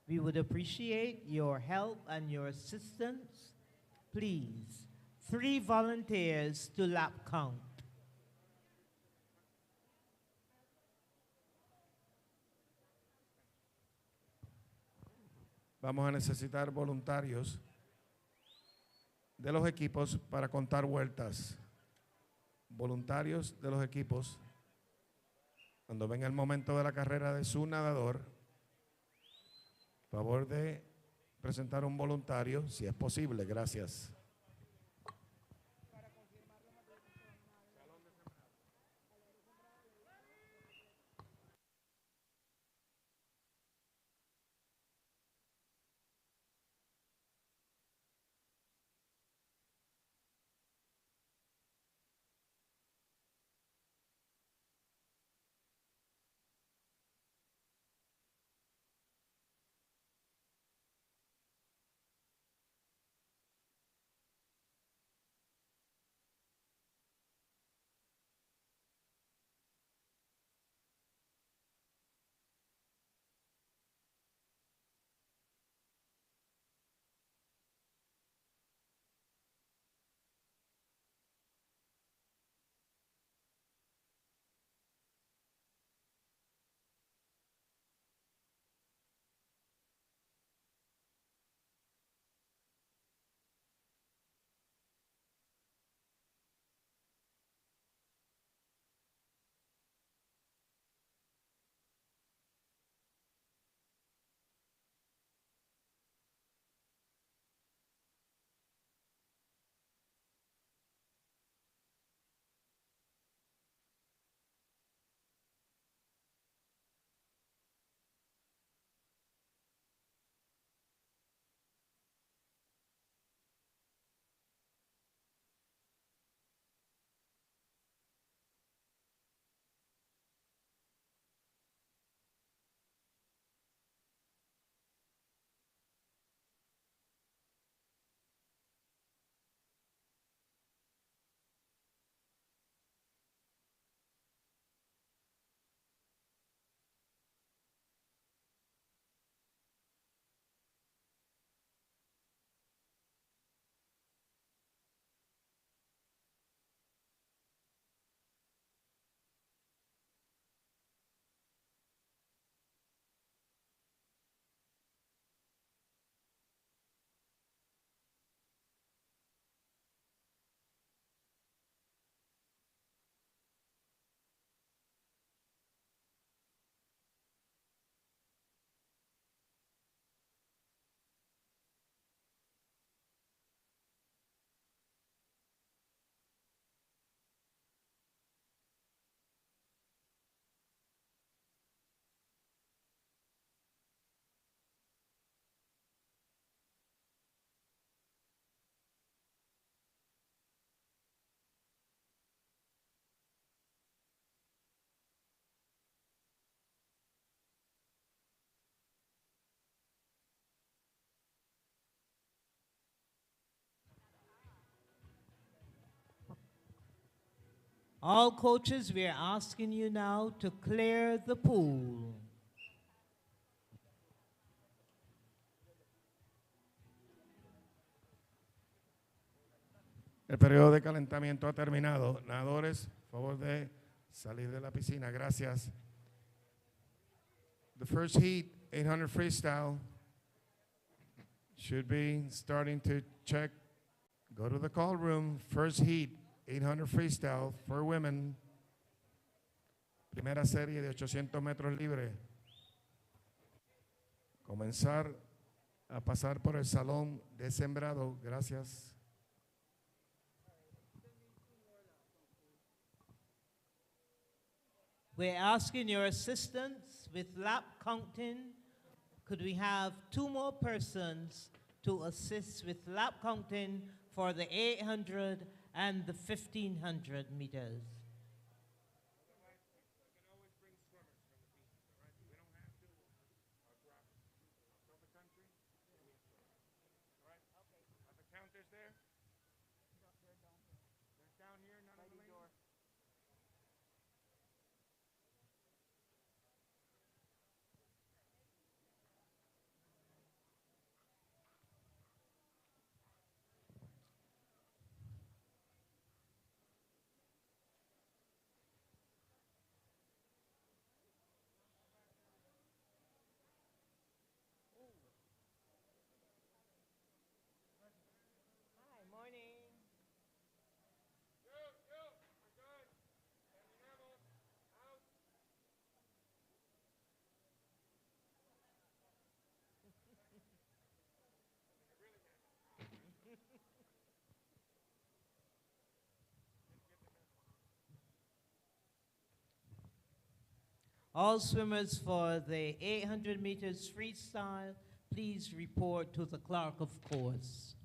We would appreciate your help and your assistance. Please, 3 volunteers to lap count. Vamos a necesitar voluntarios de los equipos para contar vueltas. Voluntarios de los equipos. Cuando venga el momento de la carrera de su nadador, favor de presentar un voluntario, si es posible. Gracias. All coaches, we are asking you now to clear the pool. El periodo de calentamiento ha terminado. Nadadores, favor de salir de la piscina. Gracias. The first heat, 800 freestyle, should be starting to check. Go to the call room. First heat, 800 freestyle for women. Primera serie de 800 metros libre. Comenzar a pasar por el salón de sembrado. Gracias. We're asking your assistance with lap counting. Could we have 2 more persons to assist with lap counting for the 800 and the 1500 meters? All swimmers for the 800 meters freestyle, please report to the clerk of course.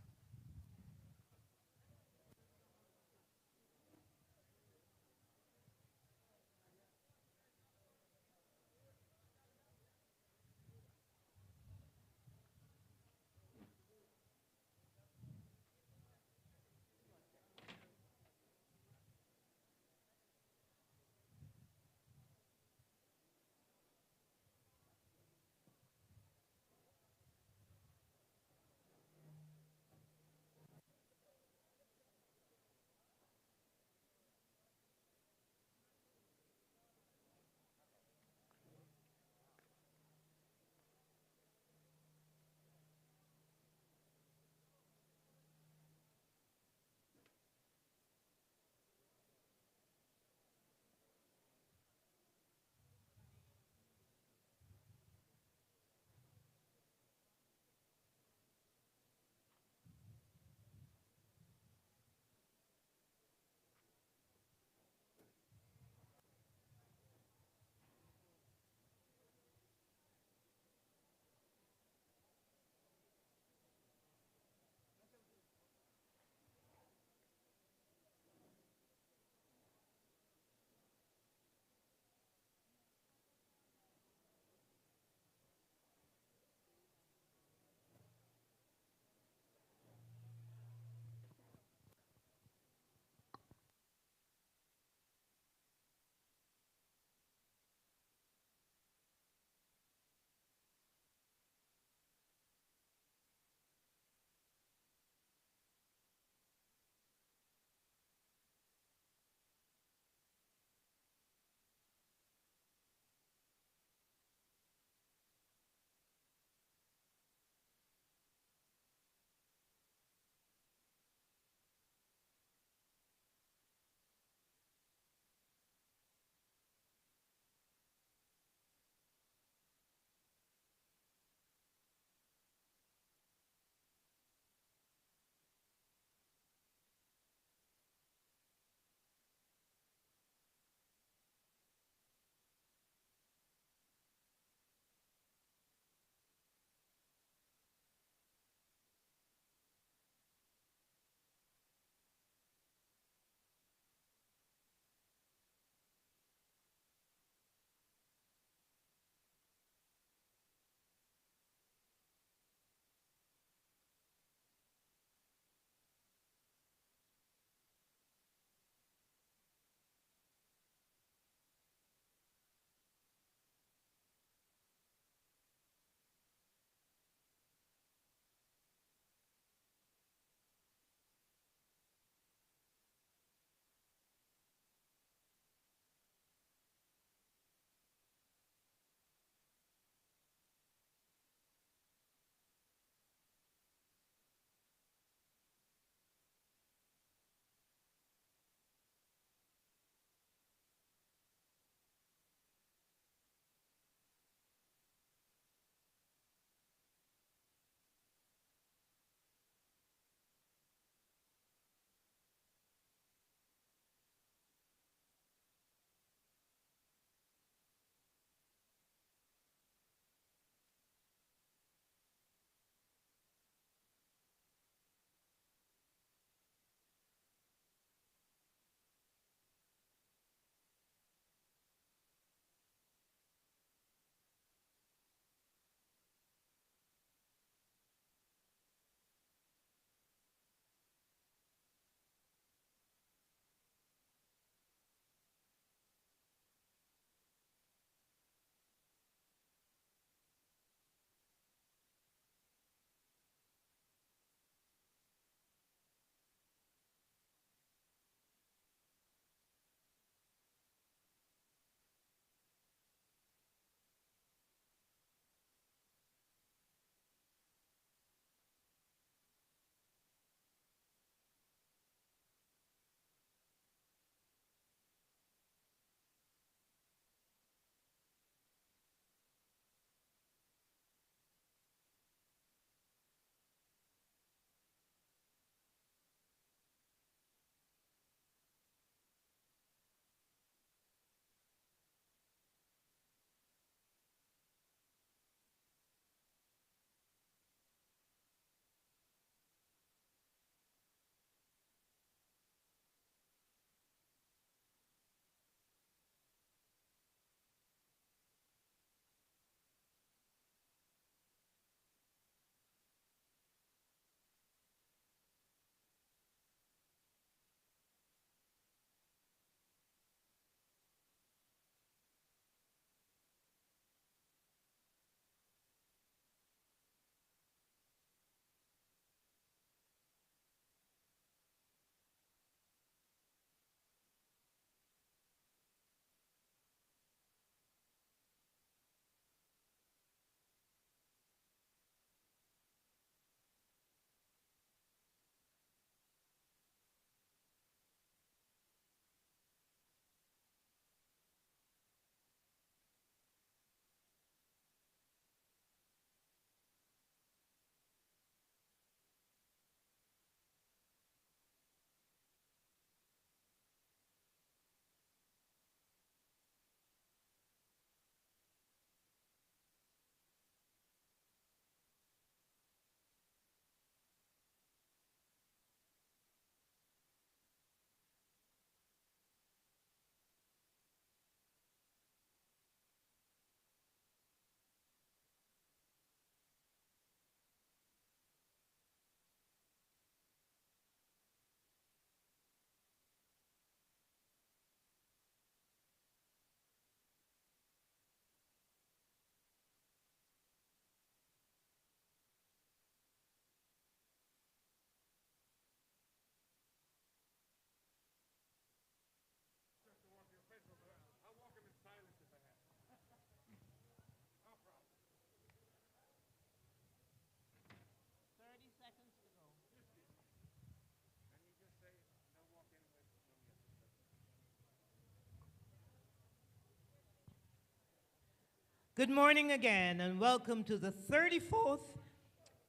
Good morning again, and welcome to the 34th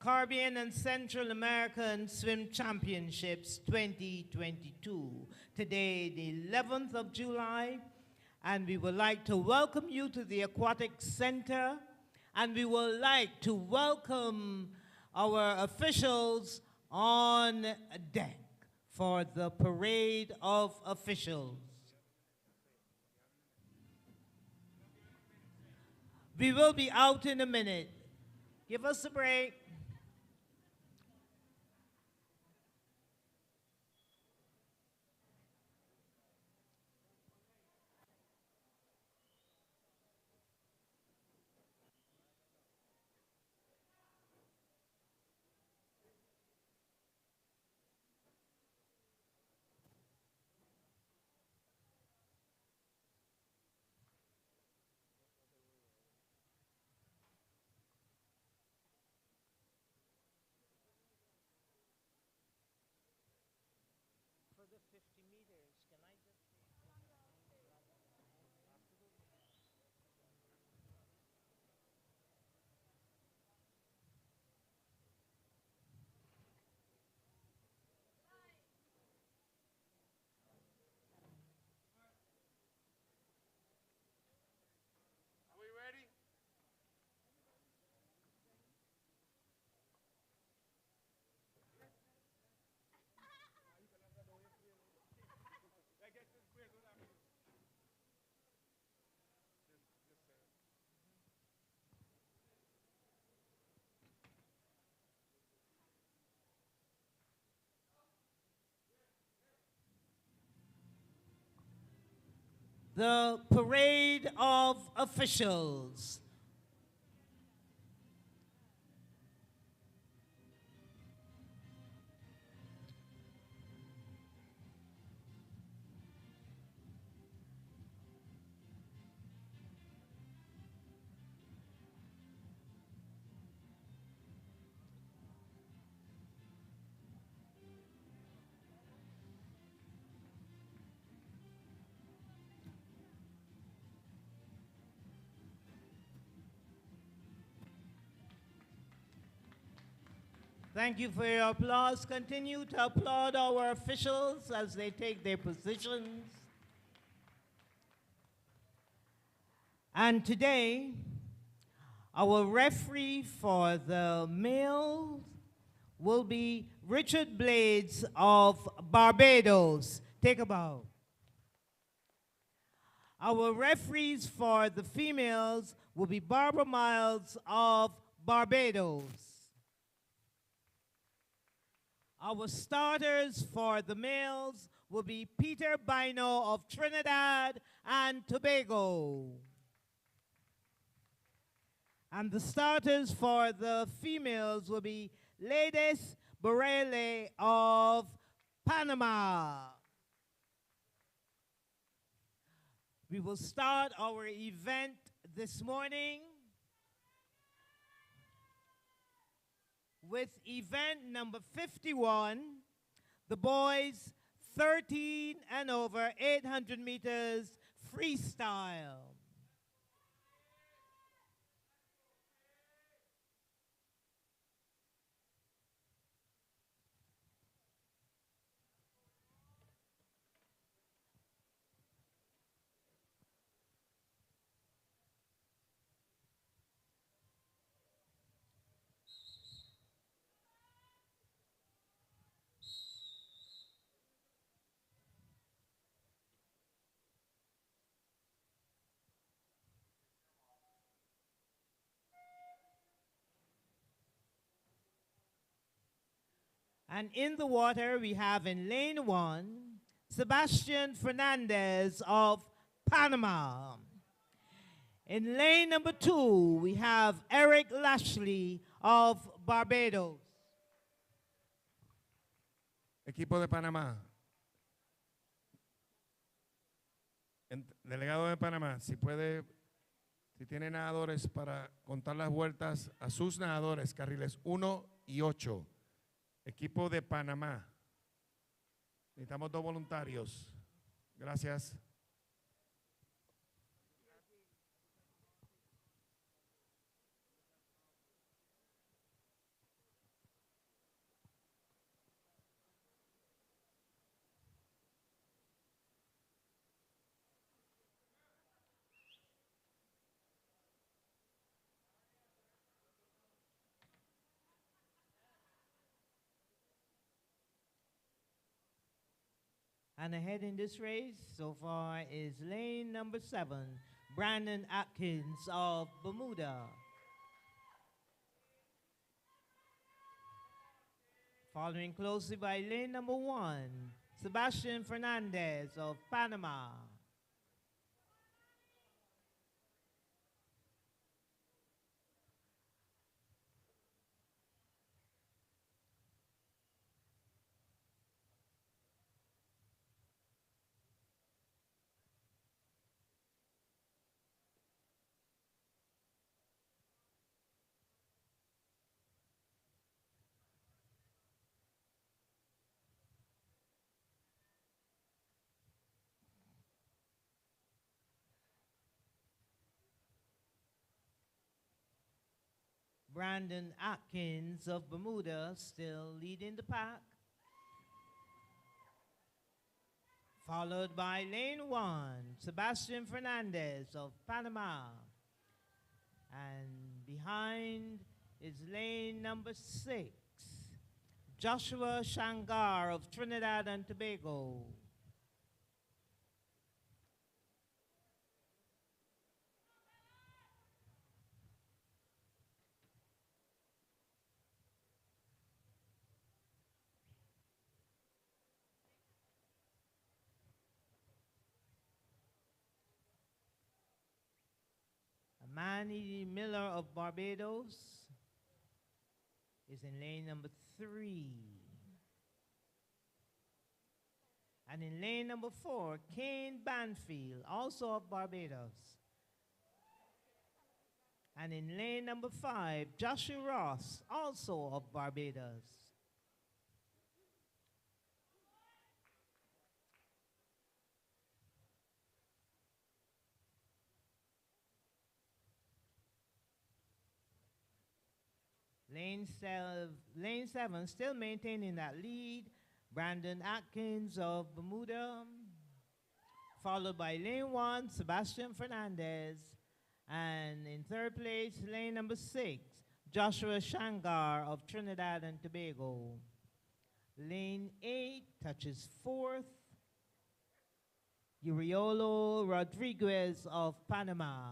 Caribbean and Central American Swim Championships 2022. Today, the 11th of July, and we would like to welcome you to the Aquatic Center, and we would like to welcome our officials on deck for the parade of officials. We will be out in a minute. Give us a break. The parade of officials. Thank you for your applause. Continue to applaud our officials as they take their positions. And today, our referee for the male will be Richard Blades of Barbados. Take a bow. Our referees for the females will be Barbara Miles of Barbados. Our starters for the males will be Peter Bino of Trinidad and Tobago. And the starters for the females will be Ladies Borele of Panama. We will start our event this morning with event number 51, the boys 13 and over 800 meters freestyle. And in the water, we have in lane 1, Sebastian Fernandez of Panama. In lane number 2, we have Eric Lashley of Barbados. Equipo de Panamá. Delegado de Panamá, si tiene nadadores para contar las vueltas a sus nadadores, carriles 1 y 8. Equipo de Panamá. Necesitamos 2 voluntarios. Gracias. And ahead in this race so far is lane number 7, Brandon Atkins of Bermuda. Following closely by lane number 1, Sebastian Fernandez of Panama. Brandon Atkins of Bermuda still leading the pack. Followed by lane 1, Sebastian Fernandez of Panama. And behind is lane number 6, Joshua Shangar of Trinidad and Tobago. Manny Miller of Barbados is in lane number 3. And in lane number 4, Kane Banfield, also of Barbados. And in lane number 5, Joshua Ross, also of Barbados. Lane 7 still maintaining that lead, Brandon Atkins of Bermuda, followed by lane 1, Sebastian Fernandez, and in third place, lane number 6, Joshua Shangar of Trinidad and Tobago. Lane 8 touches 4th, Uriolo Rodriguez of Panama.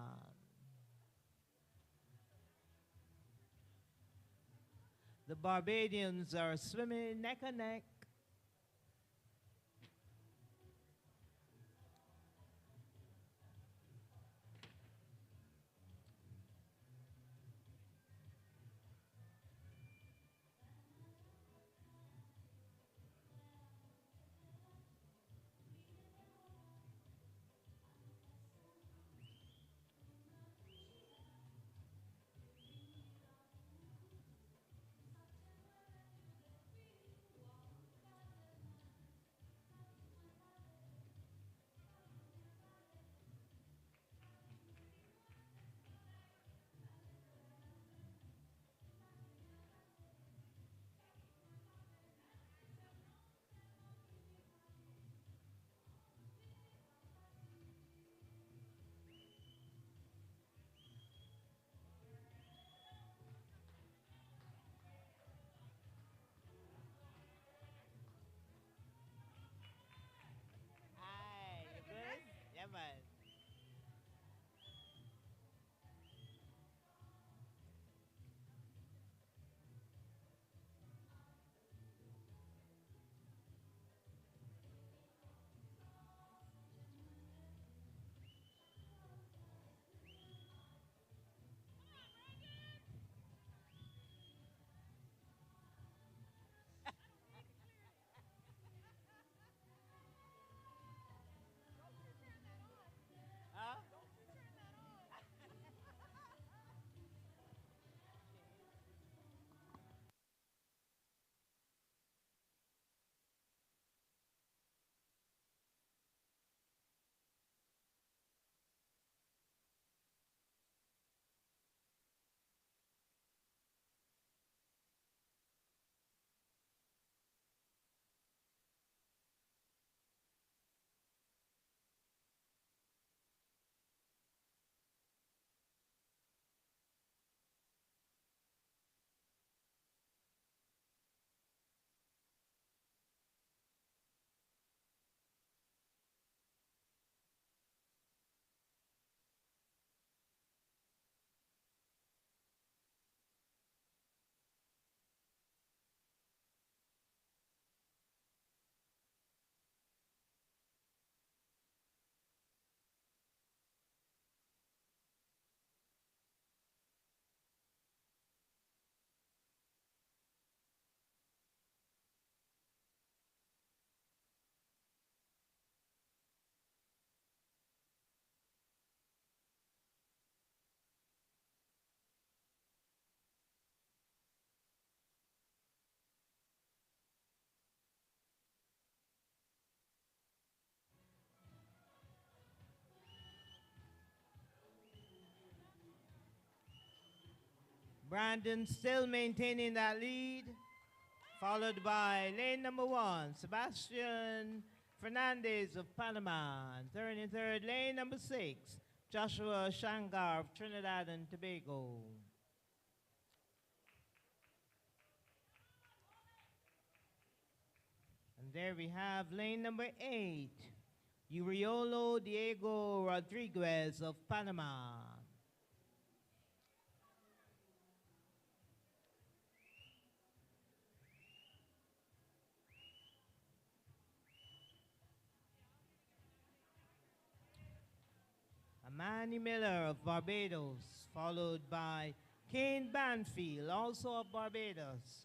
The Barbadians are swimming neck and neck. Brandon still maintaining that lead, followed by lane number 1, Sebastian Fernandez of Panama. And third, lane number 6, Joshua Shangar of Trinidad and Tobago. And there we have lane number 8, Uriolo Diego Rodriguez of Panama. Manny Miller of Barbados, followed by Kane Banfield, also of Barbados.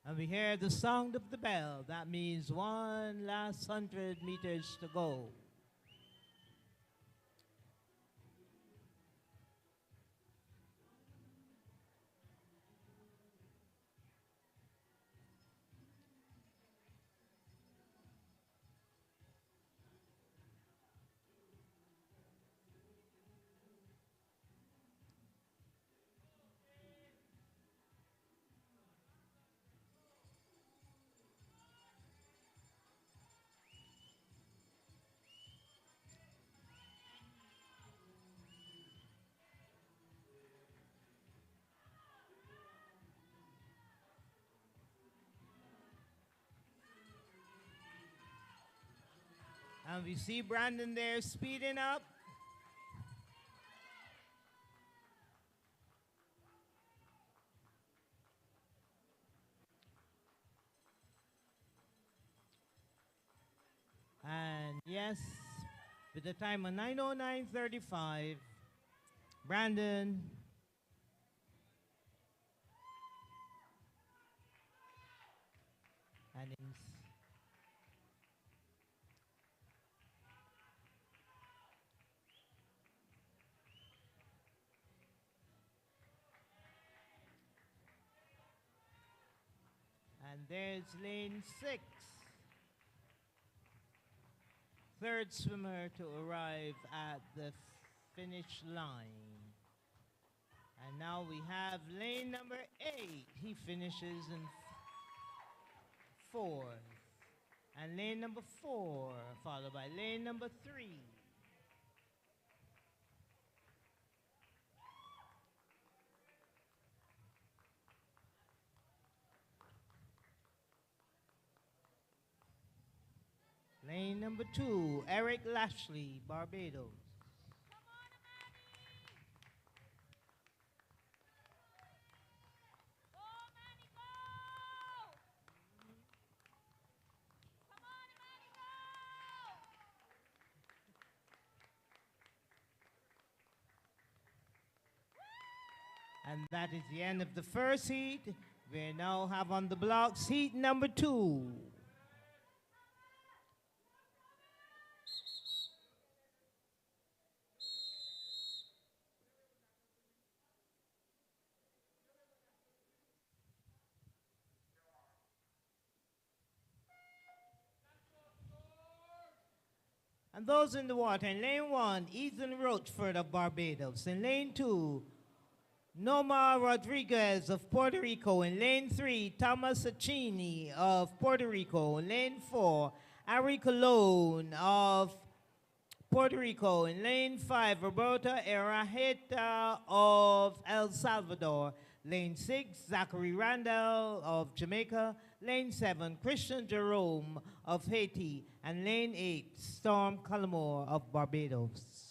And we hear the sound of the bell. That means one last 100 meters to go. And we see Brandon there speeding up. And yes, with the time of 9:09:35, Brandon and there's lane 6. Third swimmer to arrive at the finish line. And now we have lane number 8. He finishes in 4th. And lane number 4, followed by lane number 3. Lane number 2, Eric Lashley, Barbados. And that is the end of the first heat. We now have on the blocks heat number 2. And those in the water, in lane 1, Ethan Roachford of Barbados. In lane 2, Noma Rodriguez of Puerto Rico. In lane 3, Thomas Acini of Puerto Rico. In lane 4, Ari Colon of Puerto Rico. In lane 5, Roberta Erajeta of El Salvador. Lane 6, Zachary Randall of Jamaica. Lane 7, Christian Jerome of Haiti. And lane 8, Storm Cullimore of Barbados.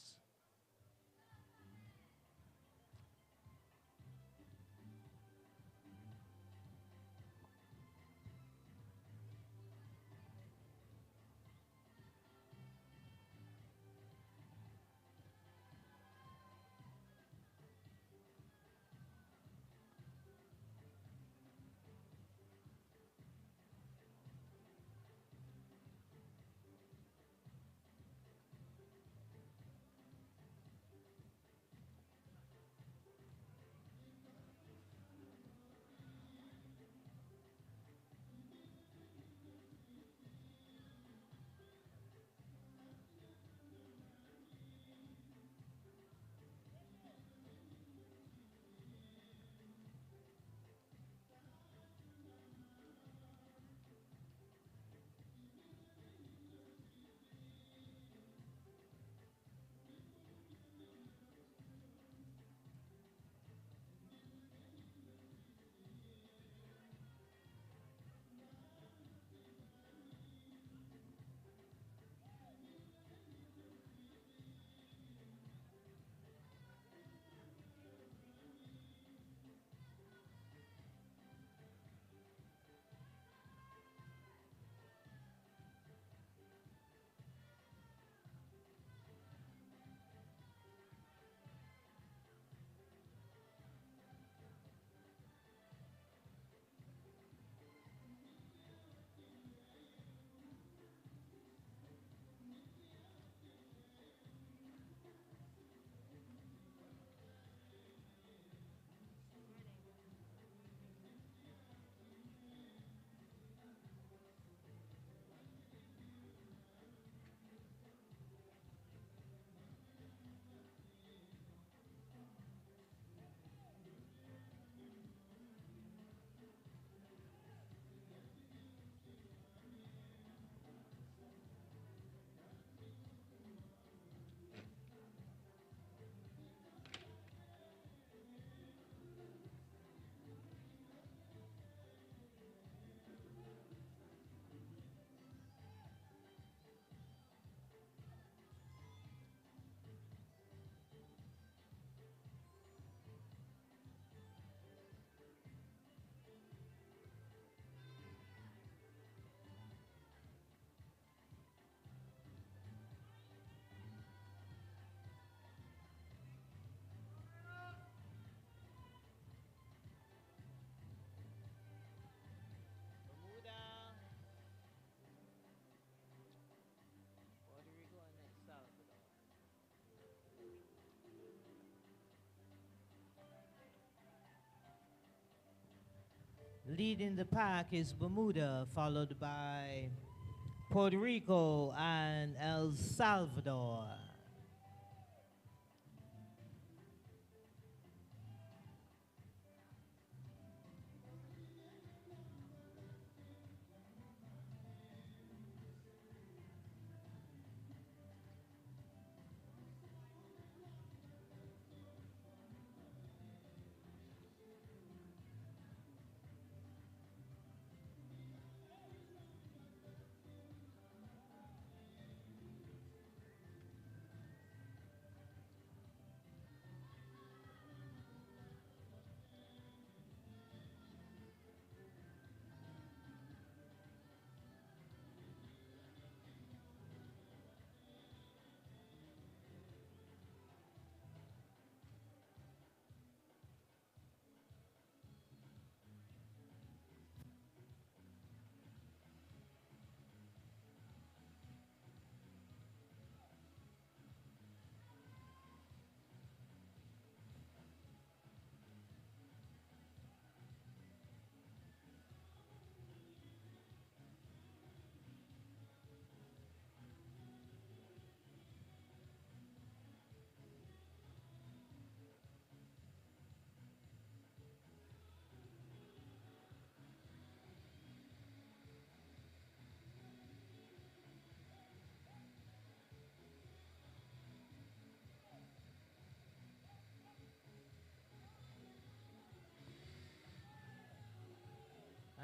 Leading the pack is Bermuda, followed by Puerto Rico and El Salvador.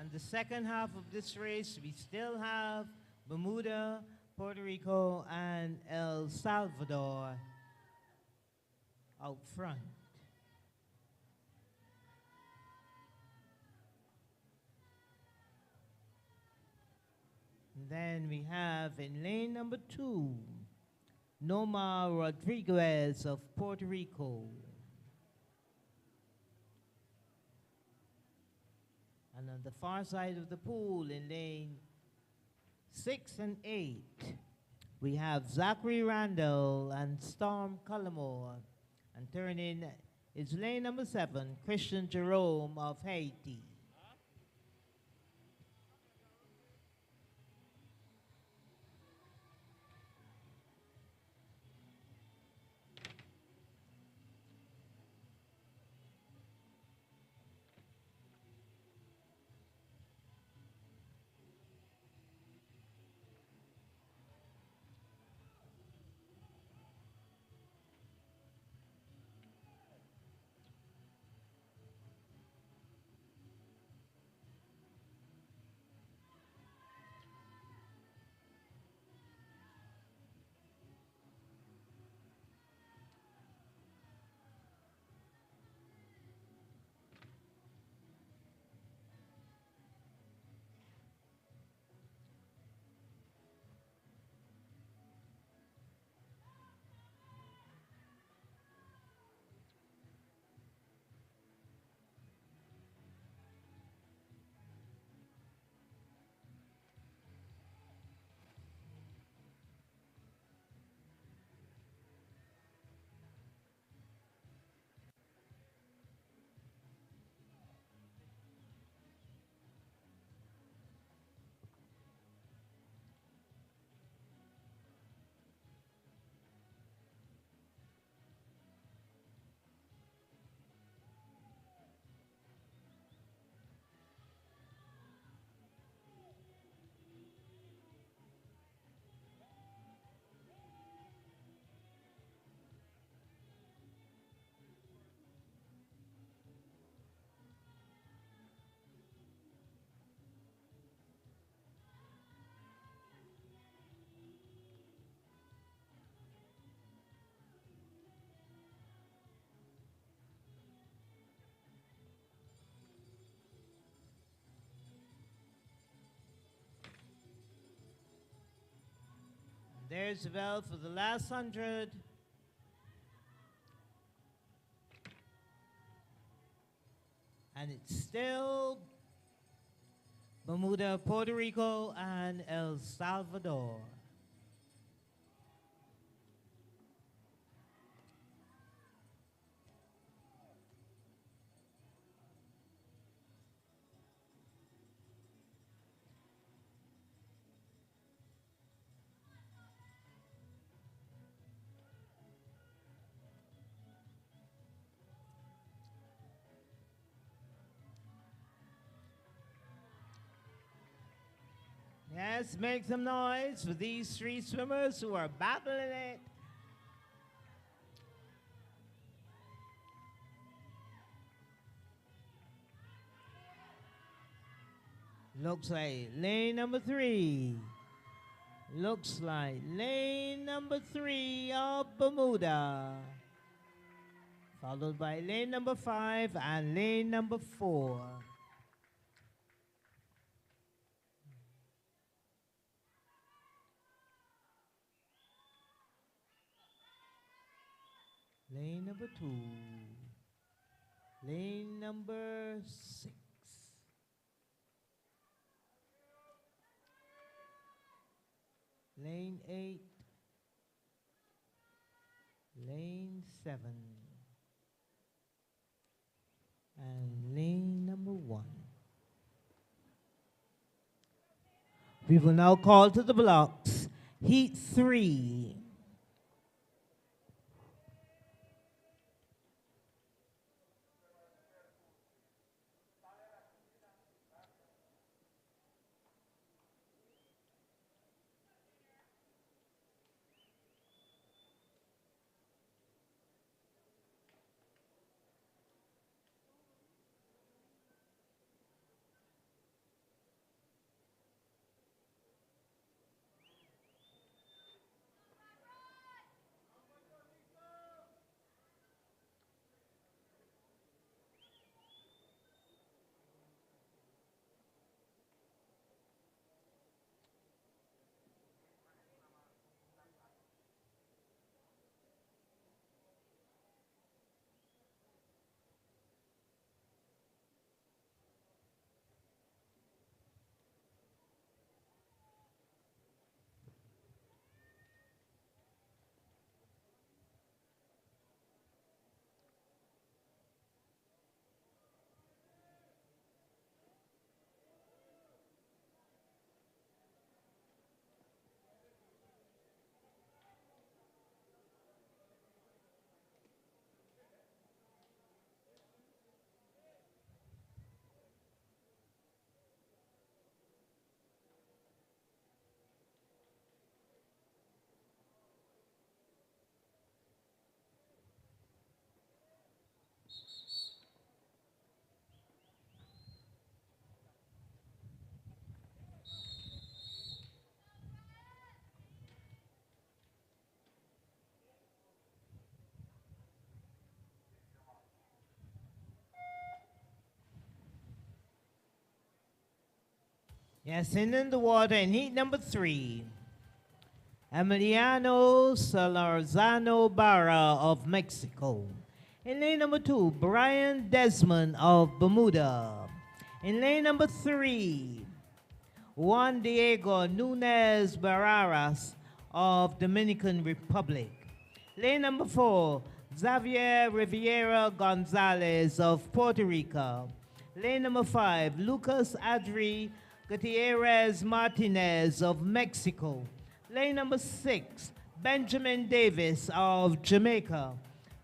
And the second half of this race, we still have Bermuda, Puerto Rico, and El Salvador out front. And then we have in lane number 2, Norma Rodriguez of Puerto Rico. And on the far side of the pool in lane 6 and 8, we have Zachary Randall and Storm Cullimore. And turning is lane number 7, Christian Jerome of Haiti. There's the bell for the last 100. And it's still Bermuda, Puerto Rico, and El Salvador. Let's make some noise for these three swimmers who are battling it. Looks like lane number 3. Looks like lane number 3 of Bermuda. Followed by lane number 5 and lane number 4. Lane number 2. Lane number 6. Lane 8. Lane 7. And lane number 1. We will now call to the blocks. Heat 3. Yes, and in the water in heat number 3, Emiliano Salarzano Barra of Mexico. In lane number 2, Brian Desmond of Bermuda. In lane number 3, Juan Diego Nunez Barraras of Dominican Republic. Lane number 4, Xavier Riviera Gonzalez of Puerto Rico. Lane number 5, Lucas Adri Gutierrez Martinez of Mexico. Lane number 6, Benjamin Davis of Jamaica.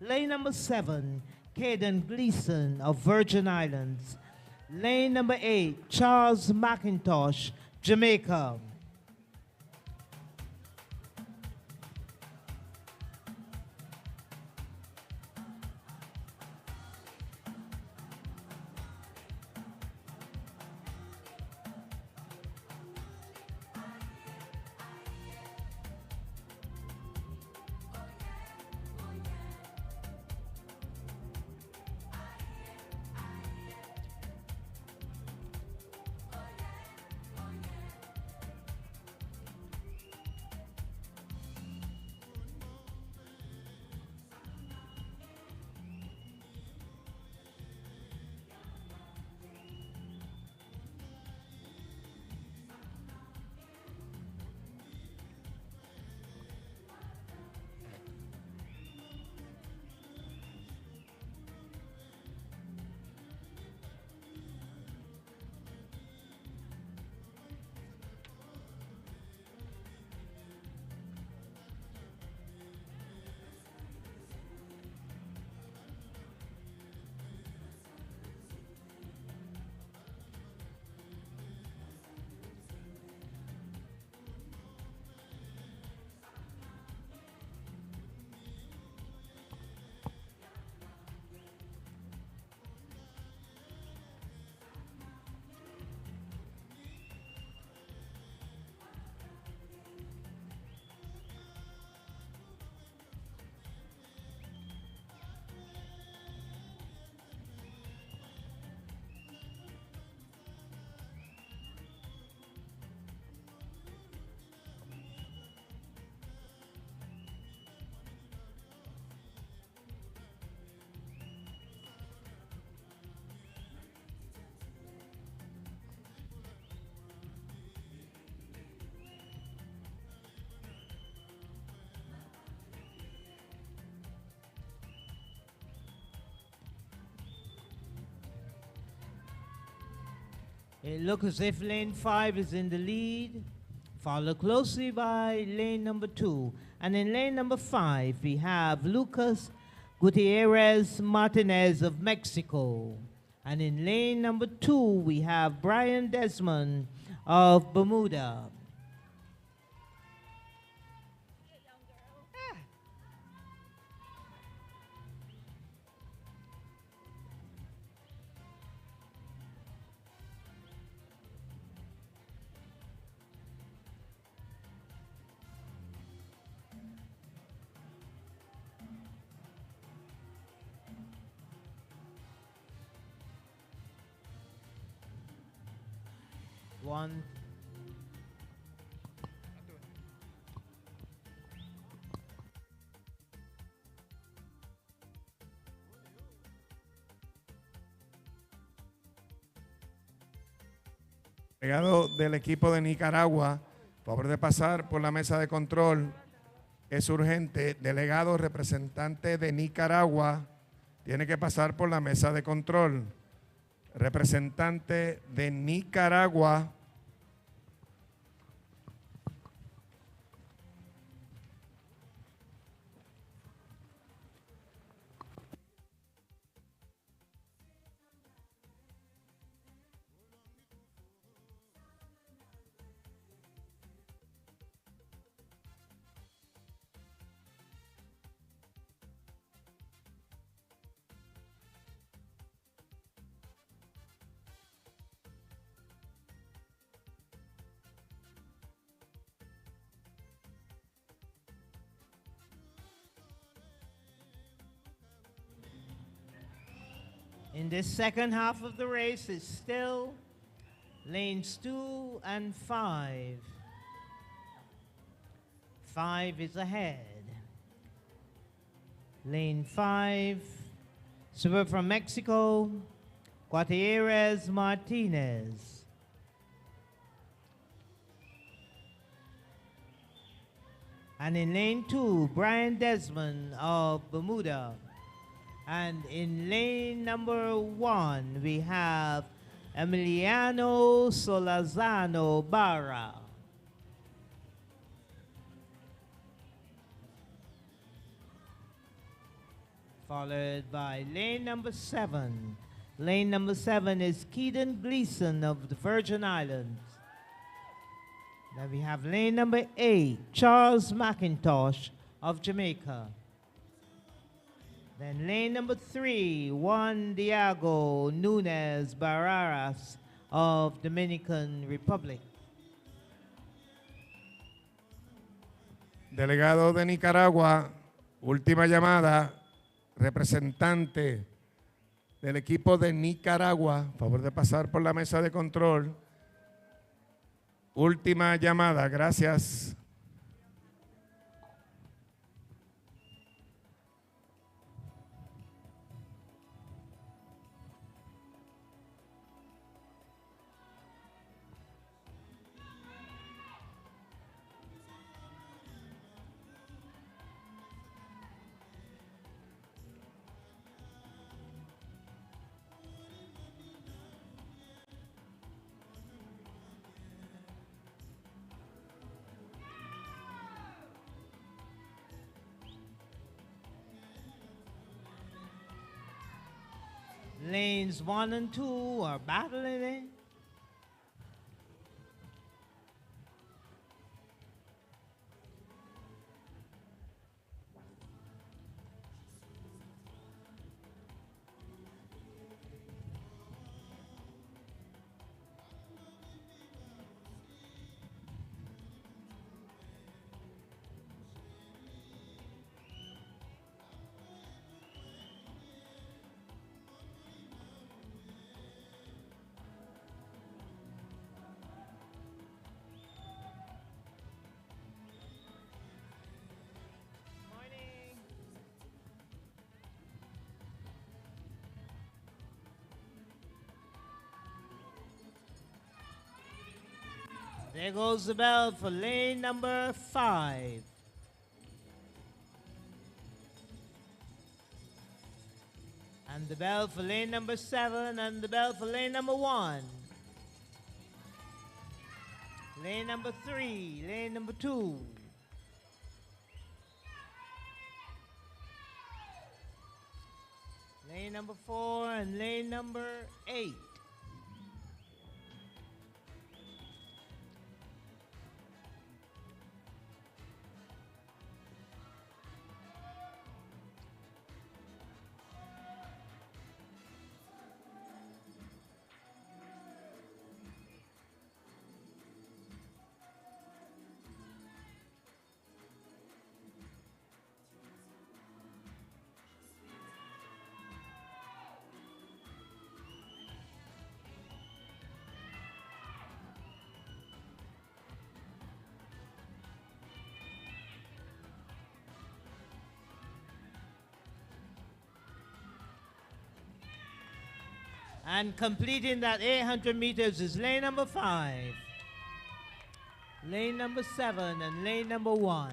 Lane number 7, Caden Gleason of Virgin Islands. Lane number 8, Charles McIntosh, Jamaica. It looks as if lane 5 is in the lead, followed closely by lane number 2. And in lane number 5, we have Lucas Gutierrez Martinez of Mexico. And in lane number 2, we have Brian Desmond of Bermuda. One. Delegado del equipo de Nicaragua, favor de pasar por la mesa de control. Es urgente. Delegado representante de Nicaragua tiene que pasar por la mesa de control. Representante de Nicaragua. In this second half of the race, it's still lanes 2 and 5. 5 is ahead. Lane 5, super from Mexico, Gutierrez Martinez. And in lane 2, Brian Desmond of Bermuda. And in lane number 1, we have Emiliano Solazano Barra. Followed by lane number 7. Lane number 7 is Keaton Gleason of the Virgin Islands. Then we have lane number 8, Charles McIntosh of Jamaica. Then lane number 3, Juan Diego Nunez Barraras of Dominican Republic. Delegado de Nicaragua, última llamada, representante del equipo de Nicaragua, favor de pasar por la mesa de control. Última llamada, gracias. Lanes 1 and 2 are battling it. There goes the bell for lane number 5. And the bell for lane number 7 and the bell for lane number 1. Lane number 3, lane number 2. Lane number 4 and lane number 8. And completing that 800 meters is lane number 5, lane number 7, and lane number 1.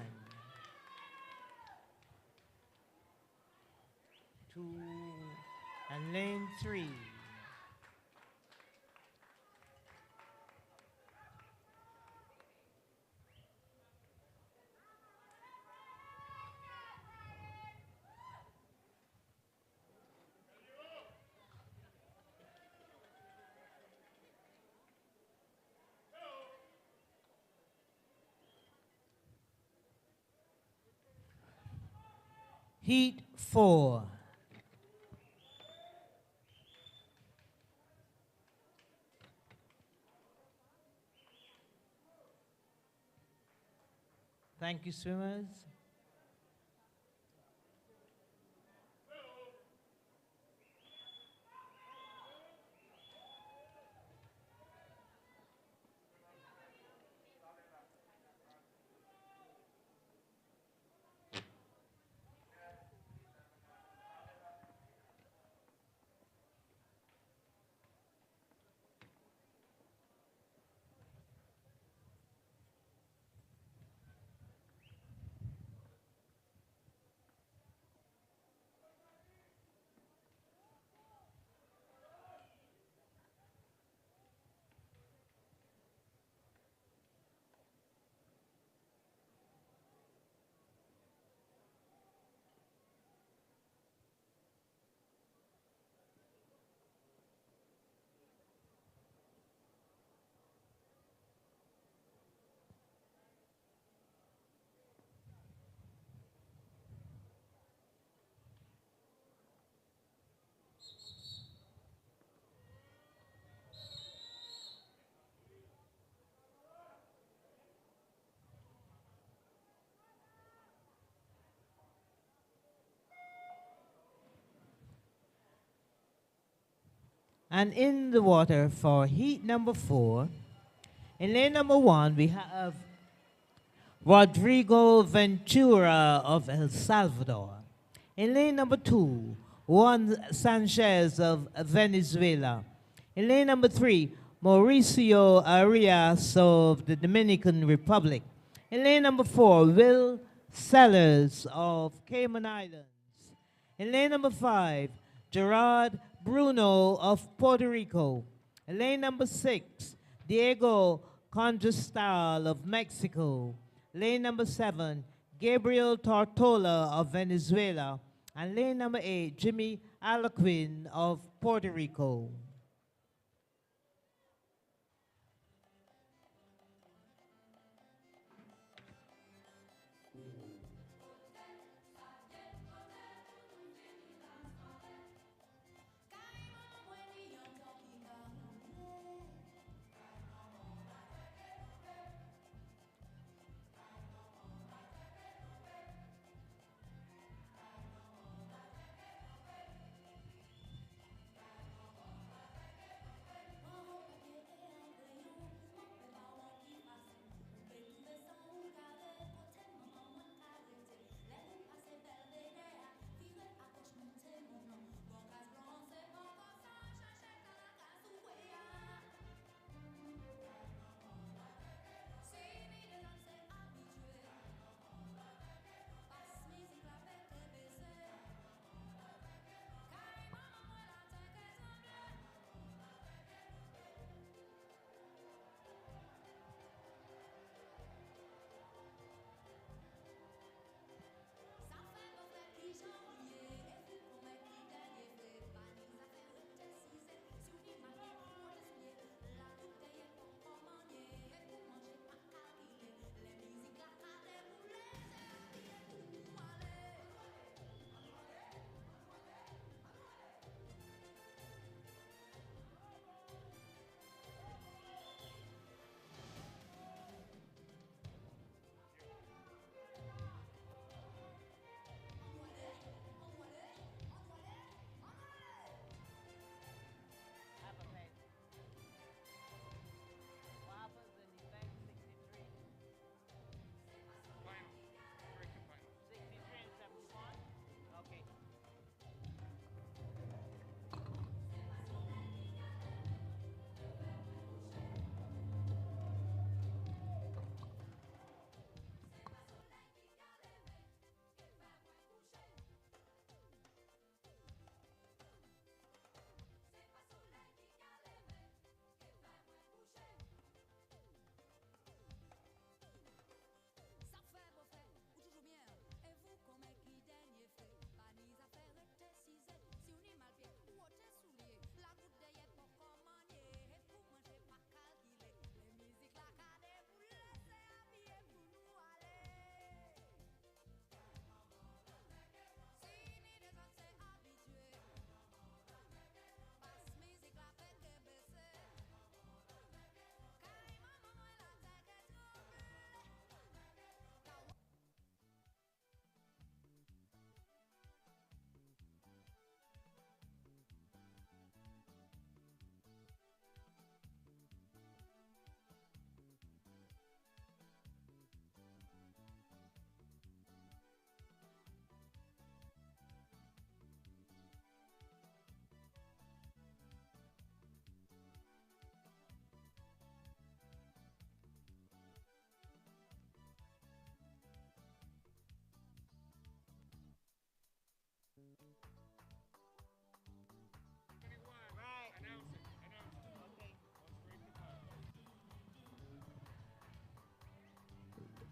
2, and lane 3. Heat 4. Thank you, swimmers. And in the water for heat number 4, in lane number 1, we have Rodrigo Ventura of El Salvador. In lane number 2, Juan Sanchez of Venezuela. In lane number 3, Mauricio Arias of the Dominican Republic. In lane number 4, Will Sellers of Cayman Islands. In lane number 5, Gerard Bruno of Puerto Rico. In lane number 6, Diego Condestal of Mexico. Lane number 7, Gabriel Tortola of Venezuela. And lane number 8, Jimmy Alaquin of Puerto Rico.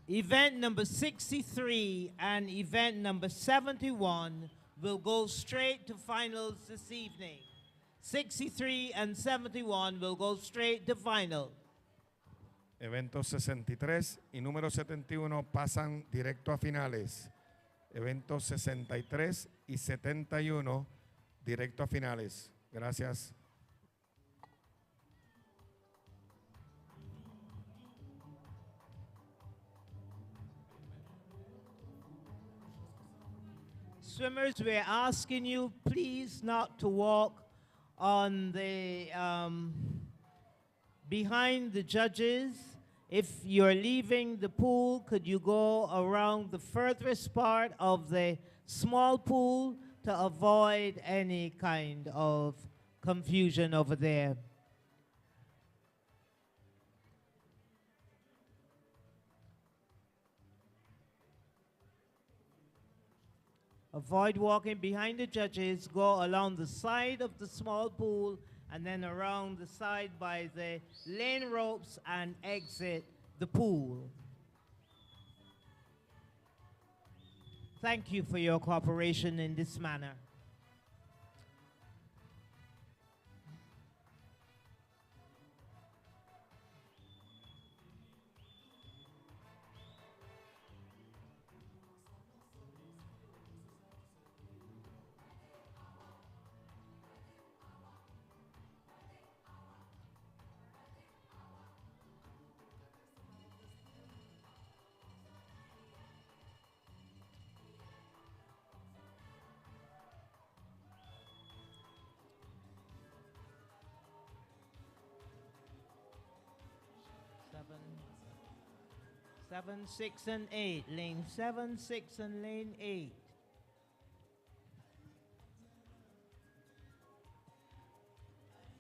Event number 63 and event number 71 will go straight to finals this evening. 63 and 71 will go straight to final. Eventos 63 y número 71 pasan directo a finales. Eventos 63 y 71 directo a finales. Gracias. Swimmers, we're asking you please not to walk on the behind the judges. If you're leaving the pool, could you go around the furthest part of the small pool to avoid any kind of confusion over there? Avoid walking behind the judges, go along the side of the small pool and then around the side by the lane ropes and exit the pool. Thank you for your cooperation in this manner. Seven, 6, and 8. Lane 7, 6, and lane 8.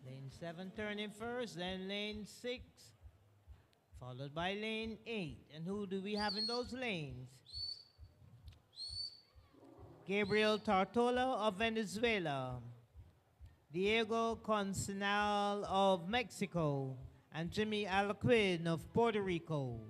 Lane 7 turning first, then lane 6, followed by lane 8. And who do we have in those lanes? Gabriel Tortola of Venezuela, Diego Consenal of Mexico, and Jimmy Alaquin of Puerto Rico.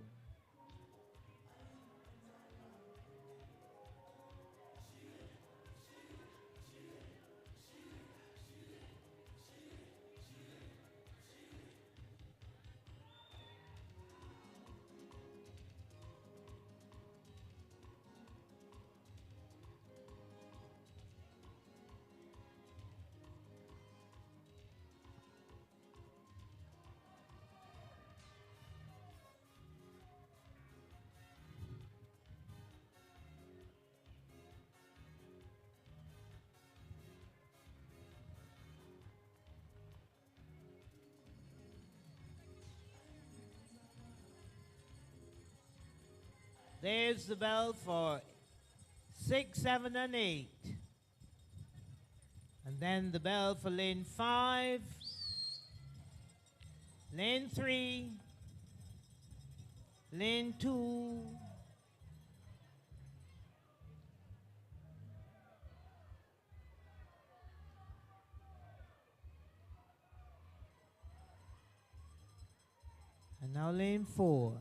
There's the bell for 6, 7, and 8. And then the bell for lane 5, lane 3, lane 2, and now lane 4.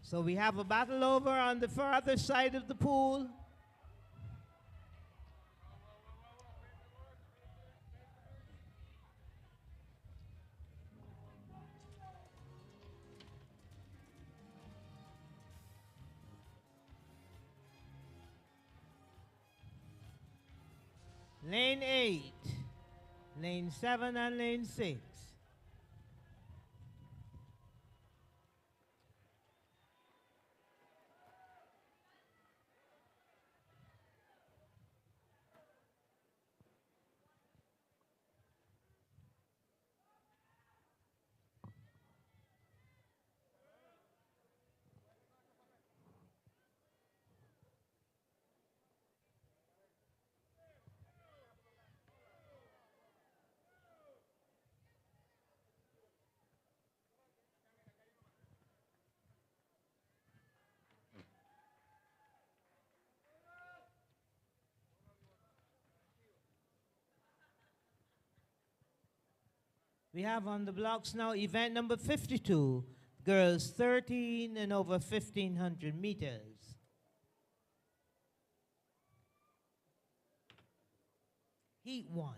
So we have a battle over on the farther side of the pool. Lane 8, lane 7, and lane 6. We have on the blocks now event number 52, girls 13 and over 1,500 meters. Heat 1.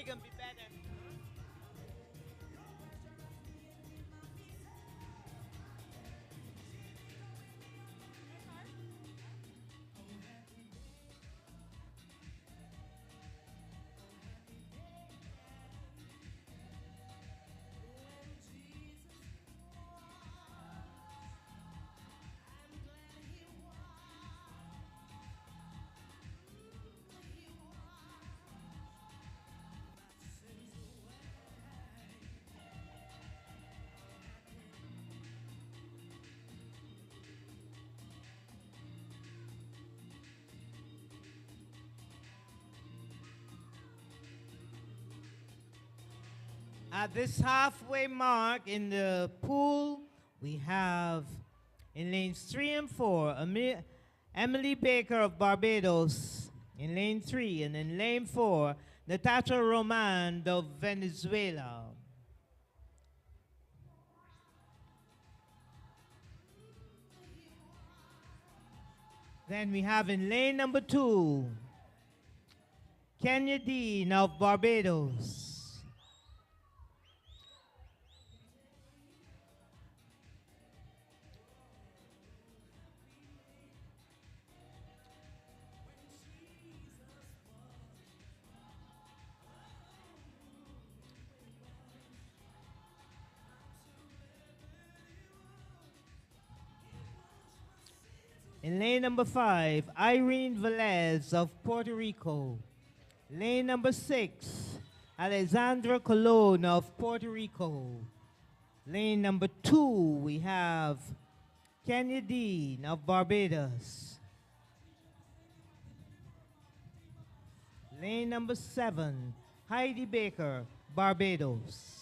gonna be better. At this halfway mark in the pool, we have in lanes 3 and 4, Emily Baker of Barbados in lane 3, and in lane 4, Natasha Romand of Venezuela. Then we have in lane number 2, Kenya Dean of Barbados. In lane number 5, Irene Velez of Puerto Rico. Lane number 6, Alexandra Colon of Puerto Rico. Lane number 2, we have Kenya Dean of Barbados. Lane number 7, Heidi Baker, Barbados.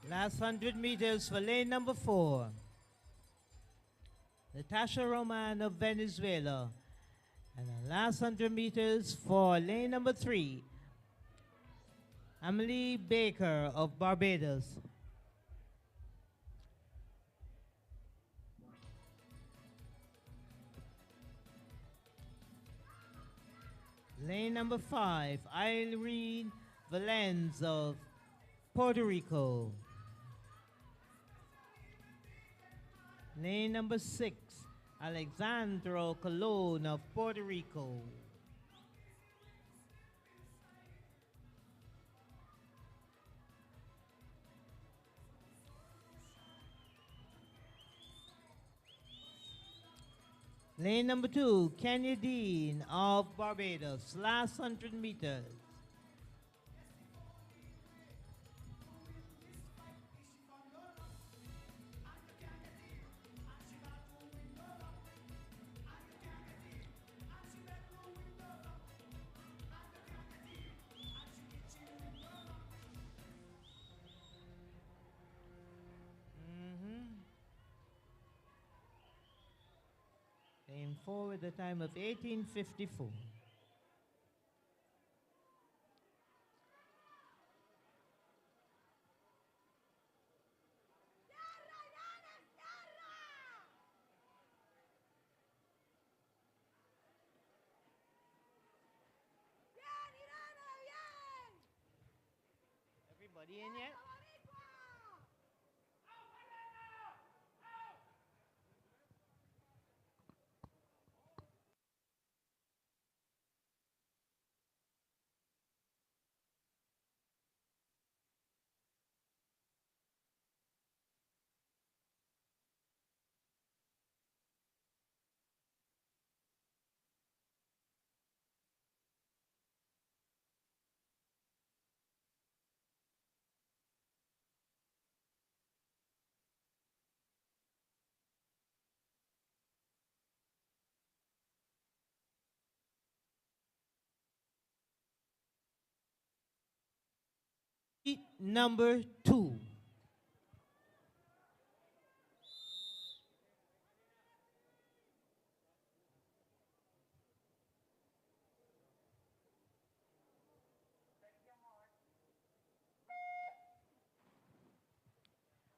Last 100 meters for lane number 4. Natasha Roman of Venezuela. And the last 100 meters for lane number 3. Amelie Baker of Barbados. Lane number 5, Irene Valens of Puerto Rico. Lane number 6, Alexandro Colon of Puerto Rico. Lane number 2, Kenya Dean of Barbados. Last 100 meters. Lane 4 with a time of 18:54. Everybody in yet? Number 2.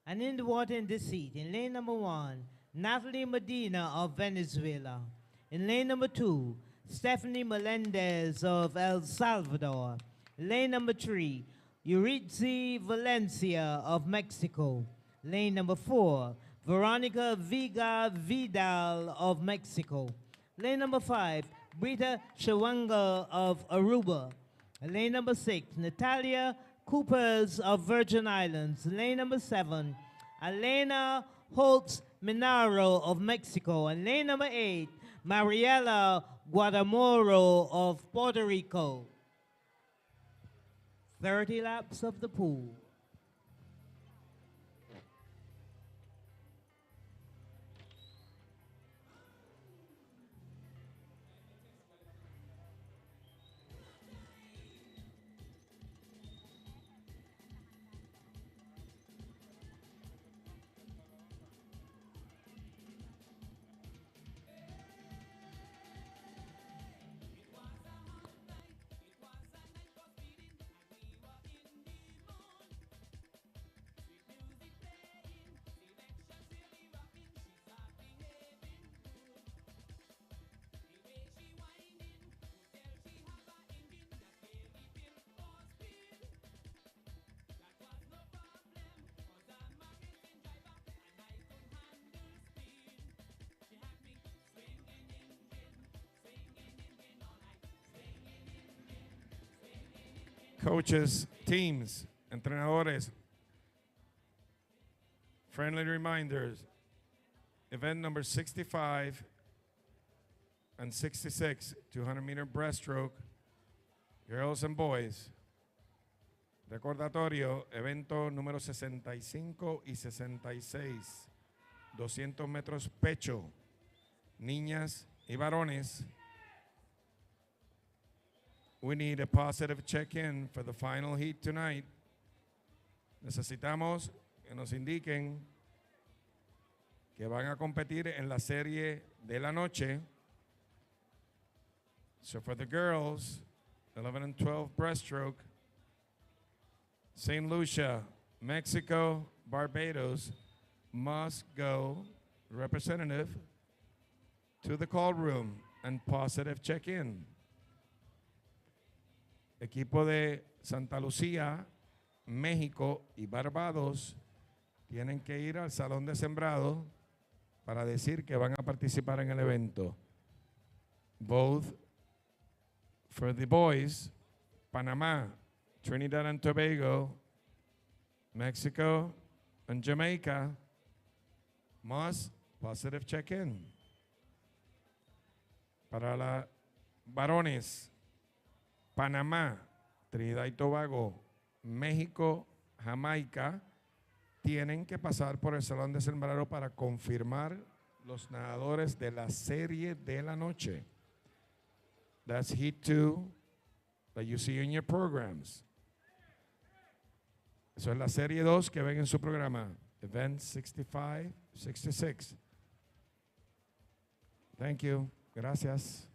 And in the water in this seat, in lane number 1, Natalie Medina of Venezuela. In lane number 2, Stephanie Melendez of El Salvador. Lane number 3, Yuritsi Valencia of Mexico. Lane number 4, Veronica Viga Vidal of Mexico. Lane number 5, Brita Chawanga of Aruba. Lane number 6, Natalia Coopers of Virgin Islands. Lane number 7, Elena Holtz Minaro of Mexico. And lane number 8, Mariela Guadamoro of Puerto Rico. 30 laps of the pool. Coaches, teams, entrenadores, friendly reminders, event number 65 and 66, 200-meter breaststroke, girls and boys. Recordatorio, evento número 65 y 66, 200 metros pecho, niñas y varones. We need a positive check-in for the final heat tonight. Necesitamos que nos indiquen que van a competir en la serie de la noche. So for the girls, 11 and 12 breaststroke, St. Lucia, Mexico, Barbados must go representative to the call room and positive check-in. Equipo de Santa Lucía, México y Barbados tienen que ir al salón de sembrado para decir que van a participar en el evento. Both for the boys, Panamá, Trinidad and Tobago, Mexico, and Jamaica must positive check-in. Para los varones, Panamá, Trinidad y Tobago, México, Jamaica, tienen que pasar por el salón de sembrado para confirmar los nadadores de la serie de la noche. That's Heat 2 that you see in your programs. Eso es la serie 2 que ven en su programa, Event 65, 66. Thank you. Gracias.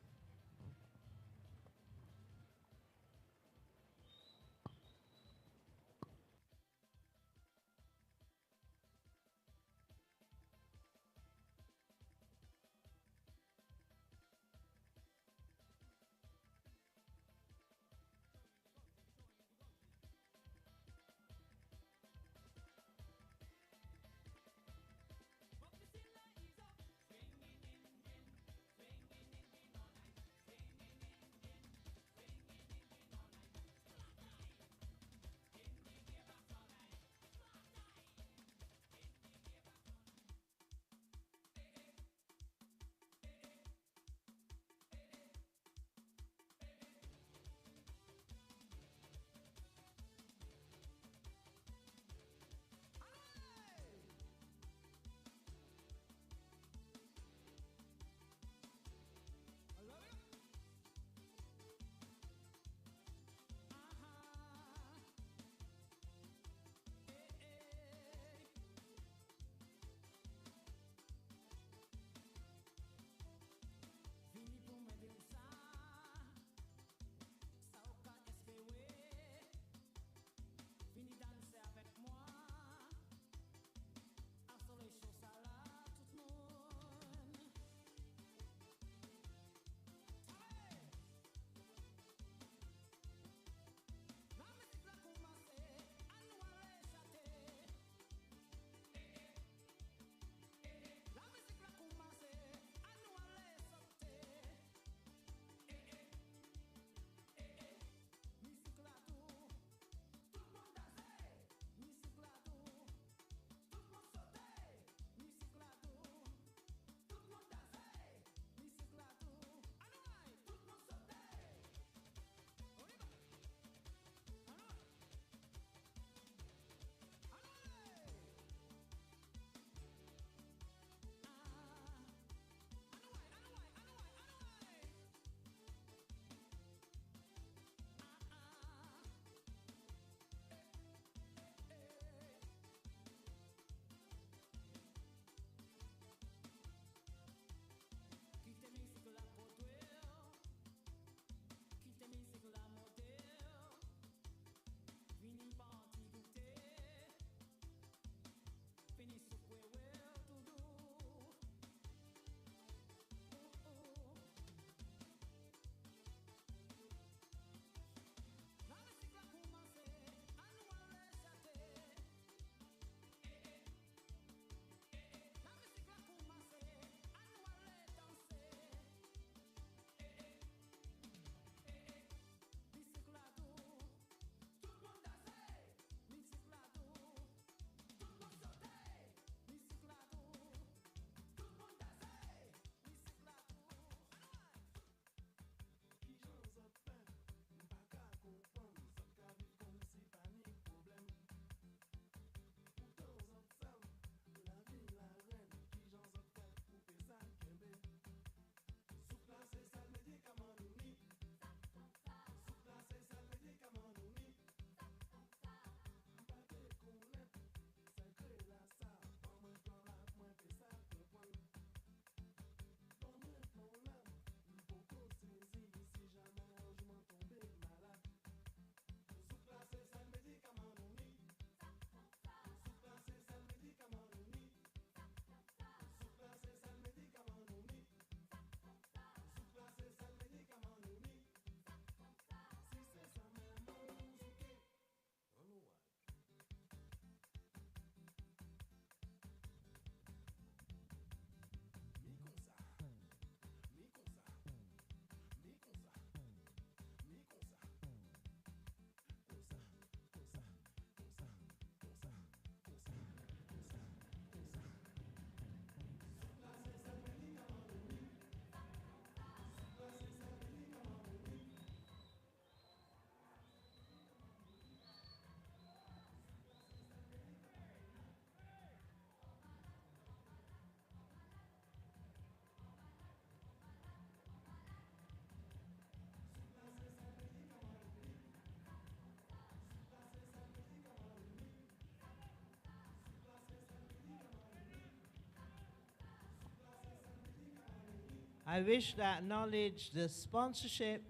I wish to acknowledge the sponsorship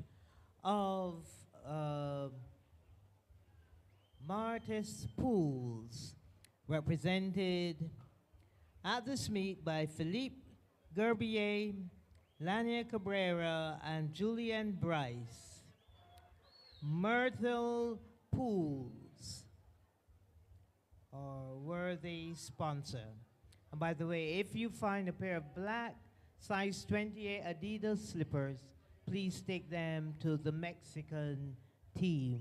of Martis Pools, represented at this meet by Philippe Gerbier, Lania Cabrera, and Julian Bryce. Myrtle Pools, our worthy sponsor. And by the way, if you find a pair of black size 28 Adidas slippers, please take them to the Mexican team.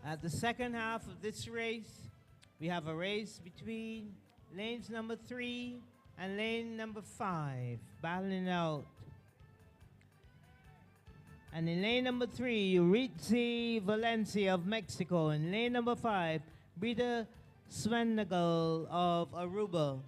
At the second half of this race, we have a race between lanes number 3 and lane number 5, battling out. And in lane number 3, Ritzi Valencia of Mexico. In lane number 5, Brita Svennagle of Aruba.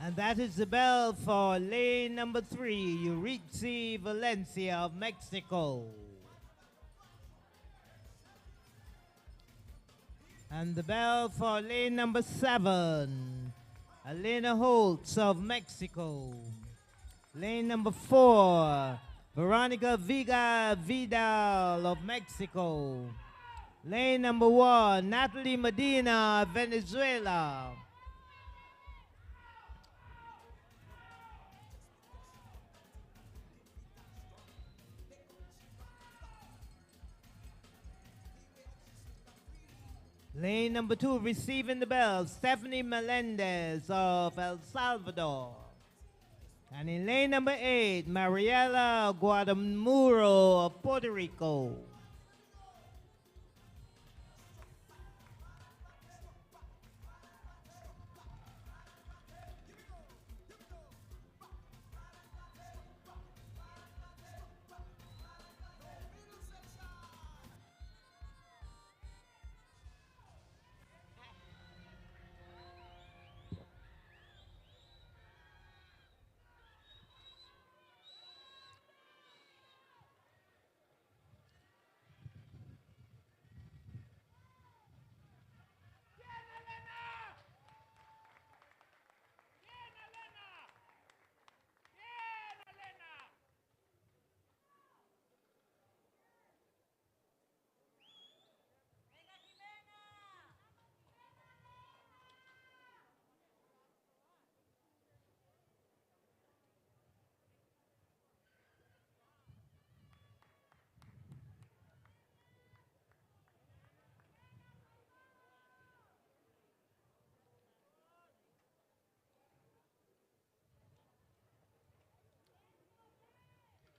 And that is the bell for lane number 3, Euritzi Valencia of Mexico. And the bell for lane number 7, Elena Holtz of Mexico. Lane number 4, Veronica Viga Vidal of Mexico. Lane number 1, Natalie Medina, Venezuela. Lane number 2, receiving the bell, Stephanie Melendez of El Salvador. And in lane number 8, Mariela Guadamuro of Puerto Rico.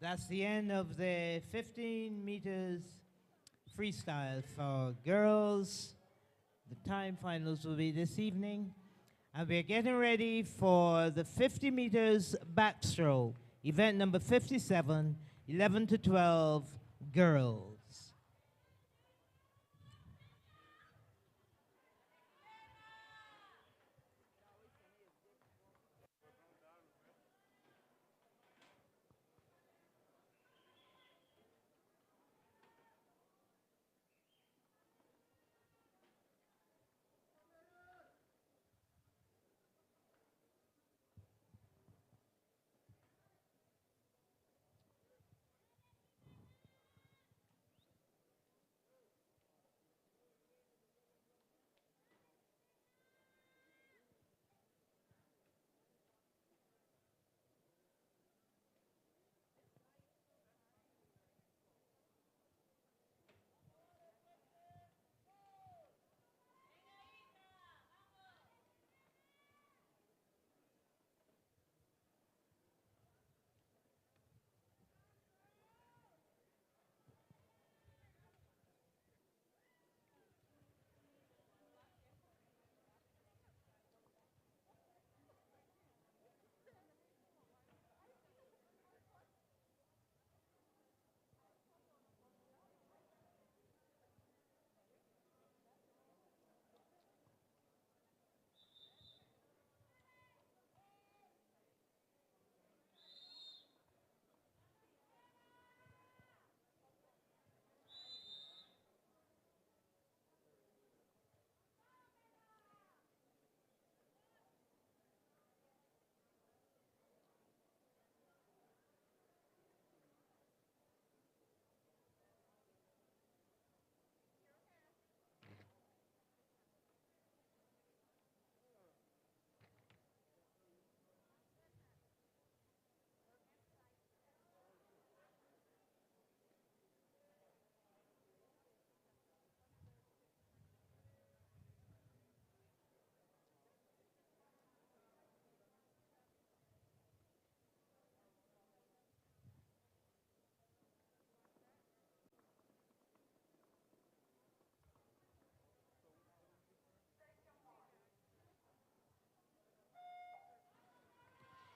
That's the end of the 15 meters freestyle for girls. The time finals will be this evening. And we're getting ready for the 50 meters backstroke, event number 57, 11 to 12, girls.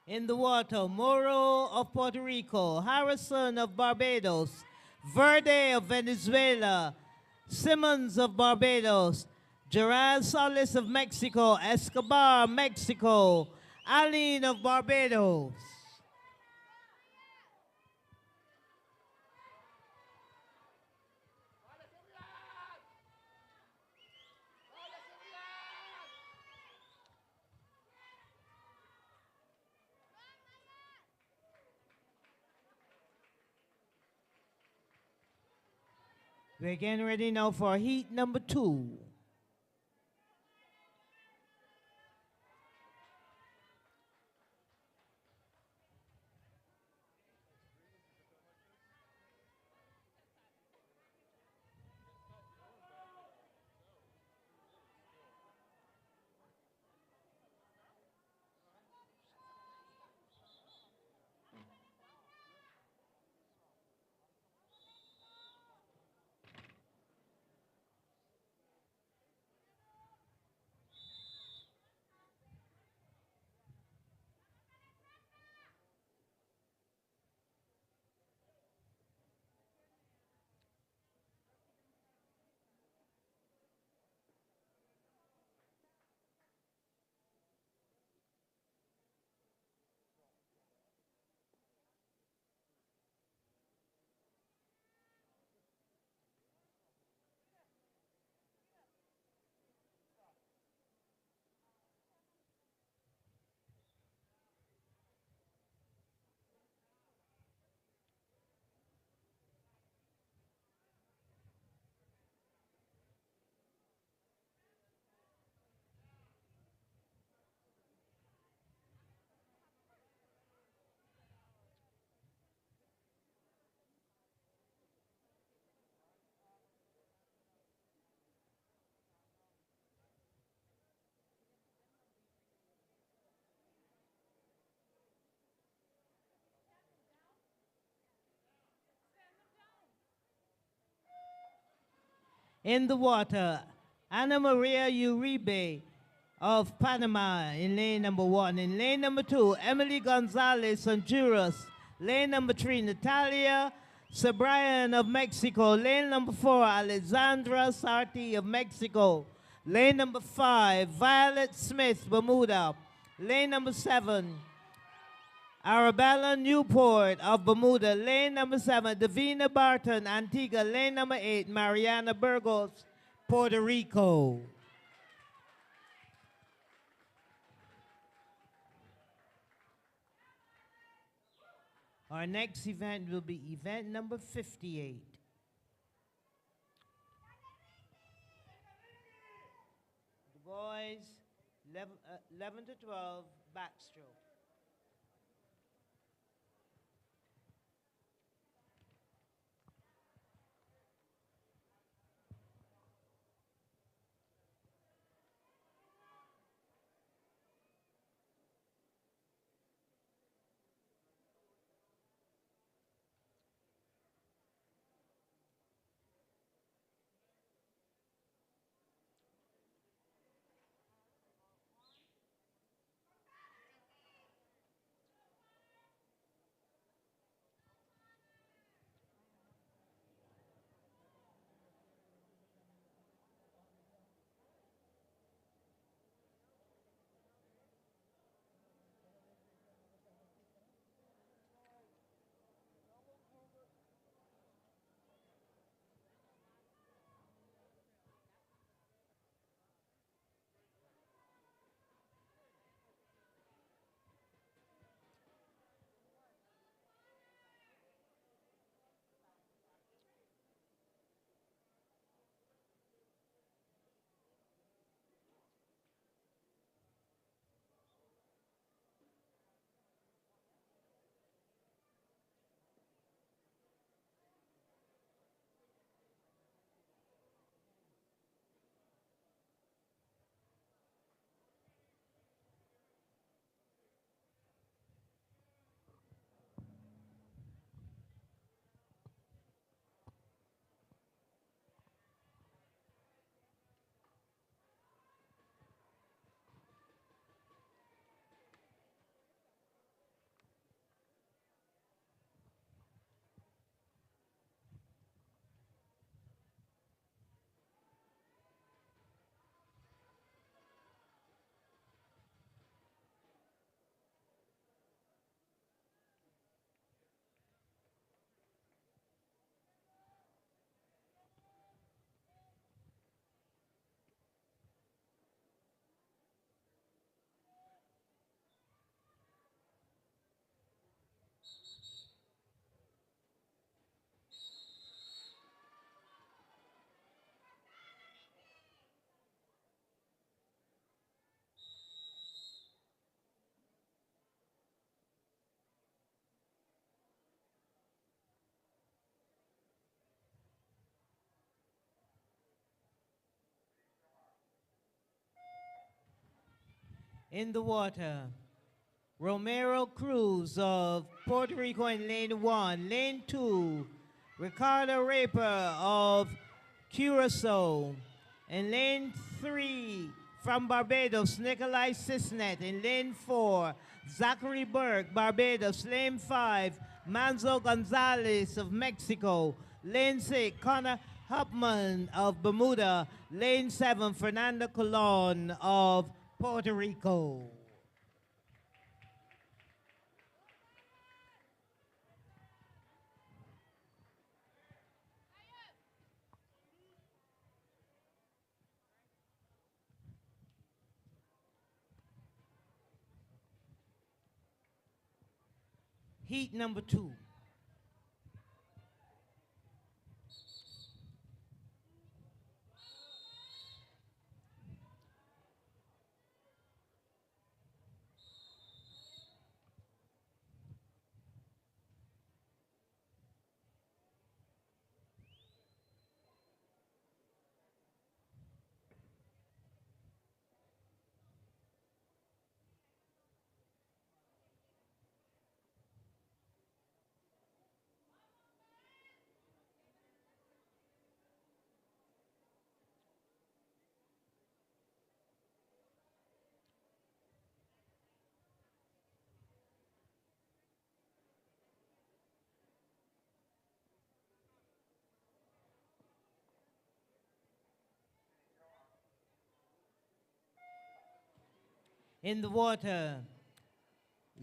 In the water, Moro of Puerto Rico, Harrison of Barbados, Verde of Venezuela, Simmons of Barbados, Gerard Solis of Mexico, Escobar, Mexico, Aline of Barbados. We're getting ready now for heat number 2. In the water, Ana Maria Uribe of Panama in lane number 1. In lane number 2, Emily Gonzalez Honduras. Lane number 3, Natalia Sabrian of Mexico. Lane number 4, Alexandra Sarti of Mexico. Lane number 5, Violet Smith, Bermuda. Lane number 7, Arabella Newport of Bermuda. Lane number 7, Davina Barton, Antigua. Lane number 8, Mariana Burgos, Puerto Rico. Our next event will be event number 58. The boys, 11 to 12, backstroke. In the water, Romero Cruz of Puerto Rico in lane 1. Lane 2, Ricardo Raper of Curacao. In lane 3, from Barbados, Nikolai Cisnet. In lane 4, Zachary Burke, Barbados. Lane 5, Manzo Gonzalez of Mexico. Lane 6, Connor Hupman of Bermuda. Lane 7, Fernando Colon of Puerto Rico. Heat number 2. In the water,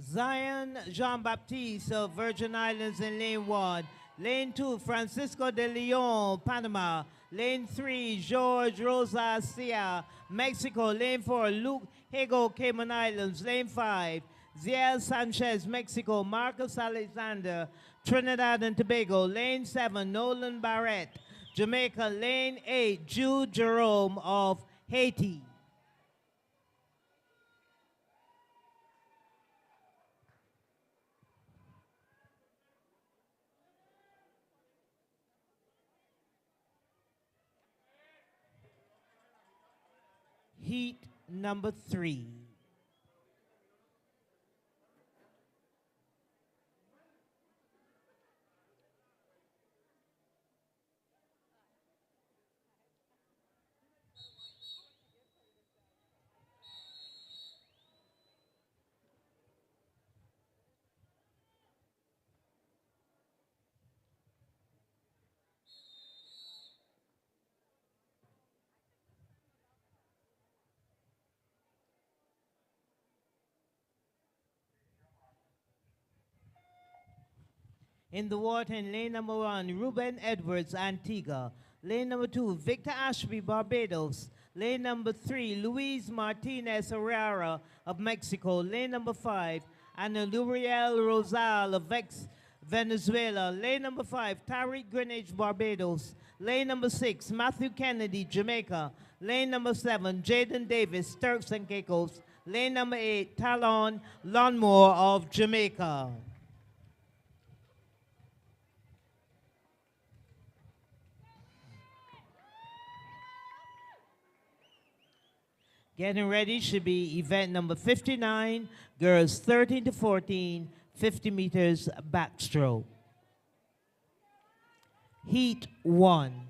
Zion Jean-Baptiste of Virgin Islands in lane 1. Lane 2, Francisco de Leon, Panama. Lane 3, George Rosacia, Mexico. Lane 4, Luke Higo, Cayman Islands. Lane 5, Ziel Sanchez, Mexico. Marcus Alexander, Trinidad and Tobago. Lane 7, Nolan Barrett, Jamaica. Lane 8, Jude Jerome of Haiti. Heat number 3. In the water in lane number 1, Ruben Edwards, Antigua. Lane number 2, Victor Ashby, Barbados. Lane number 3, Luis Martinez Herrera of Mexico. Lane number 5, Ana Luriel Rosal of Venezuela. Lane number 5, Tariq Greenwich, Barbados. Lane number 6, Matthew Kennedy, Jamaica. Lane number 7, Jaden Davis, Turks and Caicos. Lane number 8, Talon Lonmore of Jamaica. Getting ready should be event number 59, girls 13 to 14, 50 meters backstroke. Heat 1.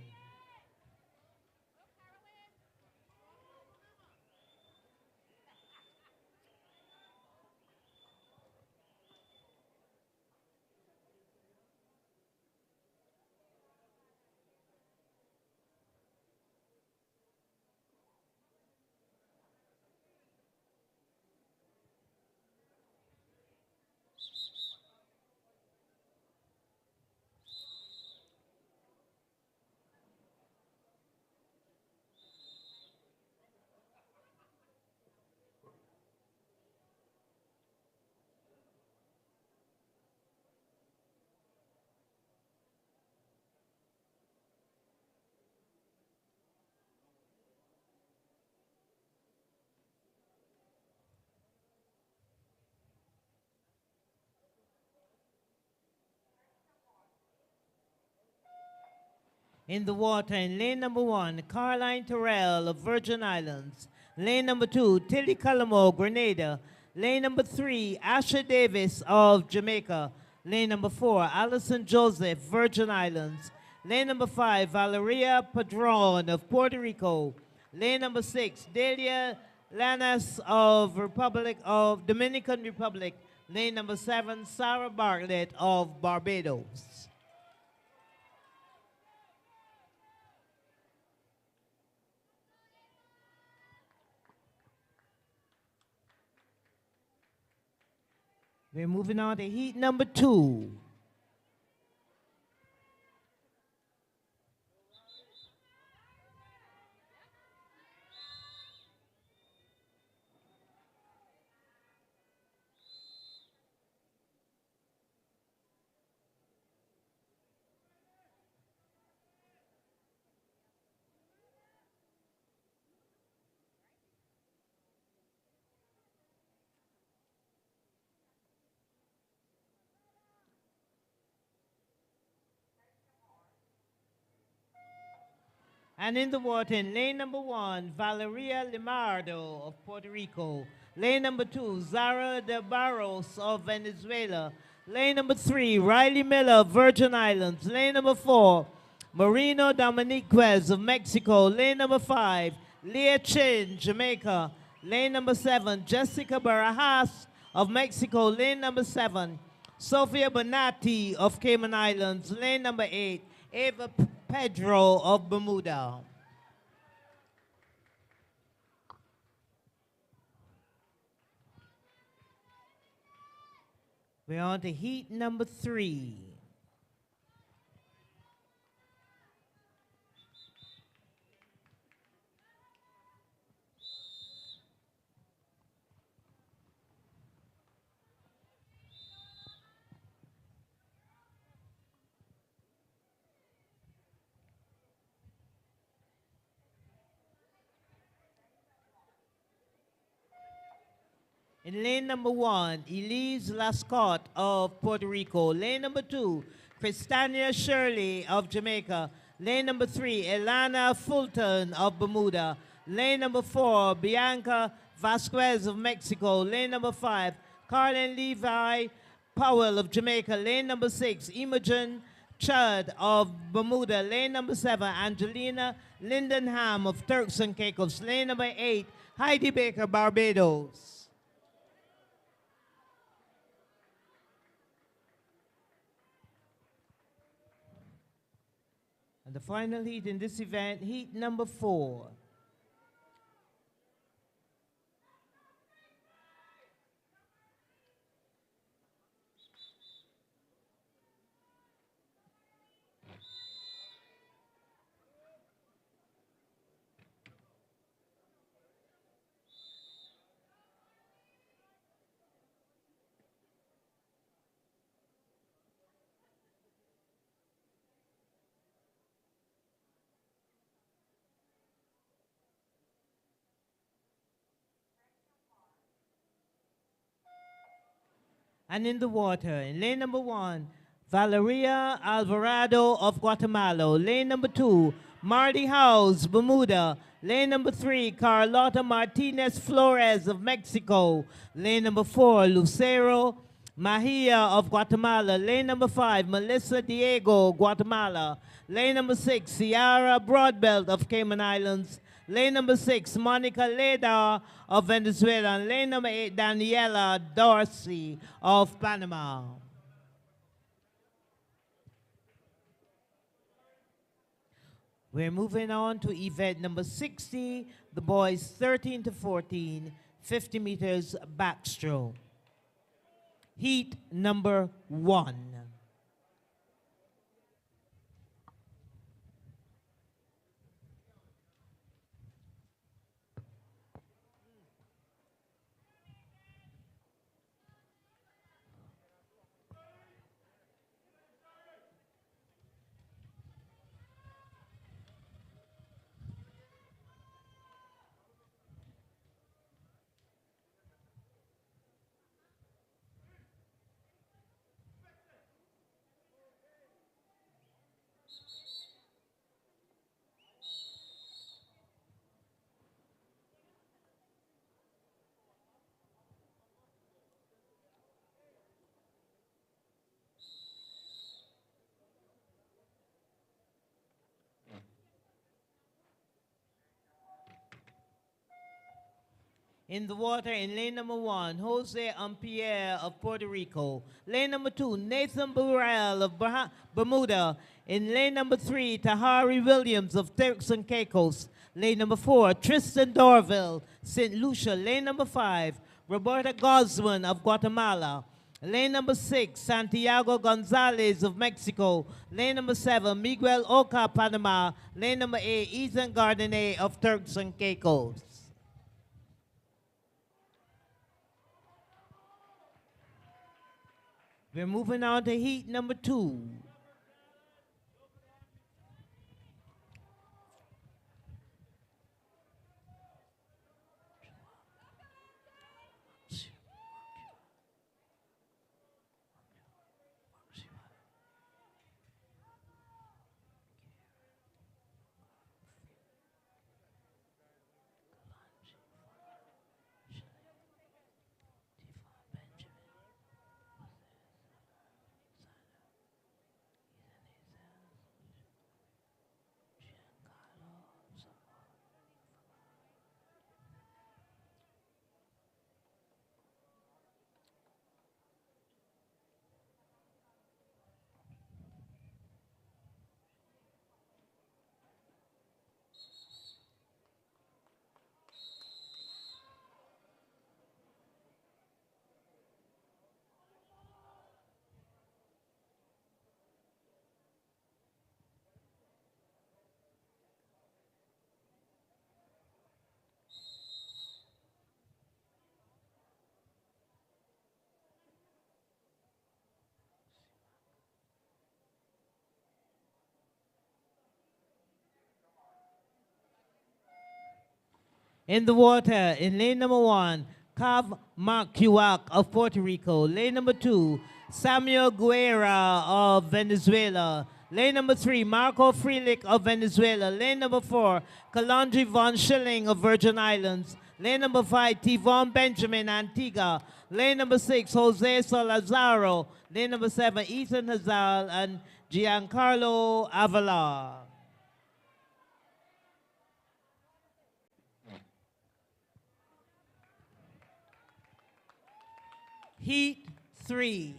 In the water in lane number 1, Caroline Terrell of Virgin Islands. Lane number 2, Tilly Calamo, Grenada. Lane number 3, Asher Davis of Jamaica. Lane number 4, Allison Joseph, Virgin Islands. Lane number 5, Valeria Padron of Puerto Rico. Lane number 6, Delia Lanas of Dominican Republic. Lane number 7, Sarah Bartlett of Barbados. We're moving on to heat number 2. And in the water, in lane number 1, Valeria Limardo of Puerto Rico. Lane number 2, Zara de Barros of Venezuela. Lane number 3, Riley Miller, Virgin Islands. Lane number 4, Marino Dominiquez of Mexico. Lane number 5, Leah Chin, Jamaica. Lane number 7, Jessica Barajas of Mexico. Lane number 7, Sofia Bonatti of Cayman Islands. Lane number 8, Ava Pedro of Bermuda. We're on to heat number 3. In lane number 1, Elise Lascott of Puerto Rico. Lane number 2, Christania Shirley of Jamaica. Lane number 3, Elana Fulton of Bermuda. Lane number 4, Bianca Vasquez of Mexico. Lane number 5, Carlin Levi Powell of Jamaica. Lane number 6, Imogen Chud of Bermuda. Lane number 7, Angelina Lindenham of Turks and Caicos. Lane number 8, Heidi Baker, Barbados. And the final heat in this event, heat number 4. And in the water, in lane number 1, Valeria Alvarado of Guatemala. Lane number 2, Marty House, Bermuda. Lane number 3, Carlota Martinez Flores of Mexico. Lane number 4, Lucero Mahia of Guatemala. Lane number 5, Melissa Diego, Guatemala. Lane number 6, Ciara Broadbelt of Cayman Islands. Lane number 6, Monica Leda of Venezuela. And lane number 8, Daniela Dorsey of Panama. We're moving on to event number 60, the boys 13 to 14, 50 meters backstroke. Heat number 1. In the water in lane number 1, Jose Ampierre of Puerto Rico. Lane number 2, Nathan Burrell of Bermuda. In lane number 3, Tahari Williams of Turks and Caicos. Lane number 4, Tristan Dorville, St. Lucia. Lane number 5, Roberta Gosman of Guatemala. Lane number 6, Santiago Gonzalez of Mexico. Lane number 7, Miguel Oca, Panama. Lane number 8, Ethan Gardenet of Turks and Caicos. We're moving on to heat number 2. In the water, in lane number 1, Cav Marcuac of Puerto Rico. Lane number 2, Samuel Guerra of Venezuela. Lane number 3, Marco Frelich of Venezuela. Lane number 4, Kalandri Von Schilling of Virgin Islands. Lane number 5, Tivon Benjamin, Antigua. Lane number 6, Jose Solazaro. Lane number 7, Ethan Hazal and Giancarlo Avalar. Heat 3.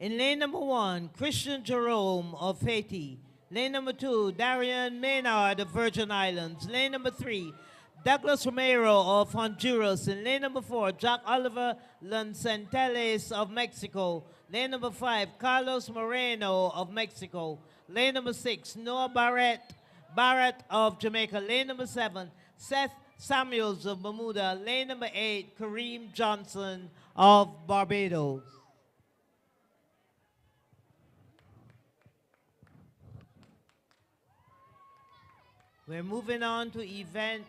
In lane number 1, Christian Jerome of Haiti. Lane number 2, Darian Maynard of Virgin Islands. Lane number 3, Douglas Romero of Honduras. In lane number 4, Jack Oliver Lancenteles of Mexico. Lane number 5, Carlos Moreno of Mexico. Lane number 6, Noah Barrett of Jamaica. Lane number 7, Seth Samuels of Bermuda. Lane number 8, Kareem Johnson of Barbados. We're moving on to event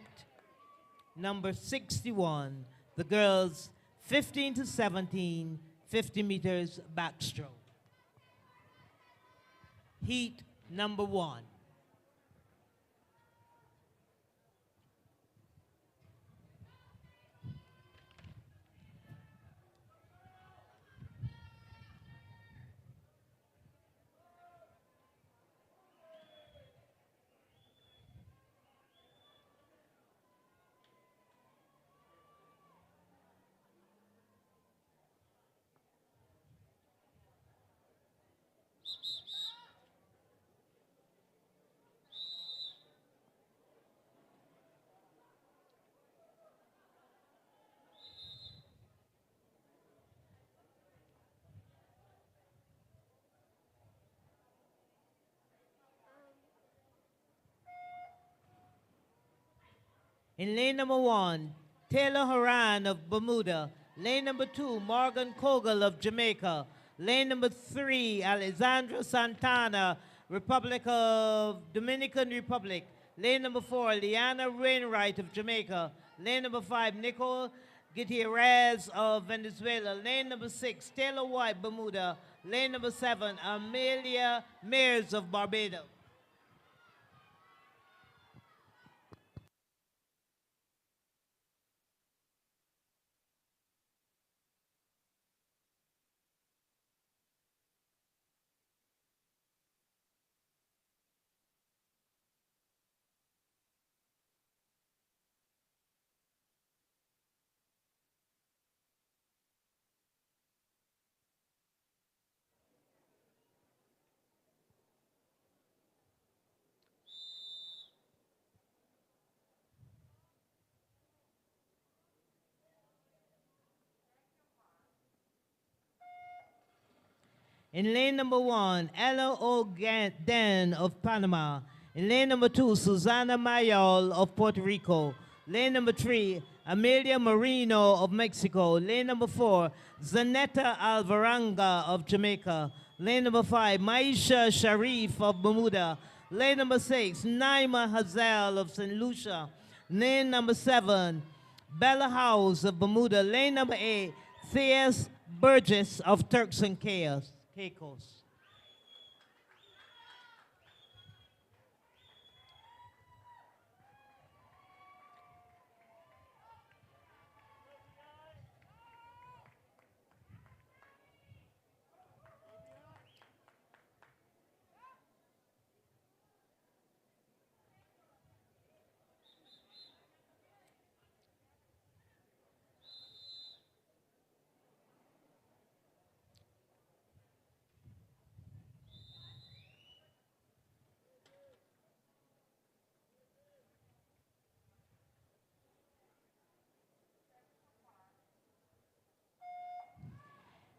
number 61, the girls 15 to 17, 50 meters backstroke. Heat number 1. In lane number 1, Taylor Horan of Bermuda. Lane number 2, Morgan Kogel of Jamaica. Lane number 3, Alexandra Santana, Republic of Dominican Republic. Lane number 4, Liana Wainwright of Jamaica. Lane number 5, Nicole Gutierrez of Venezuela. Lane number 6, Taylor White, Bermuda. Lane number 7, Amelia Mears of Barbados. In lane number 1, Ella O'Den of Panama. In lane number 2, Susana Mayol of Puerto Rico. Lane number 3, Amelia Marino of Mexico. Lane number 4, Zanetta Alvaranga of Jamaica. Lane number 5, Maisha Sharif of Bermuda. Lane number 6, Naima Hazel of St. Lucia. Lane number 7, Bella House of Bermuda. Lane number 8, Theas Burgess of Turks and Caicos.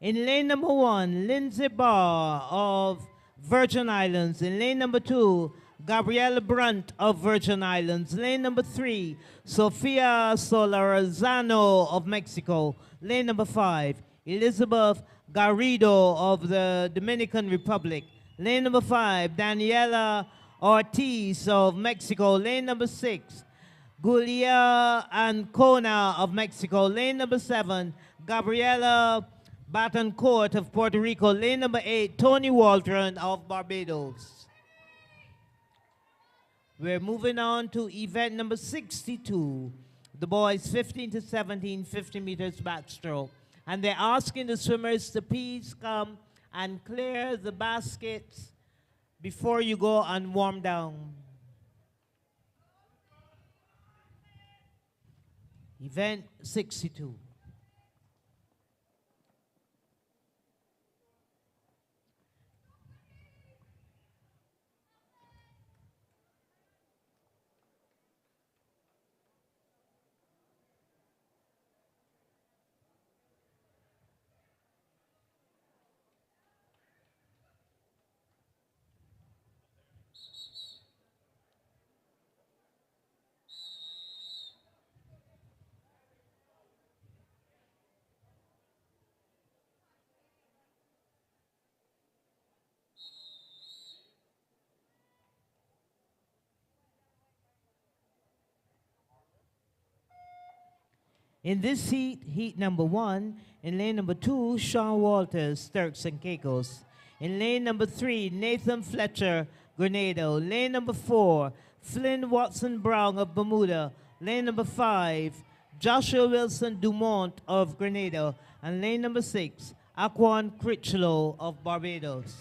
In lane number 1, Lindsay Barr of Virgin Islands. In lane number 2, Gabriela Brunt of Virgin Islands. Lane number 3, Sofia Solarzano of Mexico. Lane number 5, Elizabeth Garrido of the Dominican Republic. Lane number 5, Daniela Ortiz of Mexico. Lane number 6, Gulia Ancona of Mexico. Lane number 7, Gabriela Batancourt of Puerto Rico. Lane number 8, Tony Waldron of Barbados. We're moving on to event number 62, the boys 15 to 17, 50 meters backstroke. And they're asking the swimmers to please come and clear the baskets before you go and warm down. Event 62. In this heat, heat number 1, in lane number 2, Sean Walters, Turks and Caicos. In lane number 3, Nathan Fletcher, Grenada. Lane number 4, Flynn Watson Brown of Bermuda. Lane number 5, Joshua Wilson Dumont of Grenada. And lane number 6, Aquan Critchlow of Barbados.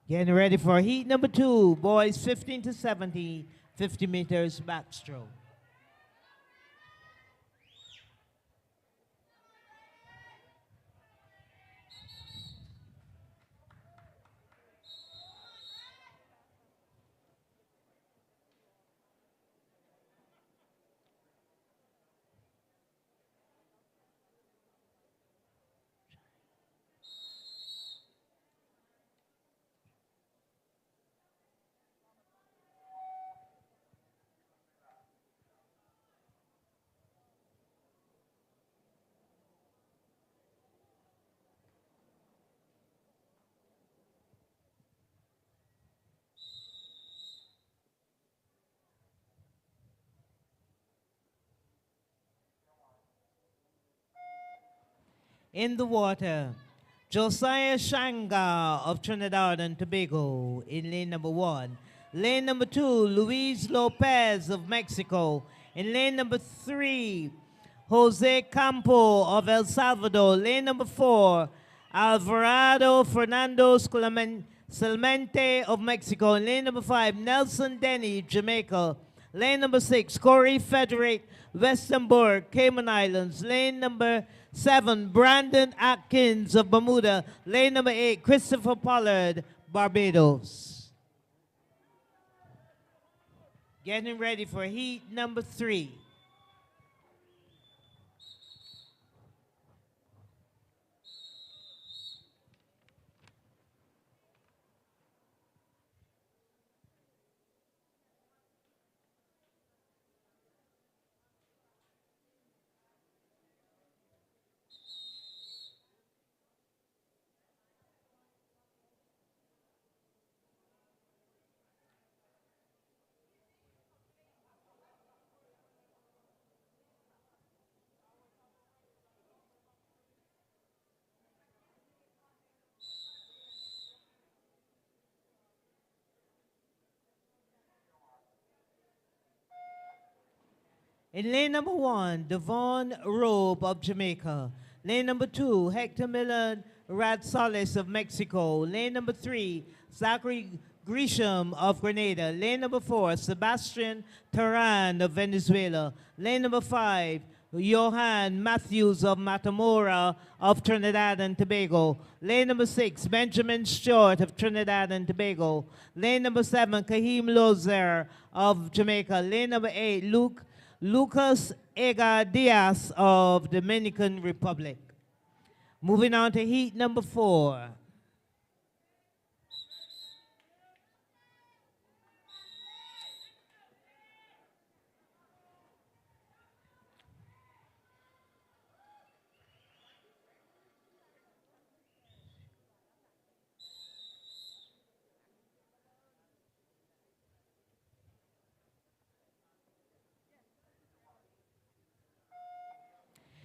Getting ready for heat number 2, boys 15 to 70, 50 meters backstroke. In the water, Josiah Shanga of Trinidad and Tobago in lane number 1. Lane number 2, Luis Lopez of Mexico. In lane number 3, Jose Campo of El Salvador. Lane number 4, Alvarado Fernando Salmente of Mexico. In lane number 5, Nelson Denny, Jamaica. Lane number 6, Corey Federate, Westenborg, Cayman Islands. Lane number 7, Brandon Atkins of Bermuda. Lane number 8, Christopher Pollard, Barbados. Getting ready for heat number 3. In lane number 1, Devon Robe of Jamaica. Lane number 2, Hector Milan Radsolis of Mexico. Lane number 3, Zachary Grisham of Grenada. Lane number 4, Sebastian Taran of Venezuela. Lane number 5, Johan Matthews of Matamora of Trinidad and Tobago. Lane number 6, Benjamin Stewart of Trinidad and Tobago. Lane number 7, Kahim Lozer of Jamaica. Lane number 8, Lucas Ega Diaz of Dominican Republic. Moving on to heat number 4.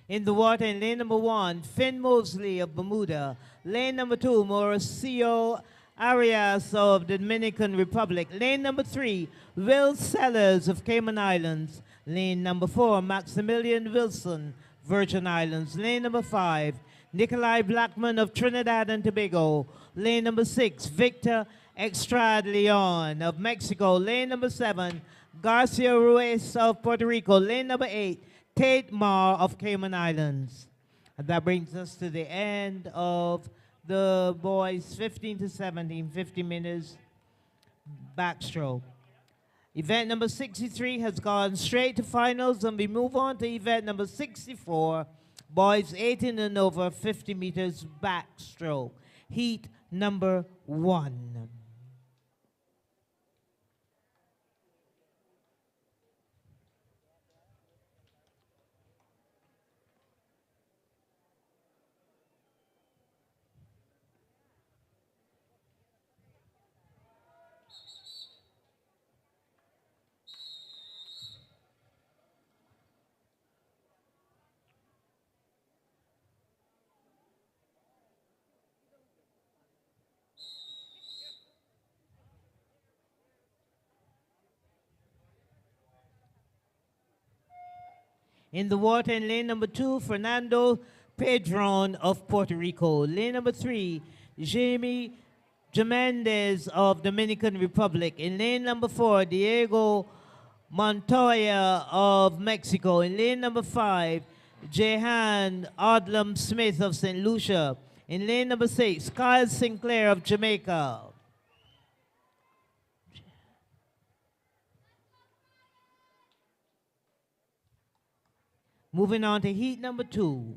In the water, in lane number 1, Finn Mosley of Bermuda. Lane number 2, Mauricio Arias of the Dominican Republic. Lane number 3, Will Sellers of Cayman Islands. Lane number 4, Maximilian Wilson, Virgin Islands. Lane number 5, Nikolai Blackman of Trinidad and Tobago. Lane number 6, Victor Extrad Leon of Mexico. Lane number 7, Garcia Ruiz of Puerto Rico. Lane number 8, Tate Ma of Cayman Islands. And that brings us to the end of the boys 15 to 17, 50 minutes backstroke. Event number 63 has gone straight to finals, and we move on to event number 64, boys 18 and over, 50 meters backstroke. Heat number 1. In the water, in lane number 2, Fernando Pedron of Puerto Rico. Lane number 3, Jamie Jimenez of Dominican Republic. In lane number 4, Diego Montoya of Mexico. In lane number 5, Jehan Odlum Smith of St. Lucia. In lane number 6, Kyle Sinclair of Jamaica. Moving on to heat number 2.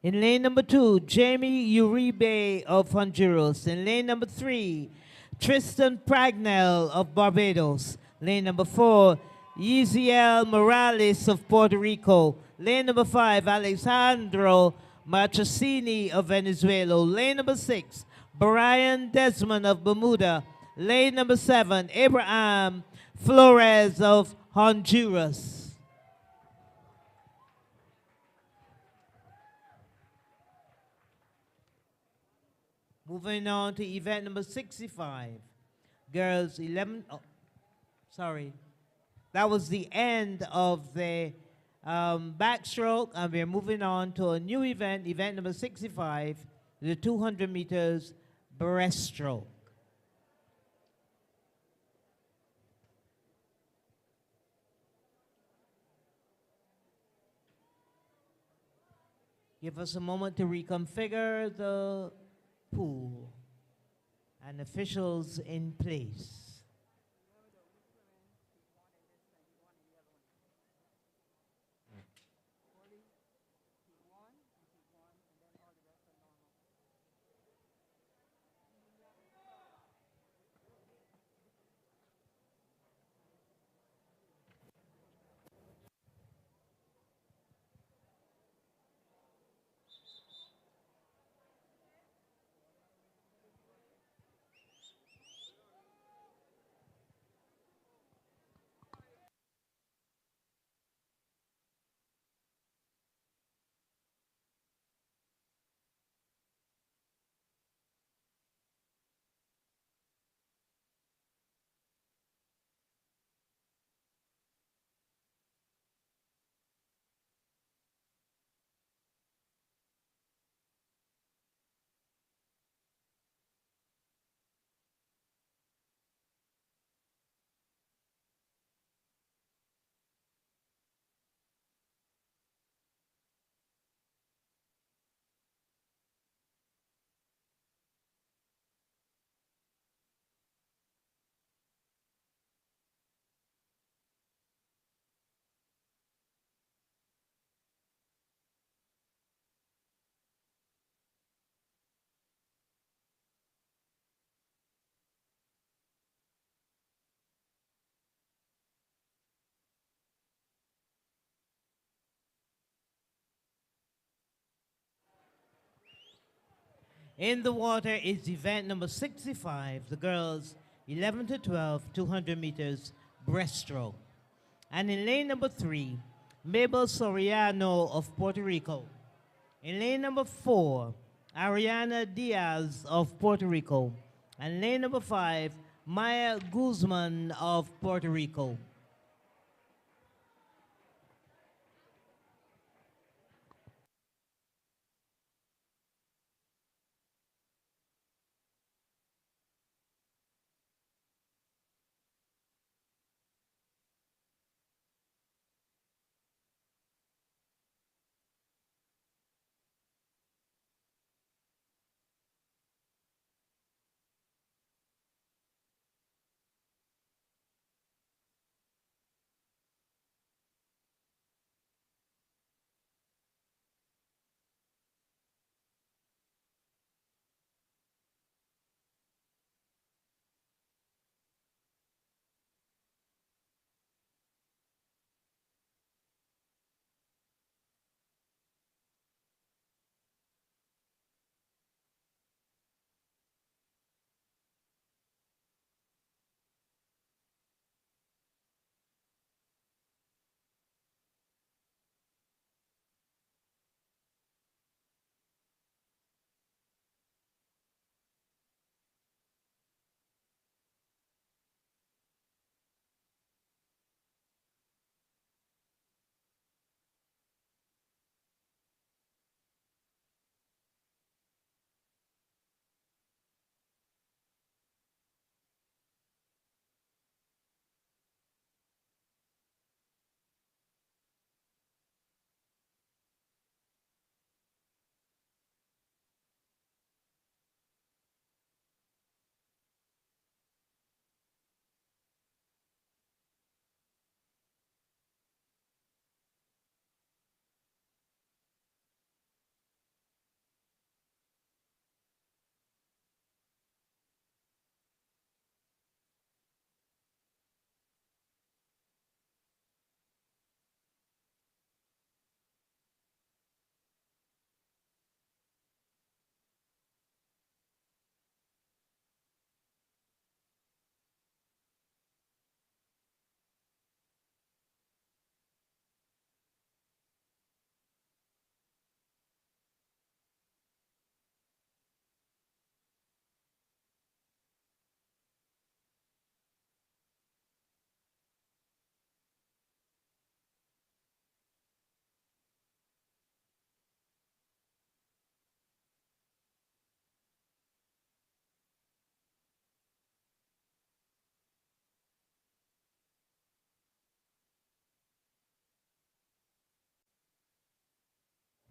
In lane number 2, Jamie Uribe of Honduras. In lane number 3, Tristan Pragnell of Barbados. Lane number 4, Yeziel Morales of Puerto Rico. Lane number 5, Alexandro Matrosini of Venezuela. Lane number 6, Brian Desmond of Bermuda. Lane number 7, Abraham Flores of Honduras. Moving on to event number 65. Girls 11, oh, sorry. That was the end of the backstroke, and we're moving on to a new event, event number 65, the 200 meters breaststroke. Give us a moment to reconfigure the pool and officials in place. In the water is event number 65, the girls 11 to 12, 200 meters breaststroke. And in lane number 3, Mabel Soriano of Puerto Rico. In lane number 4, Ariana Diaz of Puerto Rico. And lane number 5, Maya Guzman of Puerto Rico.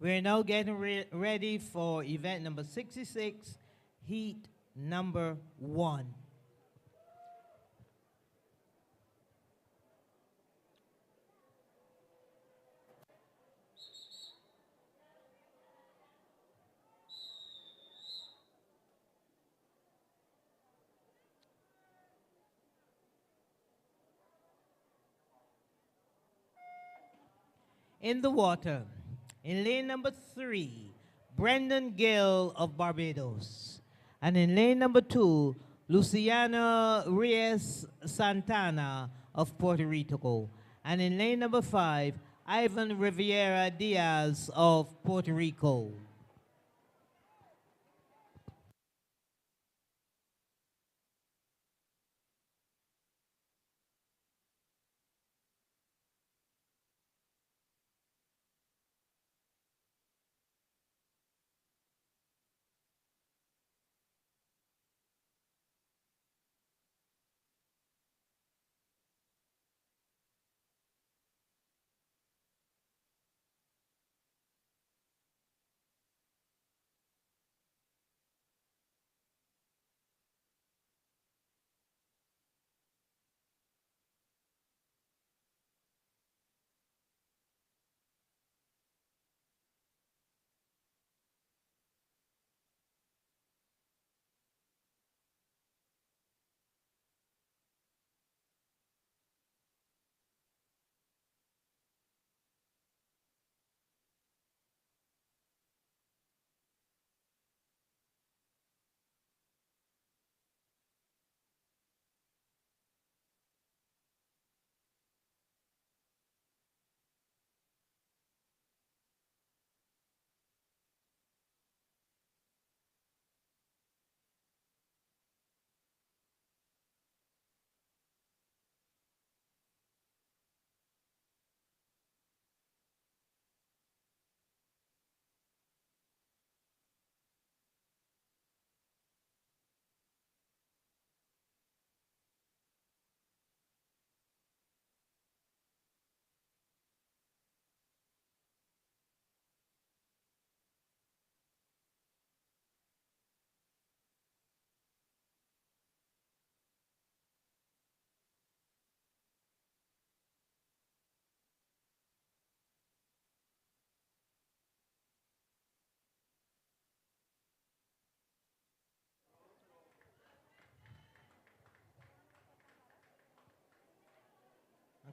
We're now getting ready for event number 66, heat number 1. In the water, in lane number 3, Brendan Gill of Barbados. And in lane number 2, Luciano Reyes Santana of Puerto Rico. And in lane number 5, Ivan Riviera Diaz of Puerto Rico.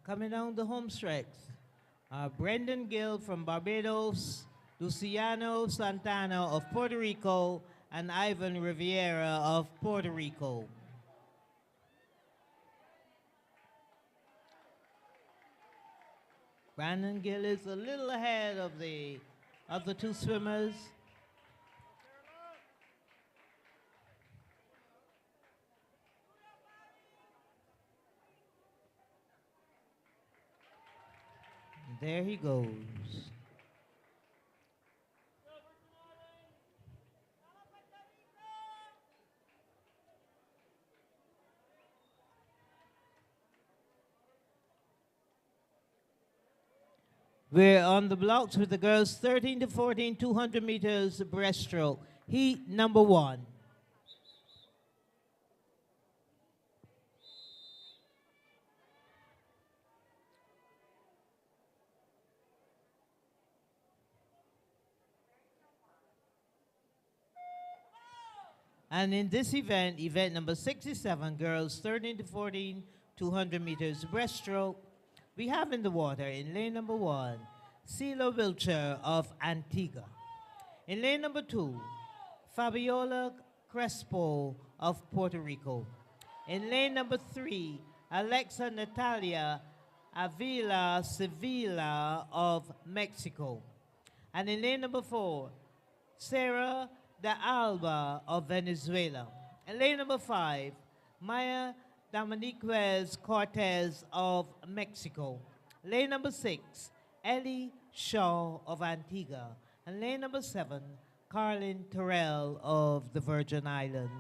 Coming down the home stretch, Brendan Gill from Barbados, Luciano Santana of Puerto Rico, and Ivan Riviera of Puerto Rico. Brandon Gill is a little ahead of the two swimmers. There he goes. We're on the blocks with the girls 13 to 14, 200 meters breaststroke. Heat number 1. And in this event, event number 67, girls 13 to 14, 200 meters breaststroke, we have in the water in lane number 1, Celia Wilcher of Antigua. In lane number 2, Fabiola Crespo of Puerto Rico. In lane number 3, Alexa Natalia Avila Sevilla of Mexico. And in lane number 4, Sarah de Alba of Venezuela. In lane number 5, Maya Dominiquez Cortez of Mexico. Lane number 6, Ellie Shaw of Antigua. And lane number 7, Carlin Terrell of the Virgin Islands.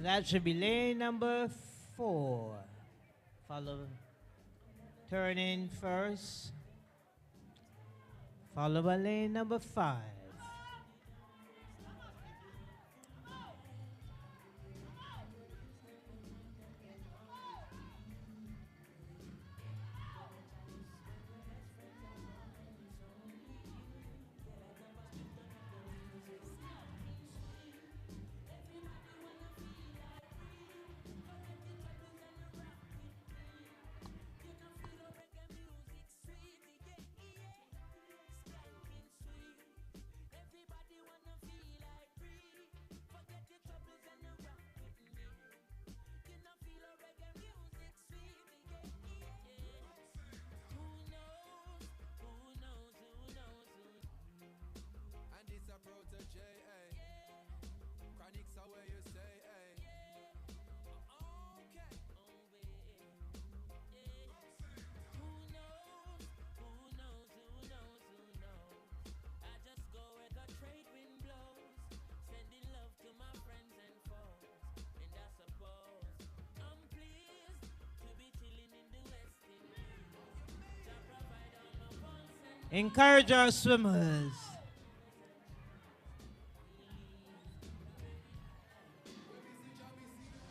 And that should be lane number 4. Follow, turn in first, followed by lane number 5. Encourage our swimmers.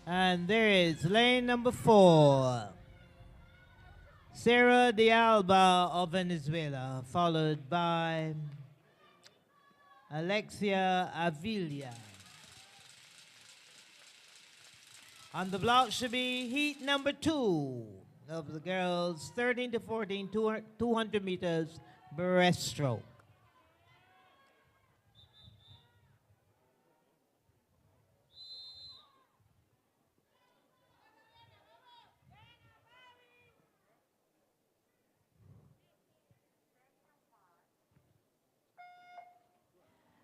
And there is lane number 4. Sarah de Alba of Venezuela, followed by Alexia Avila. On the block should be heat number 2 of the girls, 13 to 14, 200 meters breaststroke.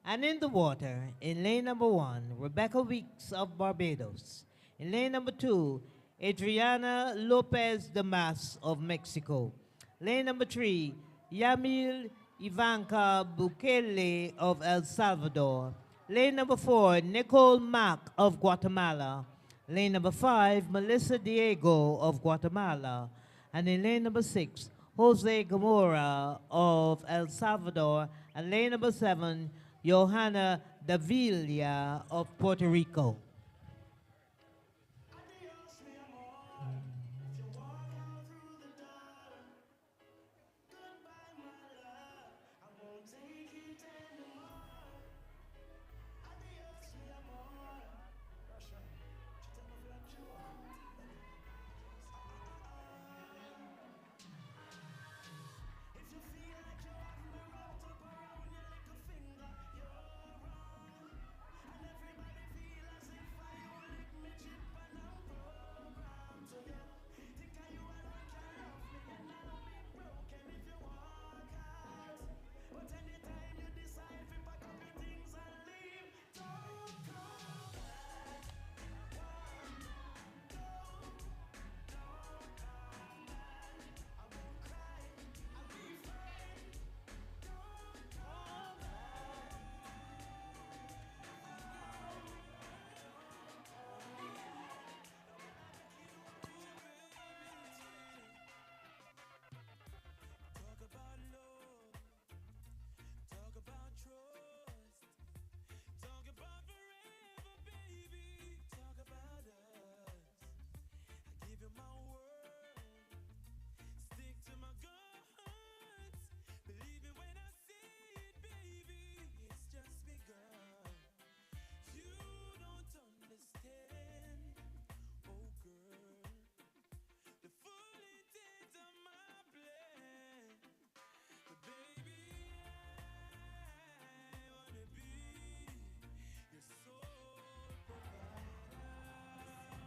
And in the water, in lane number 1, Rebecca Weeks of Barbados. In lane number 2, Adriana Lopez Damas of Mexico. Lane number 3, Yamil Ivanka Bukele of El Salvador. Lane number 4, Nicole Mack of Guatemala. Lane number 5, Melissa Diego of Guatemala. And in lane number 6, Jose Gamora of El Salvador. And lane number 7, Johanna Davila of Puerto Rico.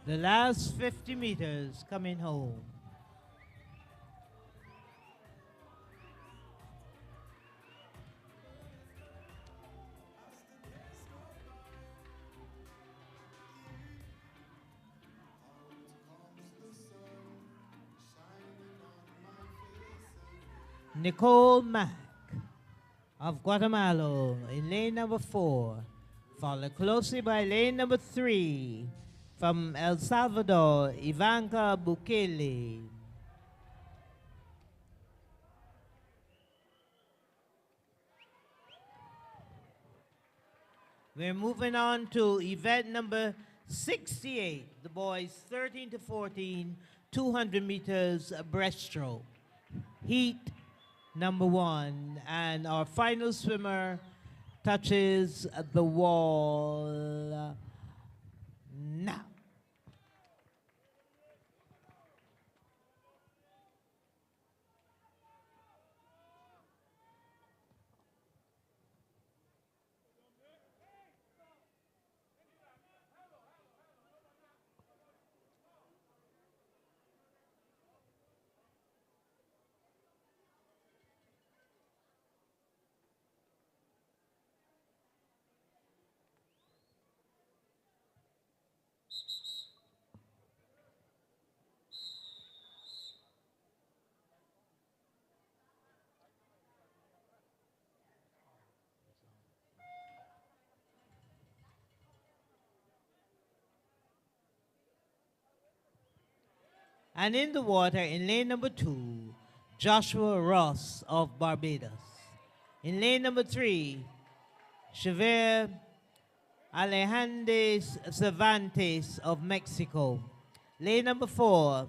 The last 50 meters coming home. Nicole Mack of Guatemala in lane number 4, followed closely by lane number 3 From El Salvador, Ivanka Bukele. We're moving on to event number 68, the boys 13 to 14, 200 meters breaststroke. Heat number 1, and our final swimmer touches the wall now. And in the water, in lane number 2, Joshua Ross of Barbados. In lane number 3, Xavier Alejandro Cervantes of Mexico. Lane number 4,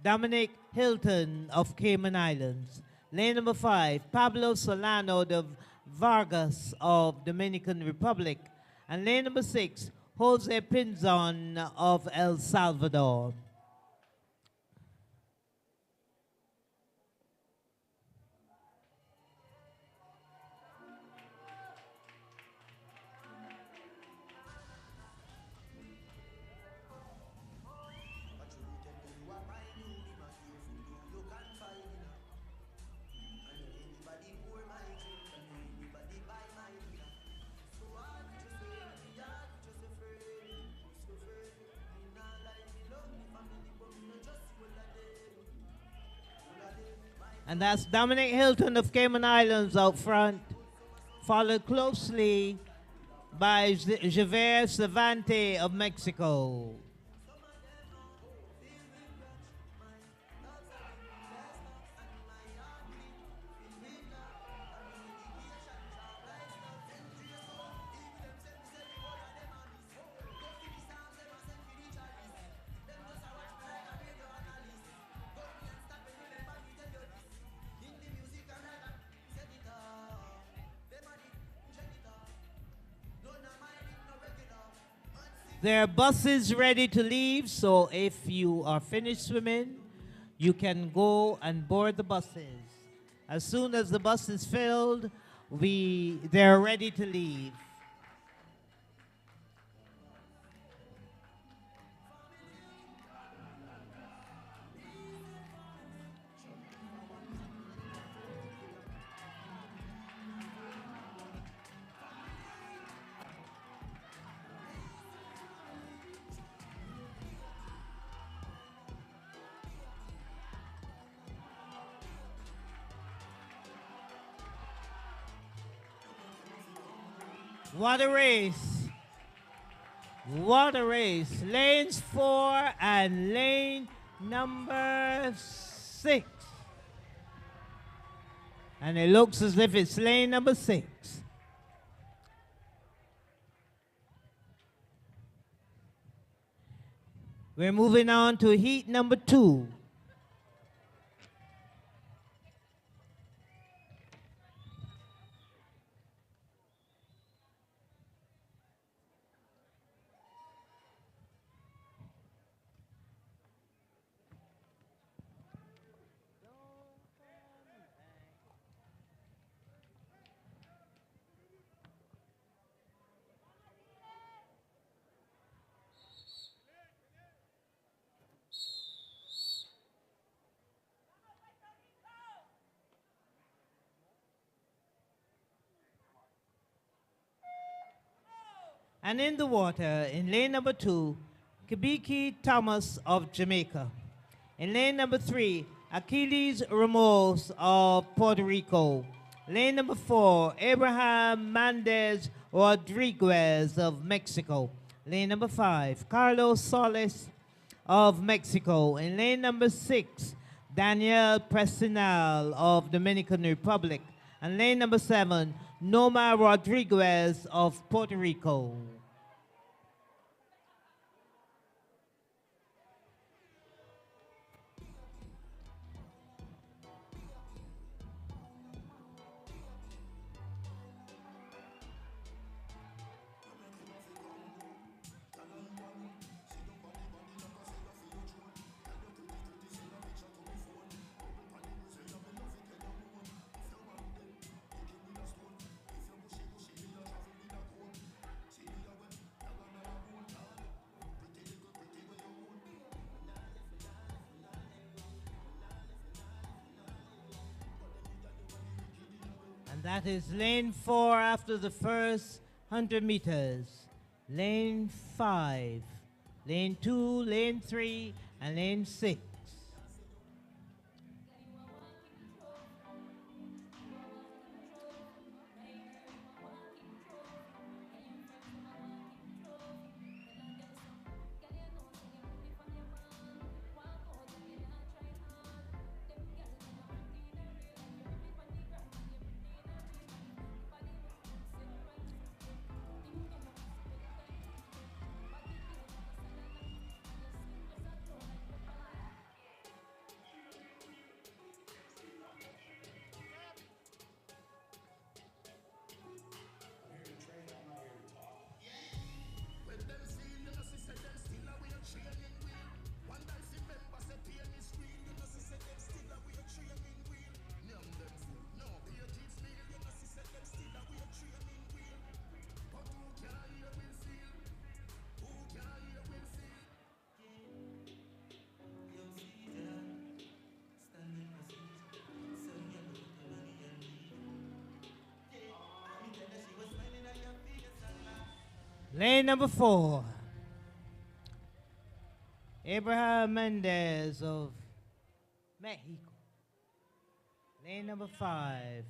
Dominic Hilton of Cayman Islands. Lane number 5, Pablo Solano de Vargas of Dominican Republic. And lane number 6, Jose Pinzon of El Salvador. And that's Dominic Hilton of Cayman Islands out front, followed closely by Javier Cervantes of Mexico. There are buses ready to leave, so if you are finished swimming, you can go and board the buses. As soon as the bus is filled, they're ready to leave. What a race. What a race. Lanes 4 and lane number 6. And it looks as if it's lane number 6. We're moving on to heat number 2. And in the water, in lane number 2, Kibiki Thomas of Jamaica. In lane number 3, Achilles Ramos of Puerto Rico. Lane number 4, Abraham Mendez Rodriguez of Mexico. Lane number 5, Carlos Soles of Mexico. In lane number 6, Daniel Presinal of Dominican Republic. And lane number 7, Noma Rodriguez of Puerto Rico. And that is lane 4 after the first 100 meters. Lane 5, lane 2, lane 3, and lane 6. Lane number 4, Abraham Mendez of Mexico. Lane number 5,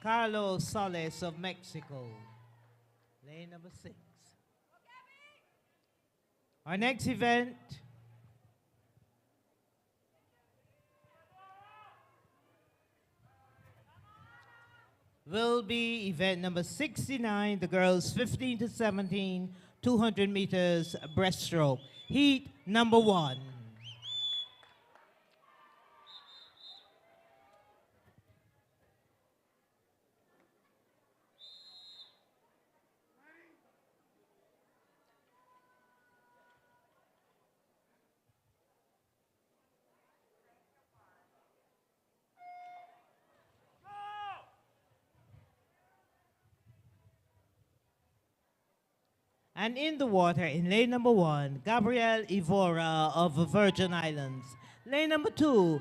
Carlos Soles of Mexico. Lane number 6. Our next event will be event number 69, the girls 15 to 17, 200 meters breaststroke. Heat number 1. And in the water, in lane number 1, Gabriel Ivora of the Virgin Islands. Lane number 2,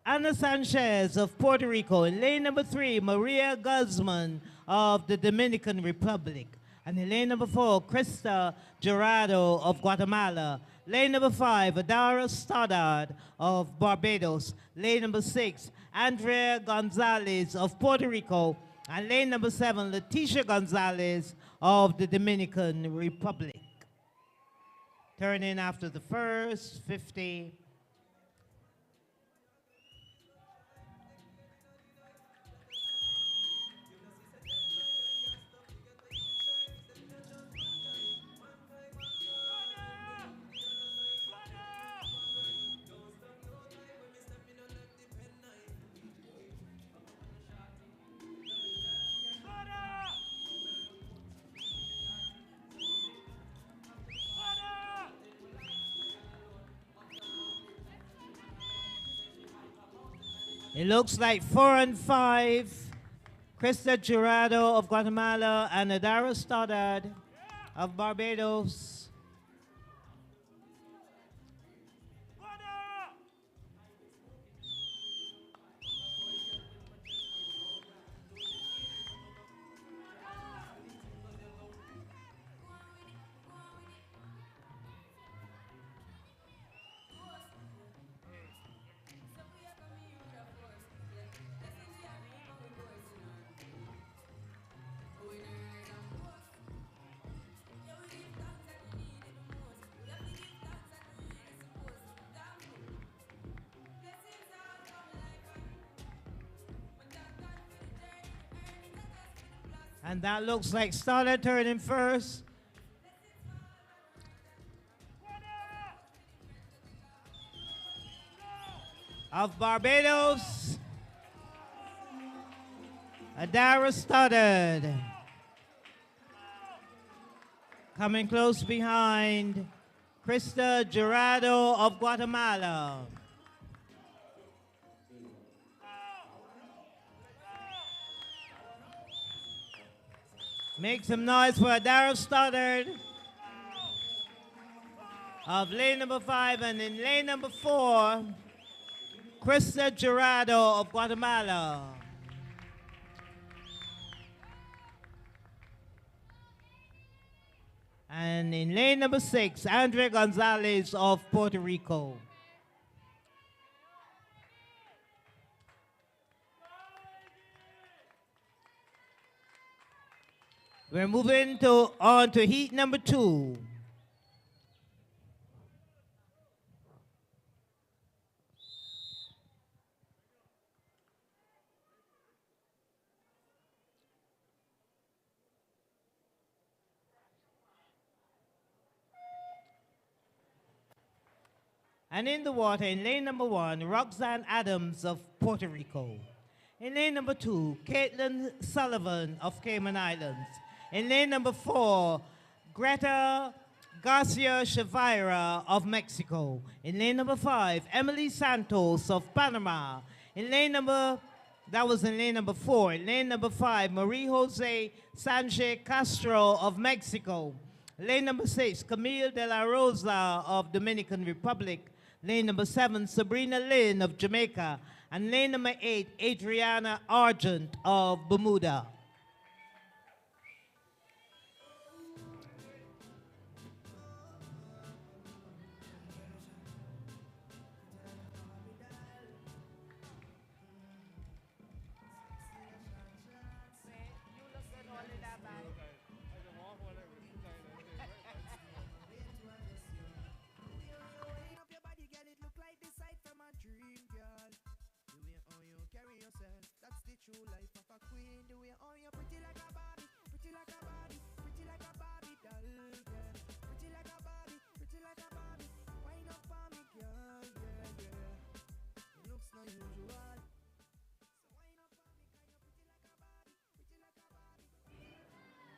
Ana Sanchez of Puerto Rico. In lane number 3, Maria Guzman of the Dominican Republic. And in lane number 4, Krista Gerardo of Guatemala. Lane number 5, Adara Stoddard of Barbados. Lane number 6, Andrea Gonzalez of Puerto Rico. And lane number 7, Leticia Gonzalez of the Dominican Republic. Turn in after the first 50. It looks like 4 and 5. Krista Jurado of Guatemala and Adara Stoddard of Barbados. And that looks like starter turning first. Of Barbados, Adara started. Coming close behind, Krista Jurado of Guatemala. Make some noise for Adara Stoddard of lane number 5, and in lane number 4, Krista Jurado of Guatemala. And in lane number 6, Andre Gonzalez of Puerto Rico. We're moving on to heat number 2. And in the water, in lane number 1, Roxanne Adams of Puerto Rico. In lane number 2, Caitlin Sullivan of Cayman Islands. In lane number 4, Greta Garcia Chavira of Mexico. In lane number 5, Emily Santos of Panama. In lane number, that was in lane number 4. In lane number 5, Marie Jose Sanchez Castro of Mexico. Lane number 6, Camille de la Rosa of Dominican Republic. Lane number 7, Sabrina Lynn of Jamaica. And lane number 8, Adriana Argent of Bermuda.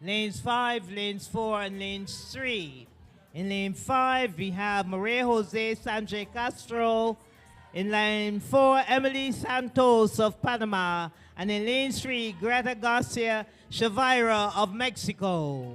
Lanes 5, lanes 4, and lanes 3. In lane 5, we have Maria Jose Sanchez Castro. In lane 4, Emily Santos of Panama. And in lane 3, Greta Garcia Chavira of Mexico.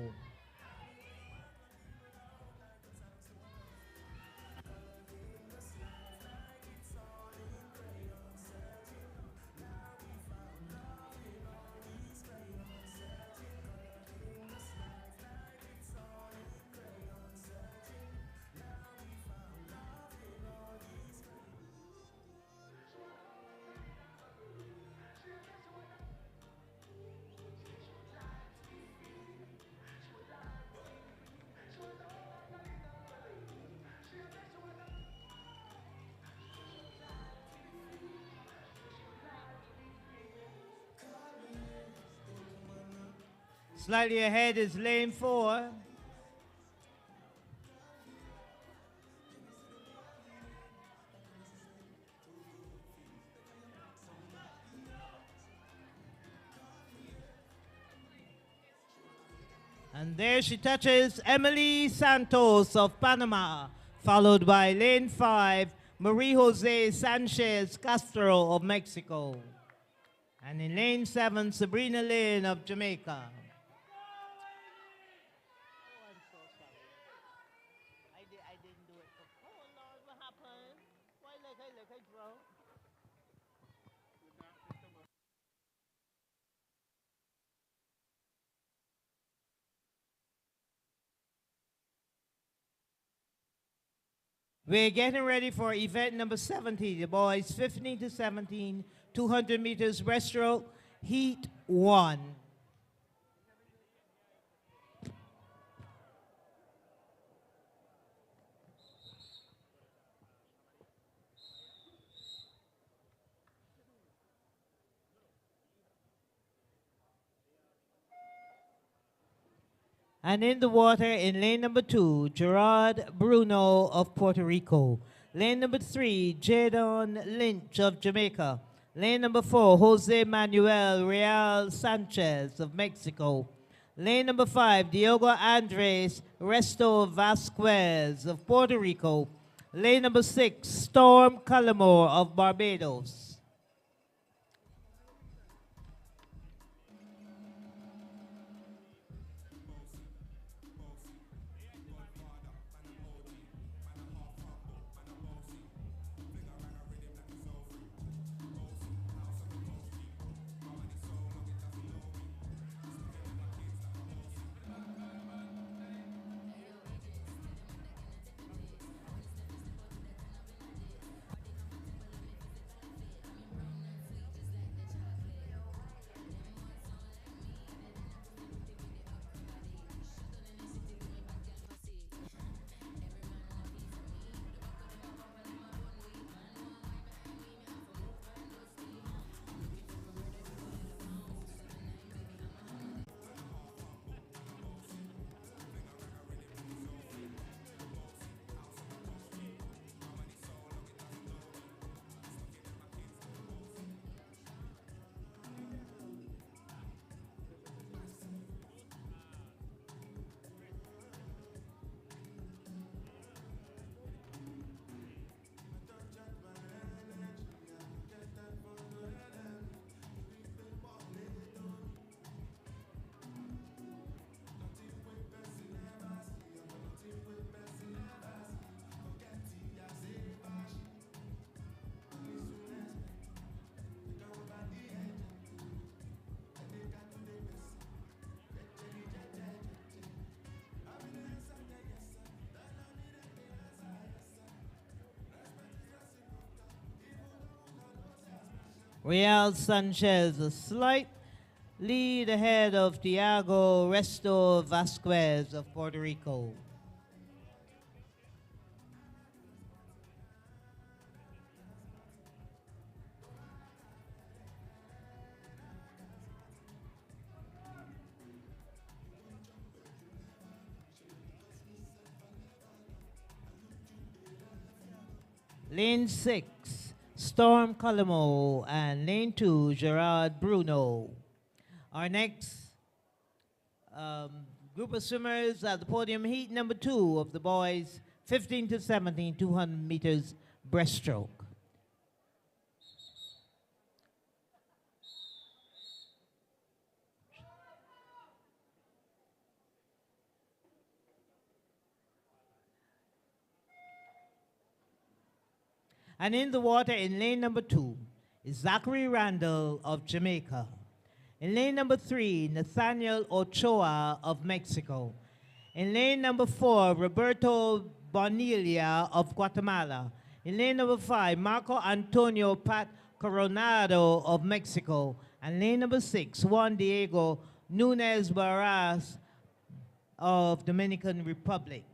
Slightly ahead is lane 4. And there she touches Emily Santos of Panama, followed by lane 5, Marie Jose Sanchez Castro of Mexico. And in lane 7, Sabrina Lynn of Jamaica. We're getting ready for event number 70, the boys 15 to 17, 200 meters breaststroke, heat 1. And in the water in lane number 2, Gerard Bruno of Puerto Rico. Lane number 3, Jadon Lynch of Jamaica. Lane number 4, Jose Manuel Real Sanchez of Mexico. Lane number 5, Diogo Andres Resto Vasquez of Puerto Rico. Lane number 6, Storm Cullimore of Barbados. Real Sanchez, a slight lead ahead of Diego Resto Vasquez of Puerto Rico. Lane 6, Storm Cullimore, and lane 2, Gerard Bruno. Our next group of swimmers at the podium, heat number 2 of the boys, 15 to 17, 200 meters breaststroke. And in the water in lane number 2 is Zachary Randall of Jamaica. In lane number 3, Nathaniel Ochoa of Mexico. In lane number 4, Roberto Bonilla of Guatemala. In lane number 5, Marco Antonio Pat Coronado of Mexico. And lane number 6, Juan Diego Nunez Barras of Dominican Republic.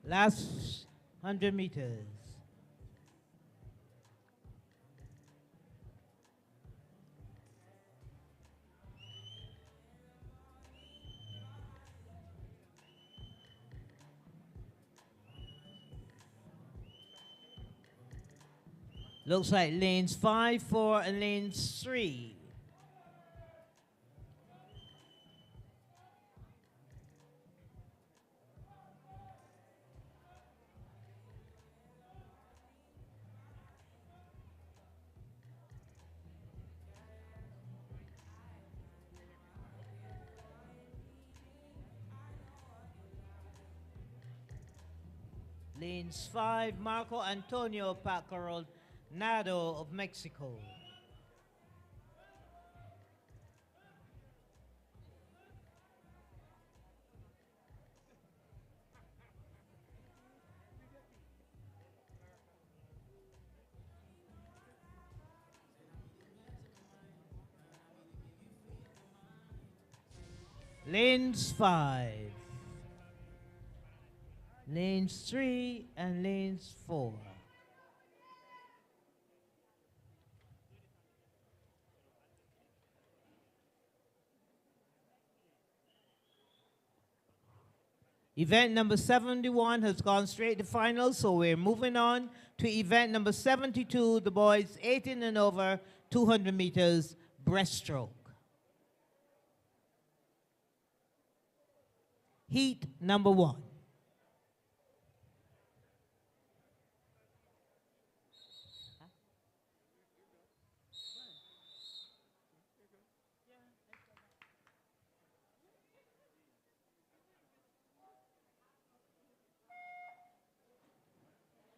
Last 100 meters. Looks like lanes 5, 4, and lanes 3. Lanes 5, Marco Antonio Pacoronado of Mexico. Lanes 5, lanes 3, and lanes 4. Event number 71 has gone straight to finals, so we're moving on to event number 72, the boys 18 and over, 200 meters breaststroke. Heat number 1.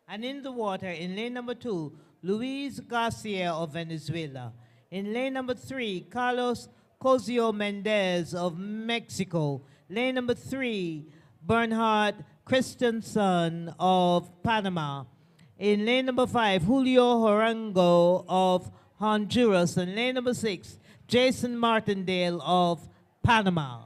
And in the water, in lane number 2, Luis Garcia of Venezuela. In lane number 3, Carlos Cosio Mendez of Mexico. Lane number 3, Bernhard Christensen of Panama. In lane number 5, Julio Horango of Honduras. And lane number 6, Jason Martindale of Panama.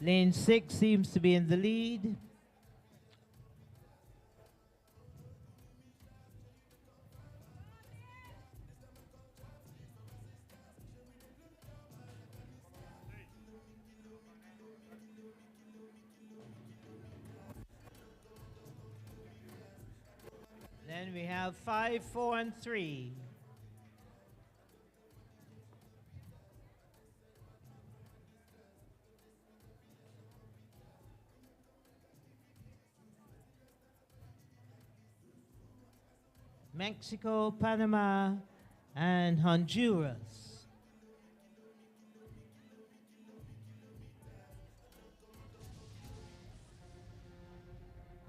Lane 6 seems to be in the lead. Then we have 5, 4, and 3. Mexico, Panama, and Honduras.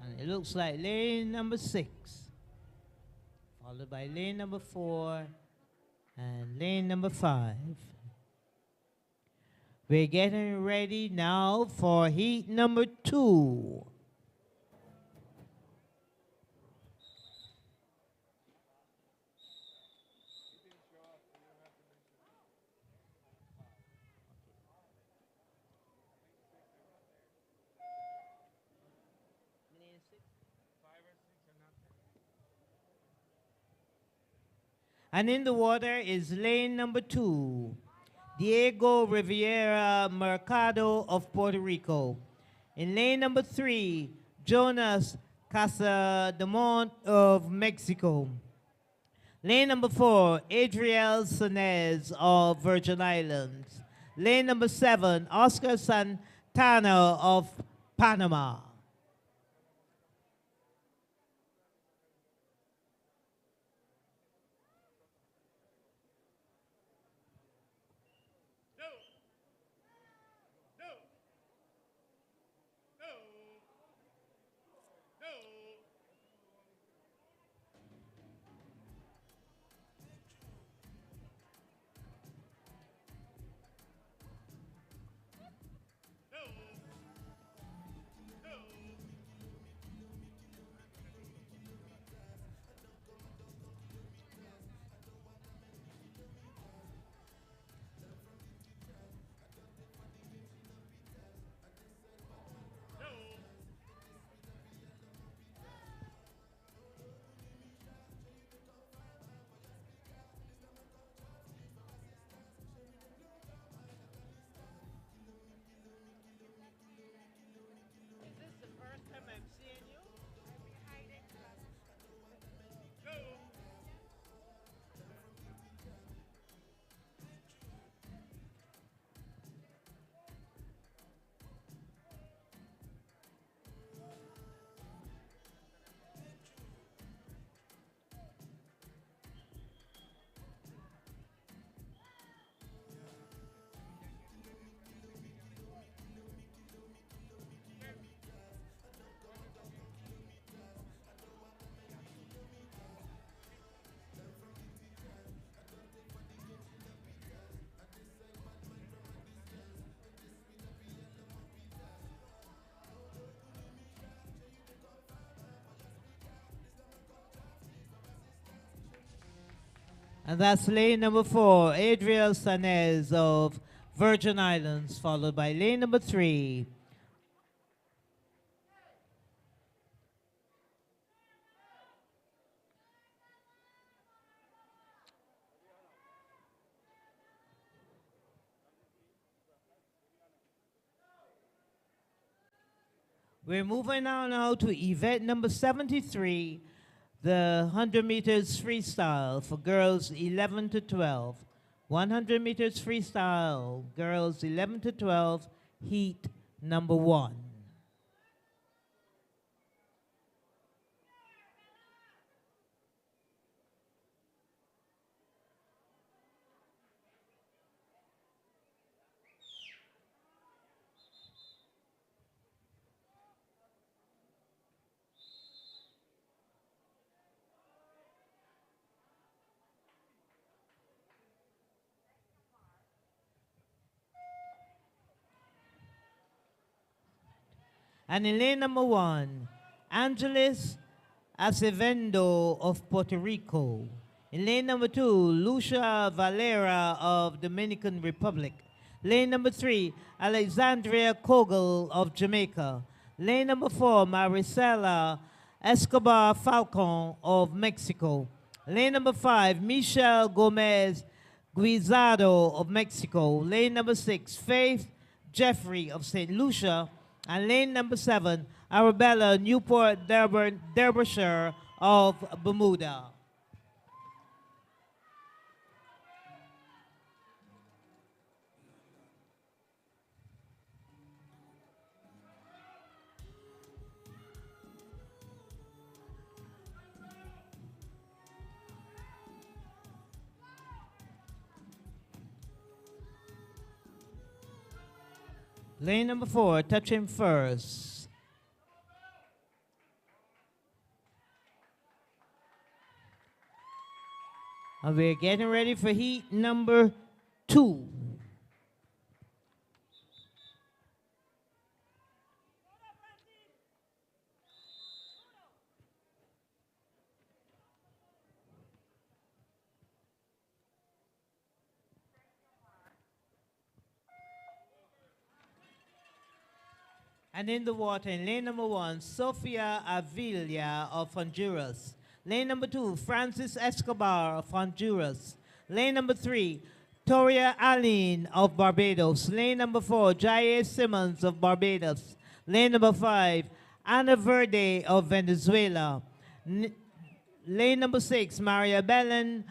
And it looks like lane number 6, followed by lane number 4 and lane number 5. We're getting ready now for heat number 2. And in the water is lane number 2, Diego Rivera Mercado of Puerto Rico. In lane number 3, Jonas Casademont of Mexico. Lane number 4, Adriel Sanez of Virgin Islands. Lane number 7, Oscar Santana of Panama. And that's lane number 4, Adriel Sanez of Virgin Islands, followed by lane number 3. We're moving on now to event number 73, the 100 meters freestyle for girls 11 to 12. 100 meters freestyle, girls 11 to 12, heat number 1. And in lane number 1, Angeles Acevedo of Puerto Rico. In lane number 2, Lucia Valera of Dominican Republic. Lane number 3, Alexandria Kogel of Jamaica. Lane number 4, Maricela Escobar Falcon of Mexico. Lane number 5, Michelle Gomez Guizado of Mexico. Lane number 6, Faith Jeffrey of St. Lucia. And lane number 7, Arabella Newport Derbyshire of Bermuda. Lane number 4, touch him first. And we're getting ready for heat number 2. And in the water, in lane number 1, Sofia Avila of Honduras. Lane number 2, Francis Escobar of Honduras. Lane number 3, Toria Aline of Barbados. Lane number 4, Jaye Simmons of Barbados. Lane number 5, Ana Verde of Venezuela. Lane number 6, Maria Belen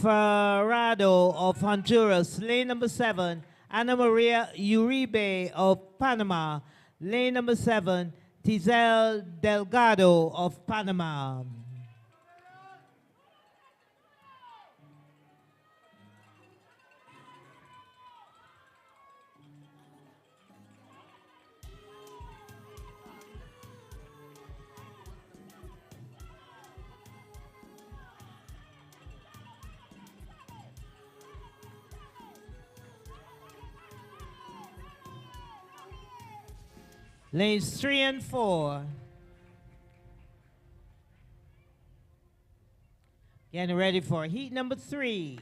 Farado of Honduras. Lane number 7, Ana Maria Uribe of Panama. Lane number 7, Tizel Delgado of Panama. Lanes 3 and 4. Getting ready for heat number 3.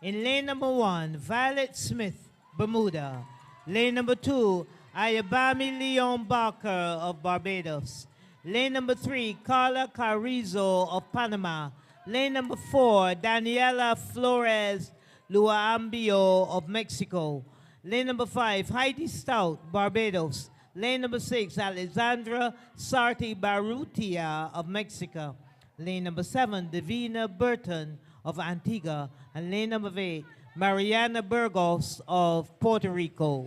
In lane number 1, Violet Smith, Bermuda. Lane number 2, Ayabami Leon Barker of Barbados. Lane number 3, Carla Carrizo of Panama. Lane number 4, Daniela Flores Luambio of Mexico. Lane number 5, Heidi Stout, Barbados. Lane number 6, Alexandra Sarti Barrutia of Mexico. Lane number 7, Davina Burton of Antigua. And lane number 8, Mariana Burgos of Puerto Rico.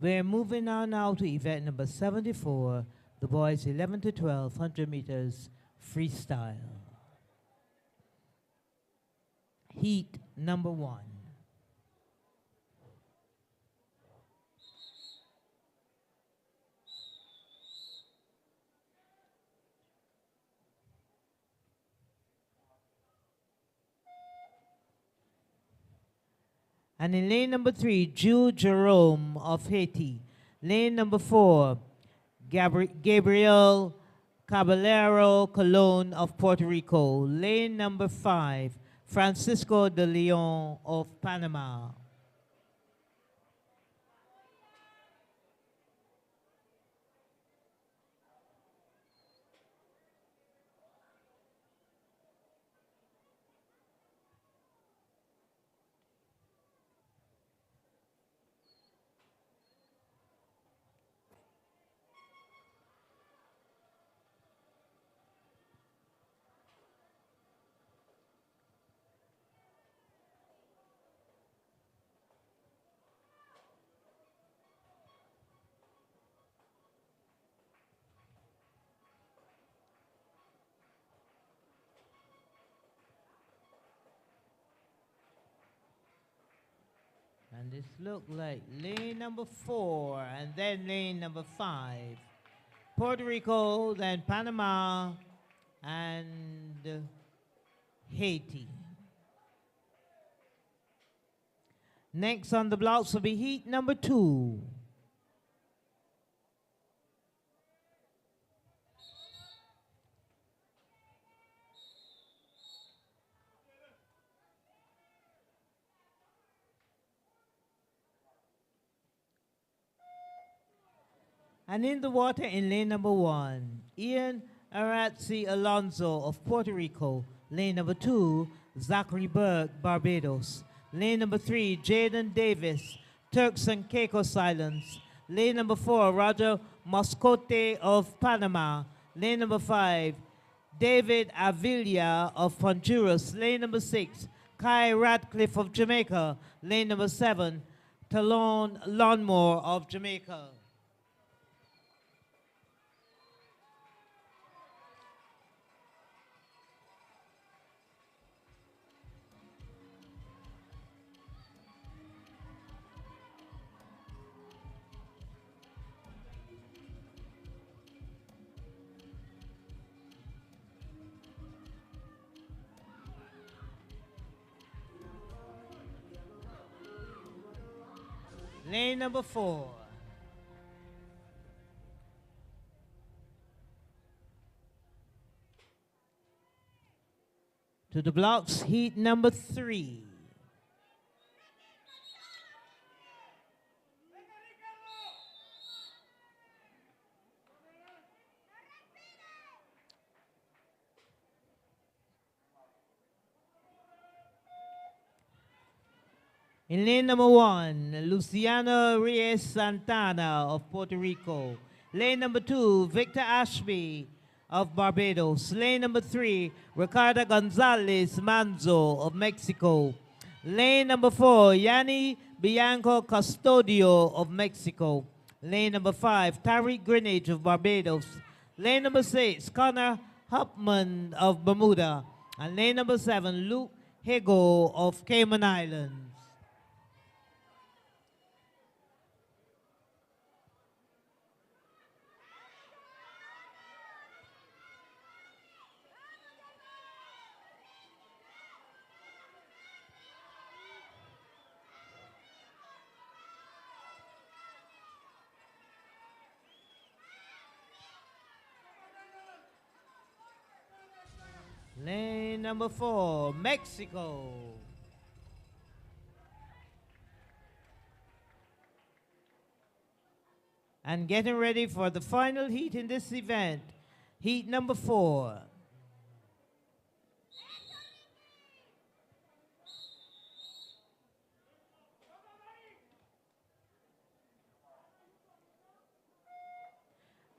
We're moving on now to event number 74, the boys 11 to 12, 100 meters freestyle. Heat number 1. And in lane number 3, Jude Jerome of Haiti. Lane number 4, Gabriel Caballero Colon of Puerto Rico. Lane number 5, Francisco de Leon of Panama. And this looked like lane number 4 and then lane number 5. Puerto Rico, then Panama, and Haiti. Next on the blocks will be heat number 2. And in the water in lane number 1, Ian Aratzi Alonso of Puerto Rico. Lane number 2, Zachary Burke, Barbados. Lane number 3, Jaden Davis, Turks and Caicos Islands. Lane number 4, Roger Moscote of Panama. Lane number 5, David Avila of Honduras. Lane number 6, Kai Radcliffe of Jamaica. Lane number 7, Talon Lawnmore of Jamaica. Lane number 4. To the blocks, heat number 3. In lane number 1, Luciano Reyes Santana of Puerto Rico. Lane number 2, Victor Ashby of Barbados. Lane number 3, Ricardo Gonzalez Manzo of Mexico. Lane number 4, Yanni Bianco Custodio of Mexico. Lane number 5, Tariq Greenidge of Barbados. Lane number 6, Connor Hupman of Bermuda. And lane number 7, Luke Hego of Cayman Islands. Lane number 4, Mexico. And getting ready for the final heat in this event, heat number 4.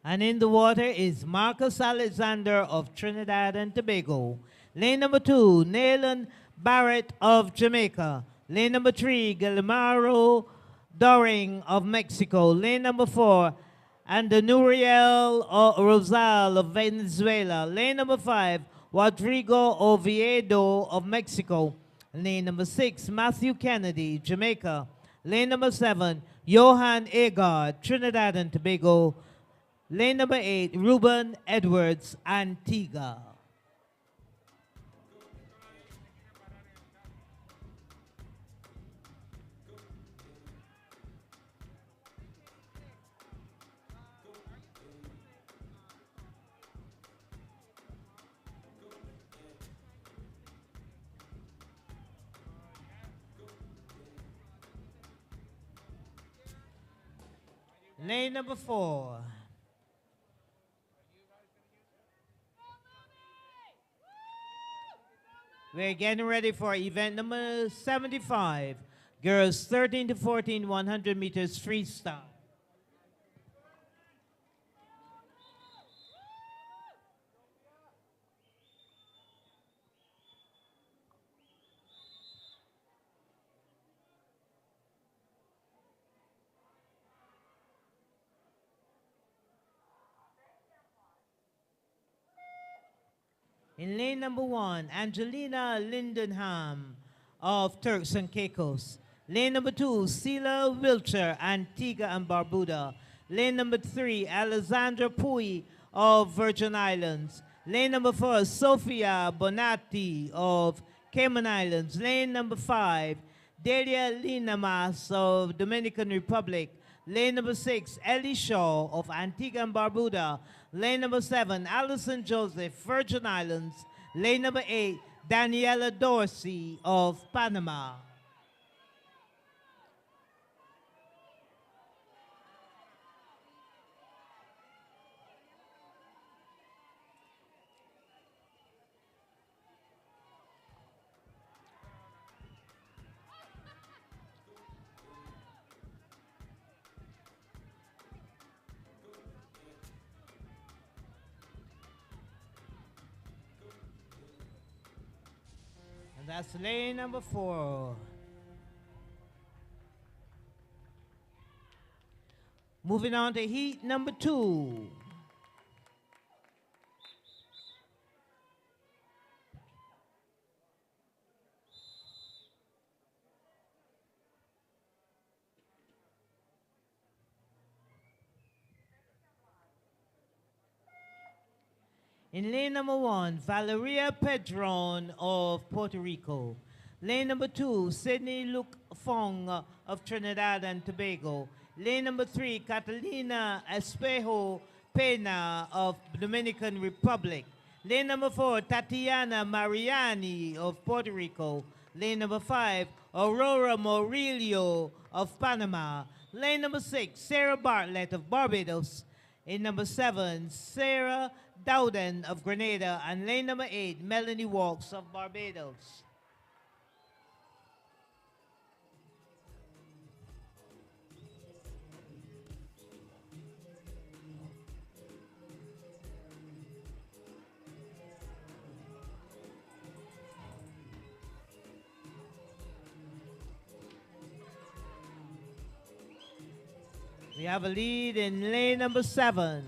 And in the water is Marcus Alexander of Trinidad and Tobago. Lane number 2, Nayland Barrett of Jamaica. Lane number 3, Guillermo Doring of Mexico. Lane number 4, Andonuriel Rosal of Venezuela. Lane number 5, Rodrigo Oviedo of Mexico. Lane number 6, Matthew Kennedy, Jamaica. Lane number 7, Johan Agard, Trinidad and Tobago. Lane number 8, Ruben Edwards, Antigua. Lane number 4. We're getting ready for event number 75. Girls 13 to 14, 100 meters freestyle. In lane number 1, Angelina Lindenham of Turks and Caicos. Lane number 2, Sela Wilcher, Antigua and Barbuda. Lane number 3, Alessandra Pui of Virgin Islands. Lane number 4, Sofia Bonatti of Cayman Islands. Lane number 5, Delia Linamas of Dominican Republic. Lane number 6, Ellie Shaw of Antigua and Barbuda. Lane number 7, Allison Joseph, Virgin Islands. Lane number 8, Daniela Dorsey of Panama. That's lane number 4. Moving on to heat number 2. In lane number 1, Valeria Pedron of Puerto Rico. Lane number 2, Sydney Luke Fong of Trinidad and Tobago. Lane number 3, Catalina Espejo Pena of Dominican Republic. Lane number 4, Tatiana Mariani of Puerto Rico. Lane number 5, Aurora Morillo of Panama. Lane number 6, Sarah Bartlett of Barbados. In number 7, Sarah Dowden of Grenada. And lane number 8, Melanie Walks of Barbados. We have a lead in lane number 7,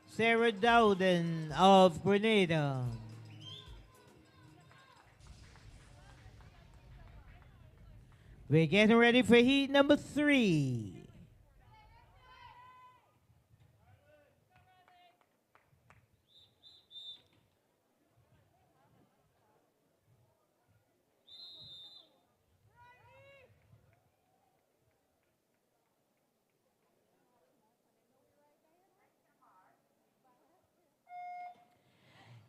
Sarah Dowden of Grenada. We're getting ready for heat number 3.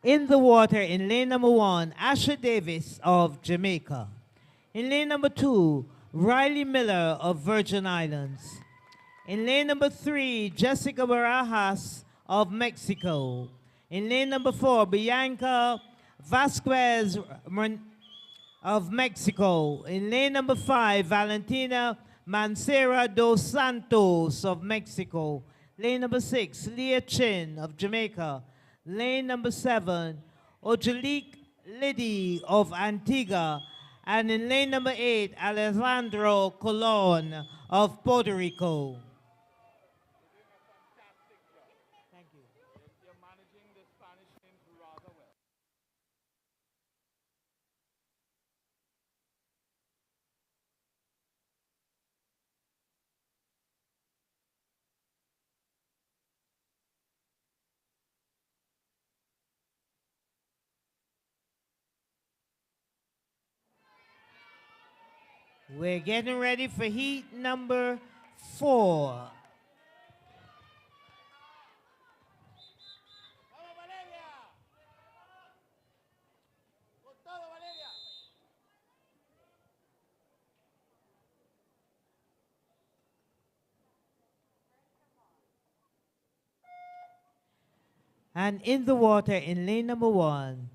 In the water in lane number 1, Asher Davis of Jamaica. In lane number 2, Riley Miller of Virgin Islands. In lane number 3, Jessica Barajas of Mexico. In lane number 4, Bianca Vasquez of Mexico. In lane number 5, Valentina Mancera dos Santos of Mexico. Lane number 6, Leah Chin of Jamaica. Lane number 7, Ojalik Liddy of Antigua. And in lane number 8, Alejandro Colon of Puerto Rico. Thank you. You're managing the Spanish names rather well. We're getting ready for heat number 4. And in the water in lane number 1,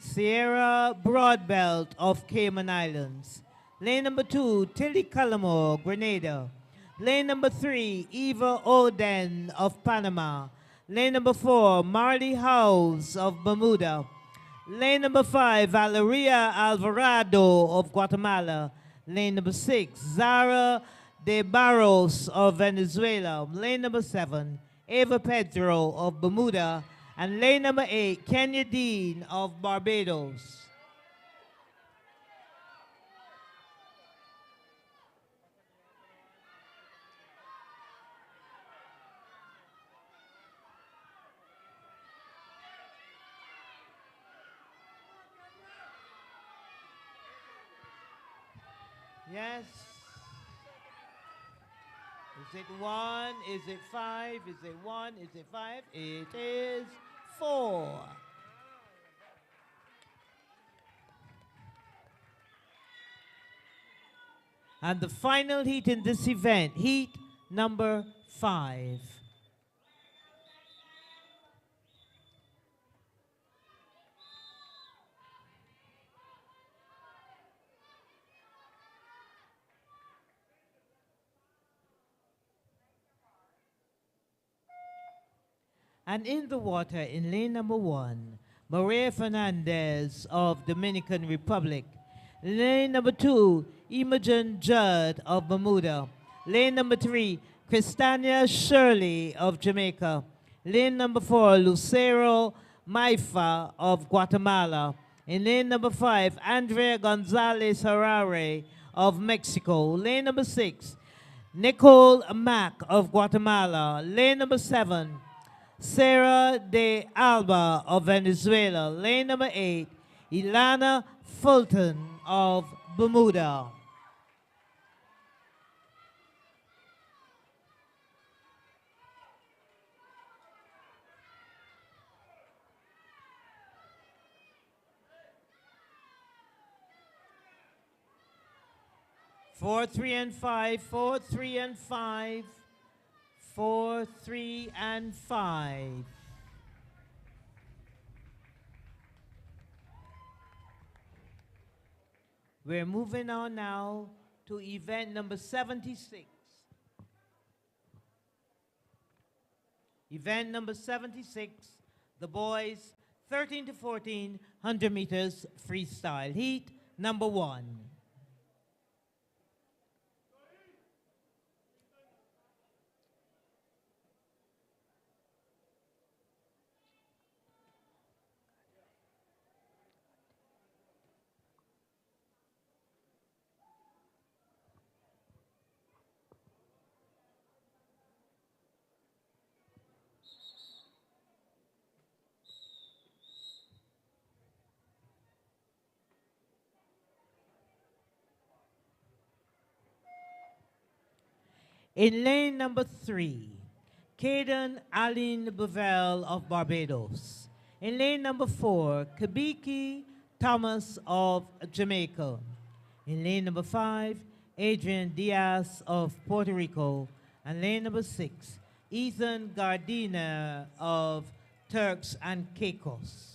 Sierra Broadbelt of Cayman Islands. Lane number 2, Tilly Cullimore, Grenada. Lane number 3, Eva Oden of Panama. Lane number 4, Marley House of Bermuda. Lane number 5, Valeria Alvarado of Guatemala. Lane number 6, Zara de Barros of Venezuela. Lane number 7, Eva Pedro of Bermuda. And lane number 8, Kenya Dean of Barbados. Yes. Is it 1? Is it 5? Is it 1? Is it 5? It is 4. And the final heat in this event, heat number 5. And in the water in lane number 1, Maria Fernandez of Dominican Republic. Lane number 2, Imogen Judd of Bermuda. Lane number 3, Cristania Shirley of Jamaica. Lane number 4, Lucero Maifa of Guatemala. In lane number 5, Andrea Gonzalez Harare of Mexico. Lane number 6, Nicole Mack of Guatemala. Lane number 7, Sarah de Alba of Venezuela. Lane number 8, Ilana Fulton of Bermuda. Four, 3, and 5. 4, 3, and 5. 4, 3, and 5. We're moving on now to event number 76. Event number 76, the boys 13 to 14, 100 meters freestyle. Heat number 1. In lane number 3, Caden Aline Bevelle of Barbados. In lane number 4, Kabiki Thomas of Jamaica. In lane number 5, Adrian Diaz of Puerto Rico. And lane number 6, Ethan Gardiner of Turks and Caicos.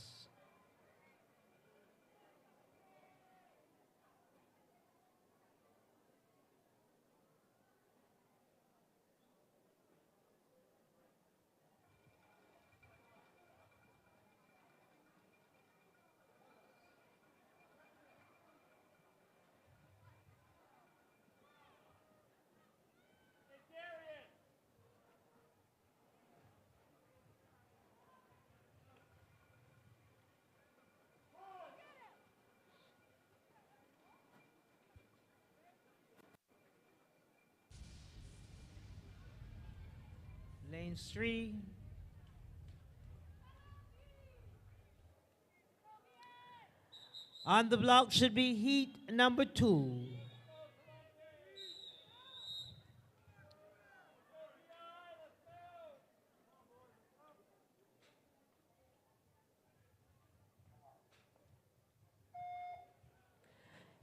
Lanes 3. On the block should be heat number 2.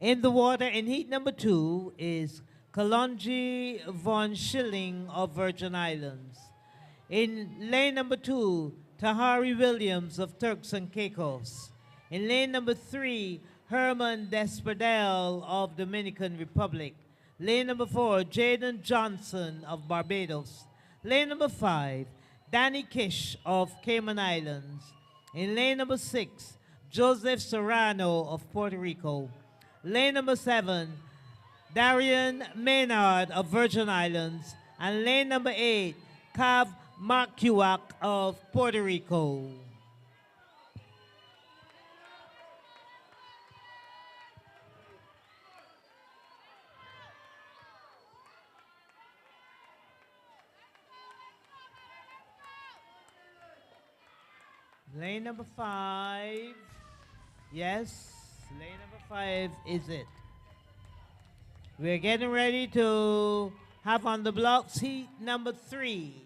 In the water in heat number 2 is Kalonji von Schilling of Virgin Islands. In lane number 2, Tahari Williams of Turks and Caicos. In lane number 3, Herman Desperdel of Dominican Republic. Lane number 4, Jaden Johnson of Barbados. Lane number 5, Danny Kish of Cayman Islands. In lane number 6, Joseph Serrano of Puerto Rico. Lane number 7, Darian Maynard of Virgin Islands. And lane number 8, Cav Marcuac of Puerto Rico. Lane number 5, yes, lane number 5 is it. We're getting ready to have on the blocks heat number 3.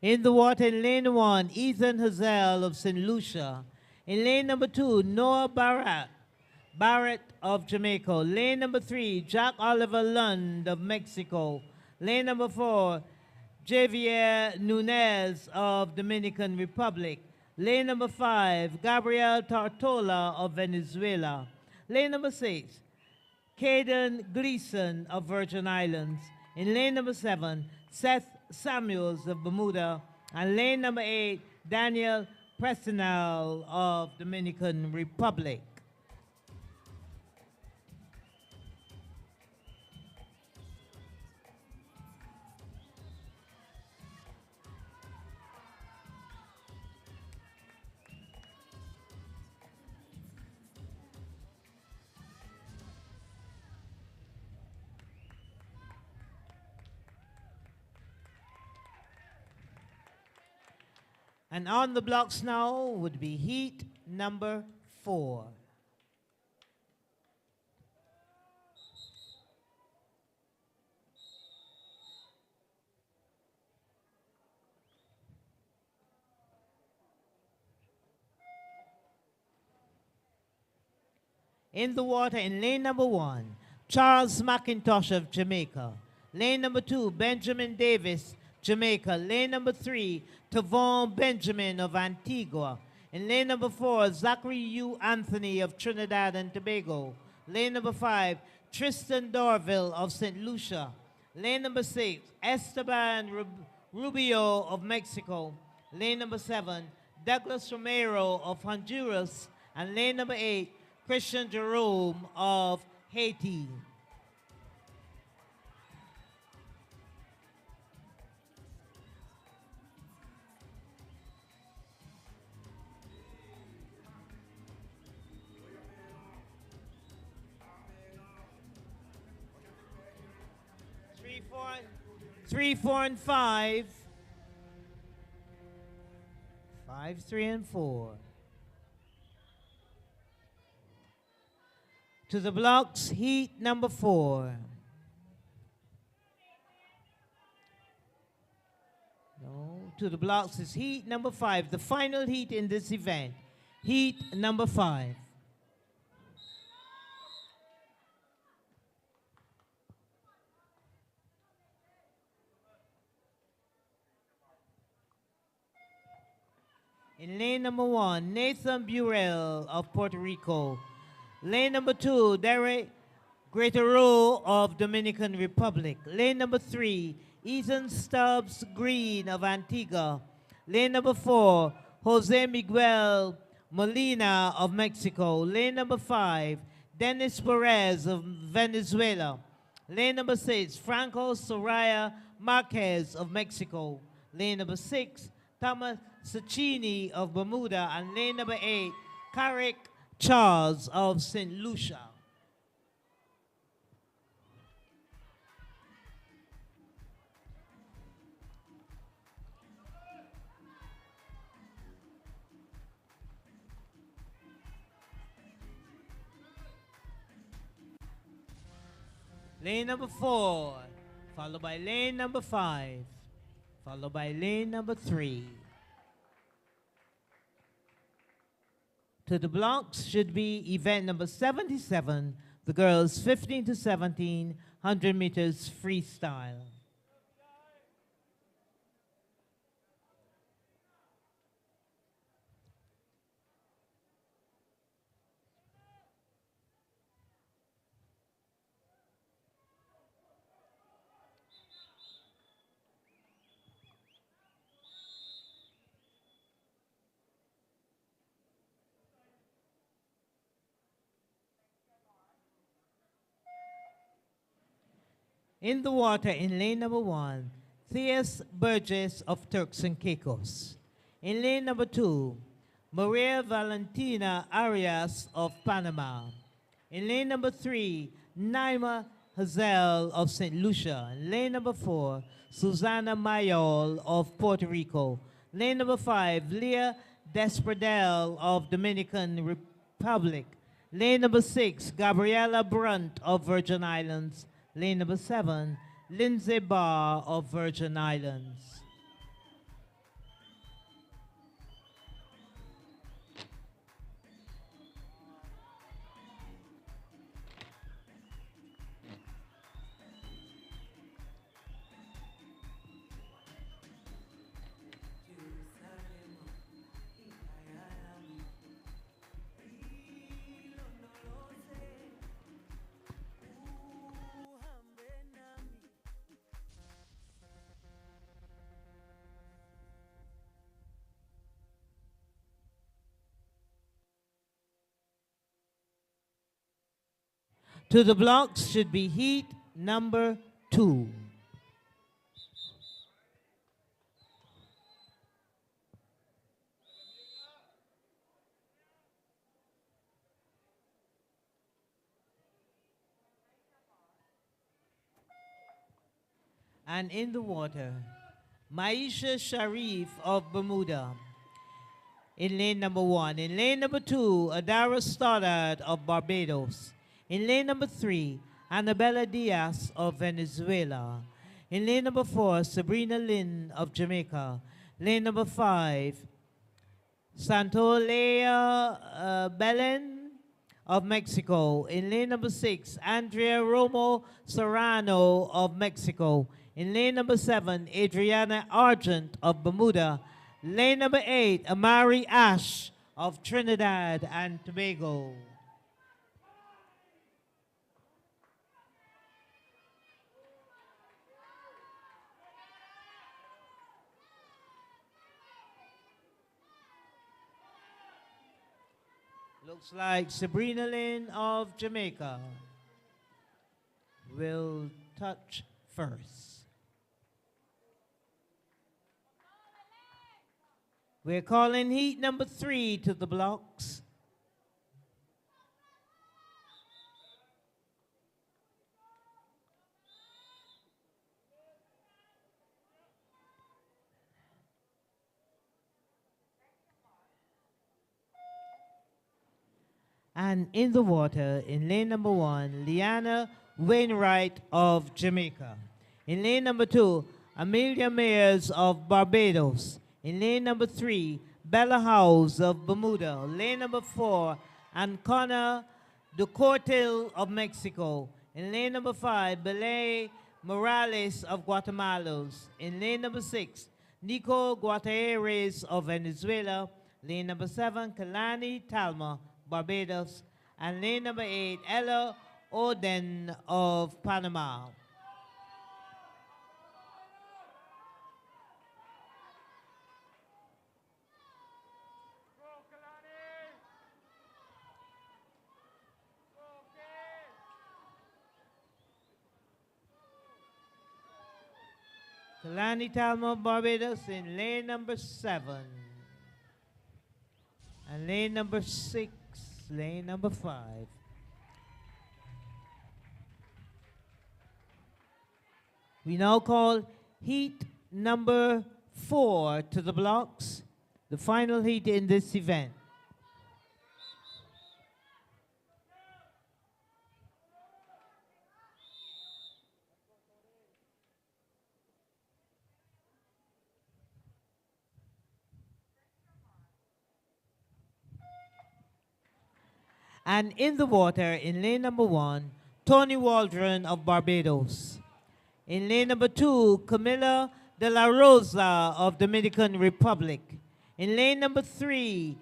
In the water in lane 1, Ethan Hazel of St. Lucia. In lane number 2, Noah Barrett of Jamaica. Lane number 3, Jack Oliver Lund of Mexico. Lane number 4, Javier Nunez of Dominican Republic. Lane number 5, Gabriel Tortola of Venezuela. Lane number 6, Caden Gleason of Virgin Islands. In lane number 7, Seth Samuels of Bermuda. And lane number 8, Daniel Presnell of Dominican Republic. And on the blocks now would be heat number 4. In the water in lane number 1, Charles McIntosh of Jamaica. Lane number 2, Benjamin Davis, Jamaica. Lane number 3, Tavon Benjamin of Antigua. In lane number 4, Zachary U. Anthony of Trinidad and Tobago. Lane number 5, Tristan Dorville of St. Lucia. Lane number 6, Esteban Rubio of Mexico. Lane number 7, Douglas Romero of Honduras. And lane number 8, Christian Jerome of Haiti. Three, four, and 5. 5, 3, and 4. To the blocks, heat number 4. No, to the blocks is heat number 5, the final heat in this event. Heat number 5. In lane number 1, Nathan Burrell of Puerto Rico. Lane number 2, Derek Greatero of Dominican Republic. Lane number 3, Ethan Stubbs Green of Antigua. Lane number 4, Jose Miguel Molina of Mexico. Lane number 5, Dennis Perez of Venezuela. Lane number 6, Franco Soraya Marquez of Mexico. Lane number 6, Thomas Cecchini of Bermuda. And lane number 8, Carrick Charles of St. Lucia. Lane number 4, followed by lane number 5, followed by lane number 3. To the blocks should be event number 77, the girls 15 to 17, 100 meters freestyle. In the water in lane number 1, Theas Burgess of Turks and Caicos. In lane number 2, Maria Valentina Arias of Panama. In lane number 3, Naima Hazel of St. Lucia. In lane number 4, Susana Mayol of Puerto Rico. Lane number 5, Leah Despradel of Dominican Republic. Lane number 6, Gabriela Brunt of Virgin Islands. Lane number 7, Lindsay Barr of Virgin Islands. To the blocks should be heat number 2. And in the water, Maisha Sharif of Bermuda. In lane number 1. In lane number 2, Adara Stoddard of Barbados. In lane number 3, Annabella Diaz of Venezuela. In lane number 4, Sabrina Lynn of Jamaica. Lane number 5, Santolea Belen of Mexico. In lane number 6, Andrea Romo Serrano of Mexico. In lane number 7, Adriana Argent of Bermuda. Lane number 8, Amari Ash of Trinidad and Tobago. Looks like Sabrina Lynn of Jamaica will touch first. We're calling heat number 3 to the blocks. And in the water, in lane number 1, Liana Wainwright of Jamaica. In lane number 2, Amelia Mayers of Barbados. In lane number 3, Bella House of Bermuda. Lane number 4, Ancona Ducortil of Mexico. In lane number 5, Belay Morales of Guatemala. In lane number 6, Nico Guatares of Venezuela. Lane number 7, Kalani Talma, Barbados. And lane number 8, Ella Oden of Panama. Kalani Talma of Barbados in lane number 7. And lane number 6, lane number 5. We now call heat number 4 to the blocks, the final heat in this event. And in the water, in lane number 1, Tony Waldron of Barbados. In lane number 2, Camila de la Rosa of Dominican Republic. In lane number 3,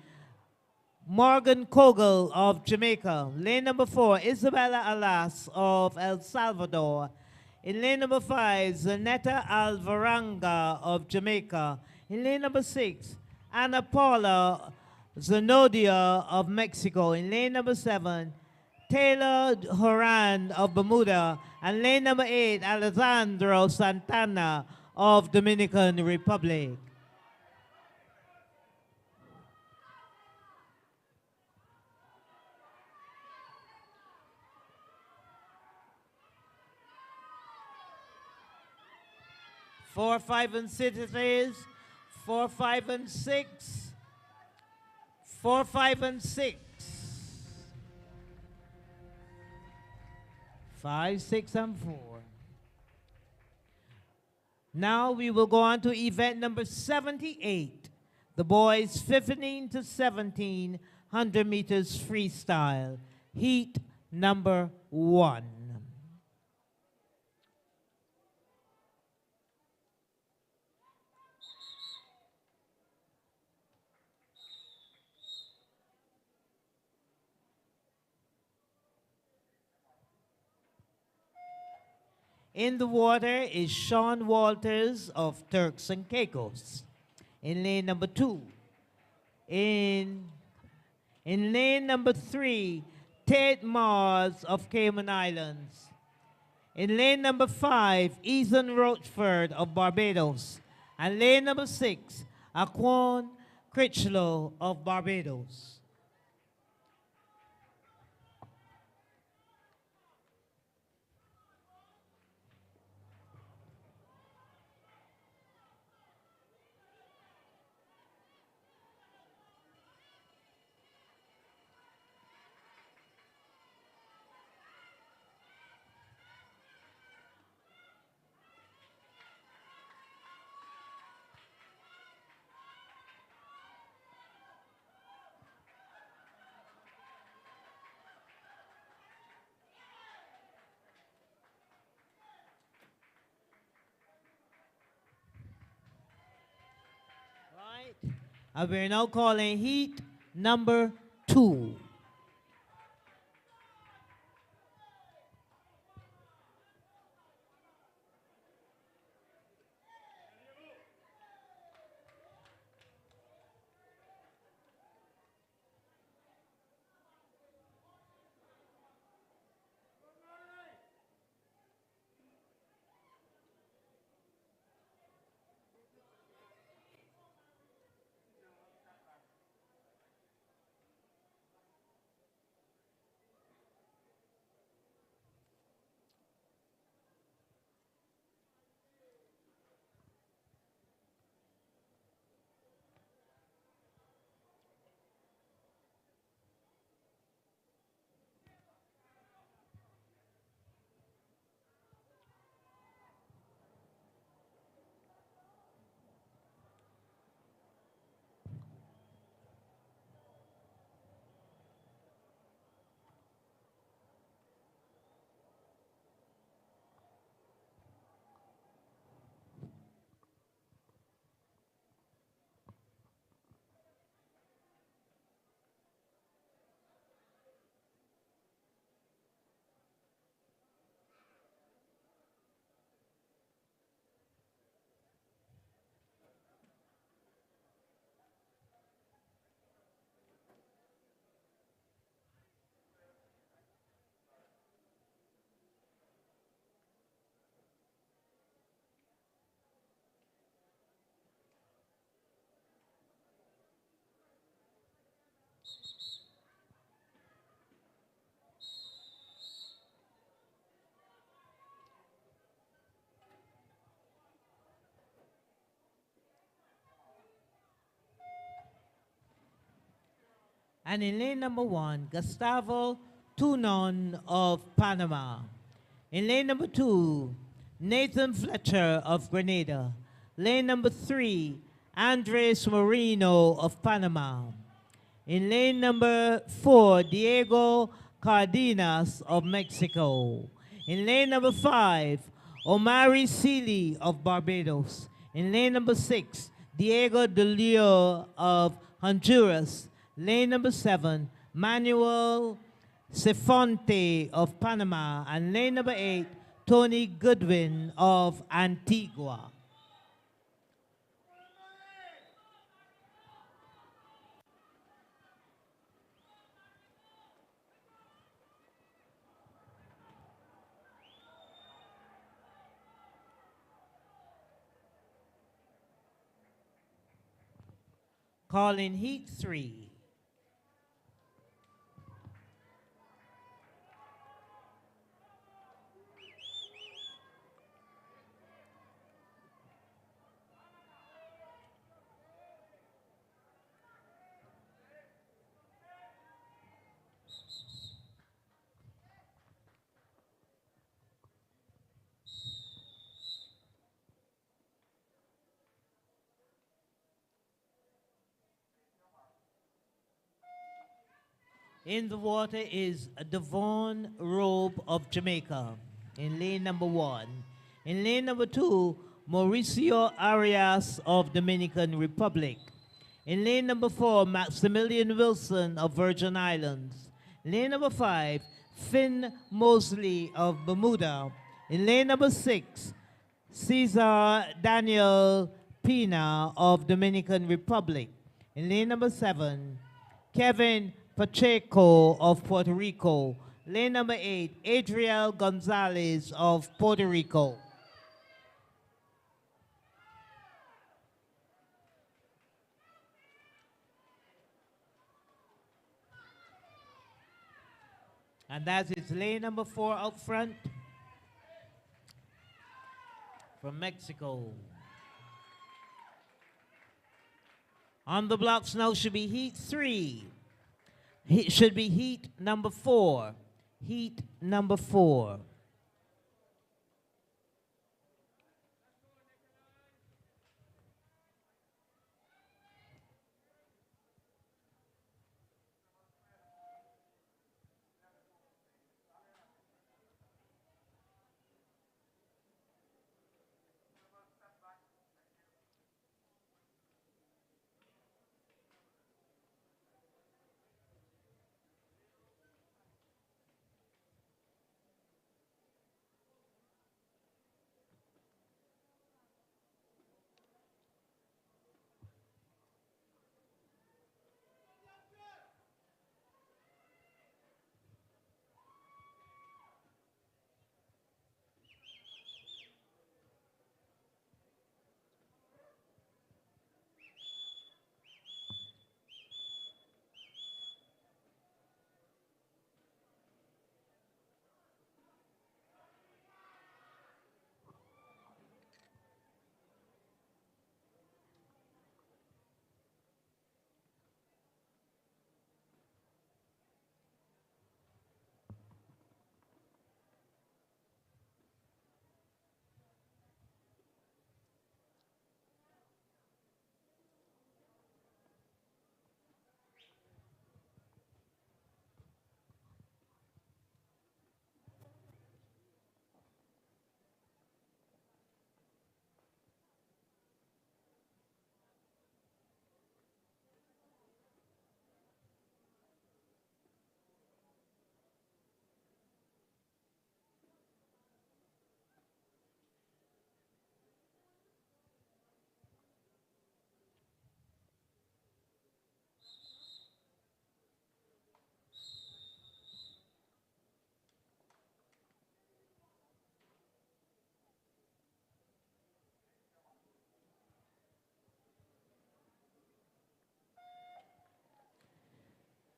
Morgan Kogel of Jamaica. Lane number 4, Isabella Alas of El Salvador. In lane number 5, Zanetta Alvaranga of Jamaica. In lane number 6, Ana Paula Zanodia of Mexico. In lane number 7, Taylor Horan of Bermuda. And lane number 8, Alessandro Santana of Dominican Republic. Four, 5, and 6 it is. 4, 5, and 6. 4, 5, and 6. 5, 6, and 4. Now we will go on to event number 78. The boys 15 to 17, 100 meters freestyle. Heat number 1. In the water is Sean Walters of Turks and Caicos. In lane number 2. In lane number 3, Tate Mars of Cayman Islands. In lane number 5, Ethan Rochford of Barbados. And lane number 6, Aquan Critchlow of Barbados. And we're now calling heat number 2. And in lane number 1, Gustavo Tunon of Panama. In lane number 2, Nathan Fletcher of Grenada. Lane number 3, Andres Moreno of Panama. In lane number 4, Diego Cardenas of Mexico. In lane number 5, Omari Seeley of Barbados. In lane number 6, Diego De Leo of Honduras. Lane number 7, Manuel Sefonte of Panama. And lane number 8, Tony Goodwin of Antigua. Calling heat 3. In the water is Devon Robe of Jamaica in lane number 1. In lane number 2, Mauricio Arias of Dominican Republic. In lane number 4, Maximilian Wilson of Virgin Islands. Lane number 5, Finn Mosley of Bermuda. In lane number 6, Cesar Daniel Pina of Dominican Republic. In lane number 7, Kevin Pacheco of Puerto Rico. Lane number 8, Adriel Gonzalez of Puerto Rico. And that is lane number 4 out front from Mexico. On the blocks now should be heat 3. Should be heat number 4. Heat number 4.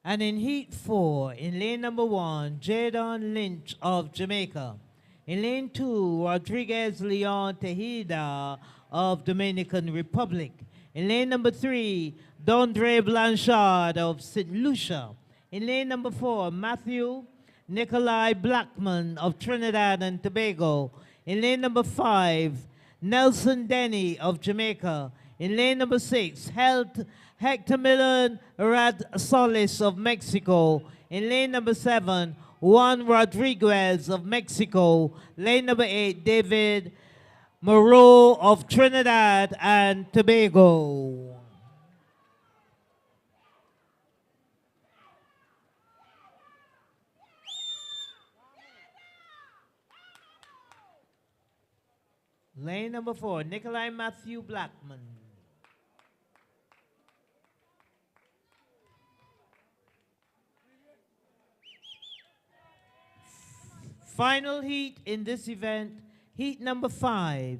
And in heat 4, in lane number 1, Jadon Lynch of Jamaica. In lane 2, Rodriguez Leon Tejeda of Dominican Republic. In lane number 3, Dondre Blanchard of St. Lucia. In lane number 4, Matthew Nikolai Blackman of Trinidad and Tobago. In lane number 5, Nelson Denny of Jamaica. In lane number 6, Hector Milan Rad Solis of Mexico. In lane number 7, Juan Rodriguez of Mexico. Lane number 8, David Moreau of Trinidad and Tobago. Lane number 4, Nikolai Matthew Blackman. Final heat in this event, heat number 5.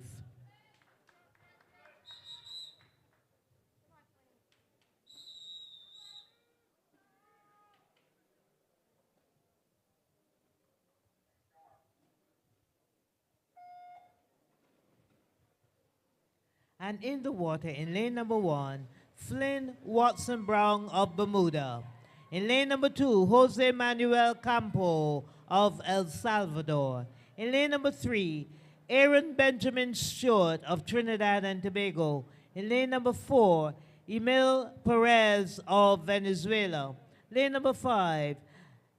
And in the water, in lane number 1, Flynn Watson Brown of Bermuda. In lane number 2, Jose Manuel Campo of El Salvador. In lane number 3, Aaron Benjamin Stewart of Trinidad and Tobago. In lane number 4, Emil Perez of Venezuela. Lane number 5,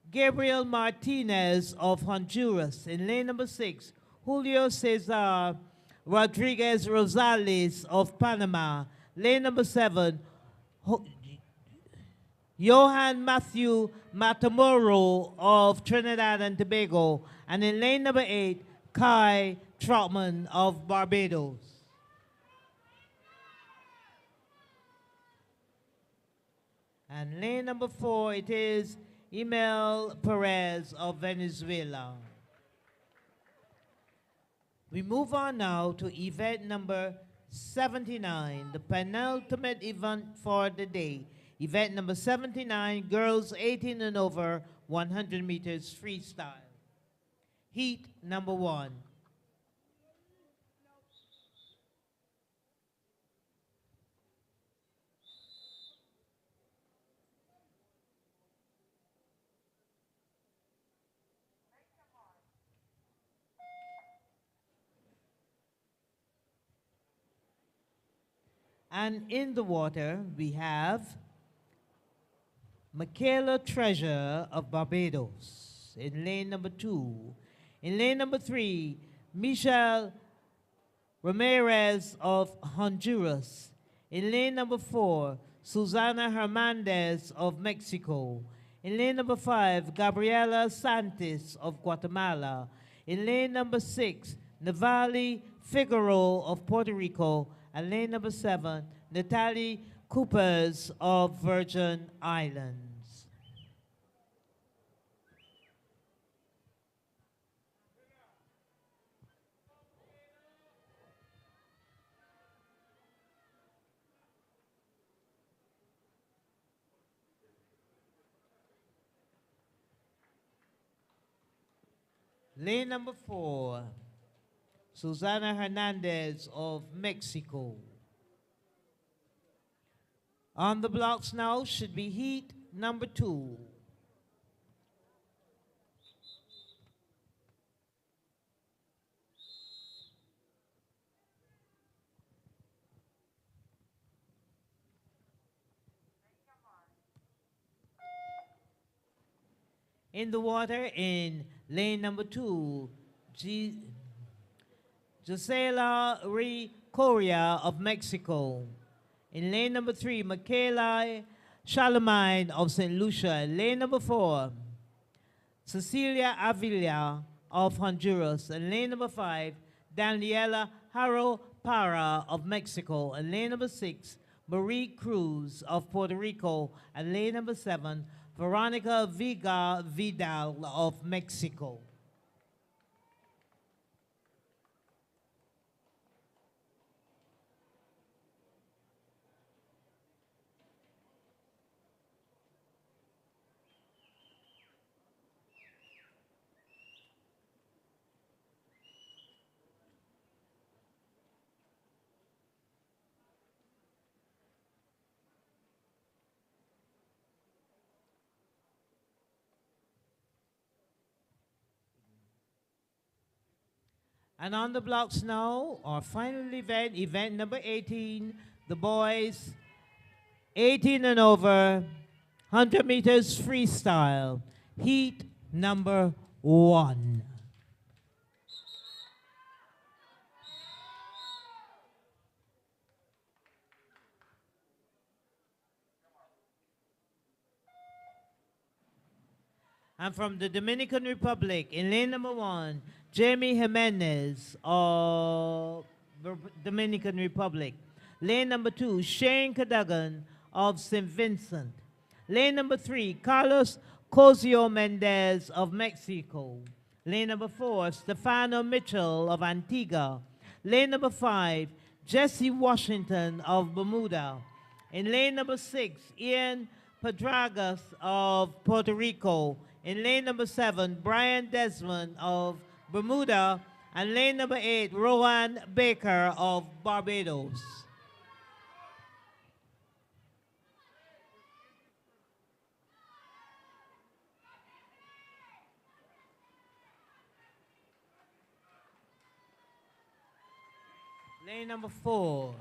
Gabriel Martinez of Honduras. In lane number 6, Julio Cesar Rodriguez Rosales of Panama. Lane number 7, Johan Matthew Matamoro of Trinidad and Tobago. And in lane number 8, Kai Troutman of Barbados. And lane number 4, it is Emil Perez of Venezuela. We move on now to event number 79, the penultimate event for the day. Event number 79, girls 18 and over, 100 meters freestyle. Heat number 1. And in the water, we have Michaela Treasure of Barbados in lane number 2. In lane number 3, Michelle Ramirez of Honduras. In lane number 4, Susana Hernandez of Mexico. In lane number 5, Gabriela Santos of Guatemala. In lane number 6, Navali Figaro of Puerto Rico. And lane number 7, Natalie Coopers of Virgin Islands. Lane number 4, Susana Hernandez of Mexico. On the blocks now should be heat number 2. In the water in lane number 2, Gisela Correa of Mexico. In lane number 3, Michaela Charlemagne of St. Lucia. Lane number 4, Cecilia Avila of Honduras. And lane number 5, Daniela Haro Para of Mexico. And lane number 6, Marie Cruz of Puerto Rico. And lane number 7, Veronica Viga Vidal of Mexico. And on the blocks now, our final event, event number 18, the boys 18 and over, 100 meters freestyle, heat number 1. And from the Dominican Republic, in lane number 1, Jamie Jimenez of the Dominican Republic. Lane number 2, Shane Cadogan of St. Vincent. Lane number 3, Carlos Cosio Mendez of Mexico. Lane number 4, Stefano Mitchell of Antigua. Lane number 5, Jesse Washington of Bermuda. In lane number 6, Ian Pedragas of Puerto Rico. In lane number 7, Brian Desmond of Bermuda. And lane number 8, Rowan Baker of Barbados. Lane number 4.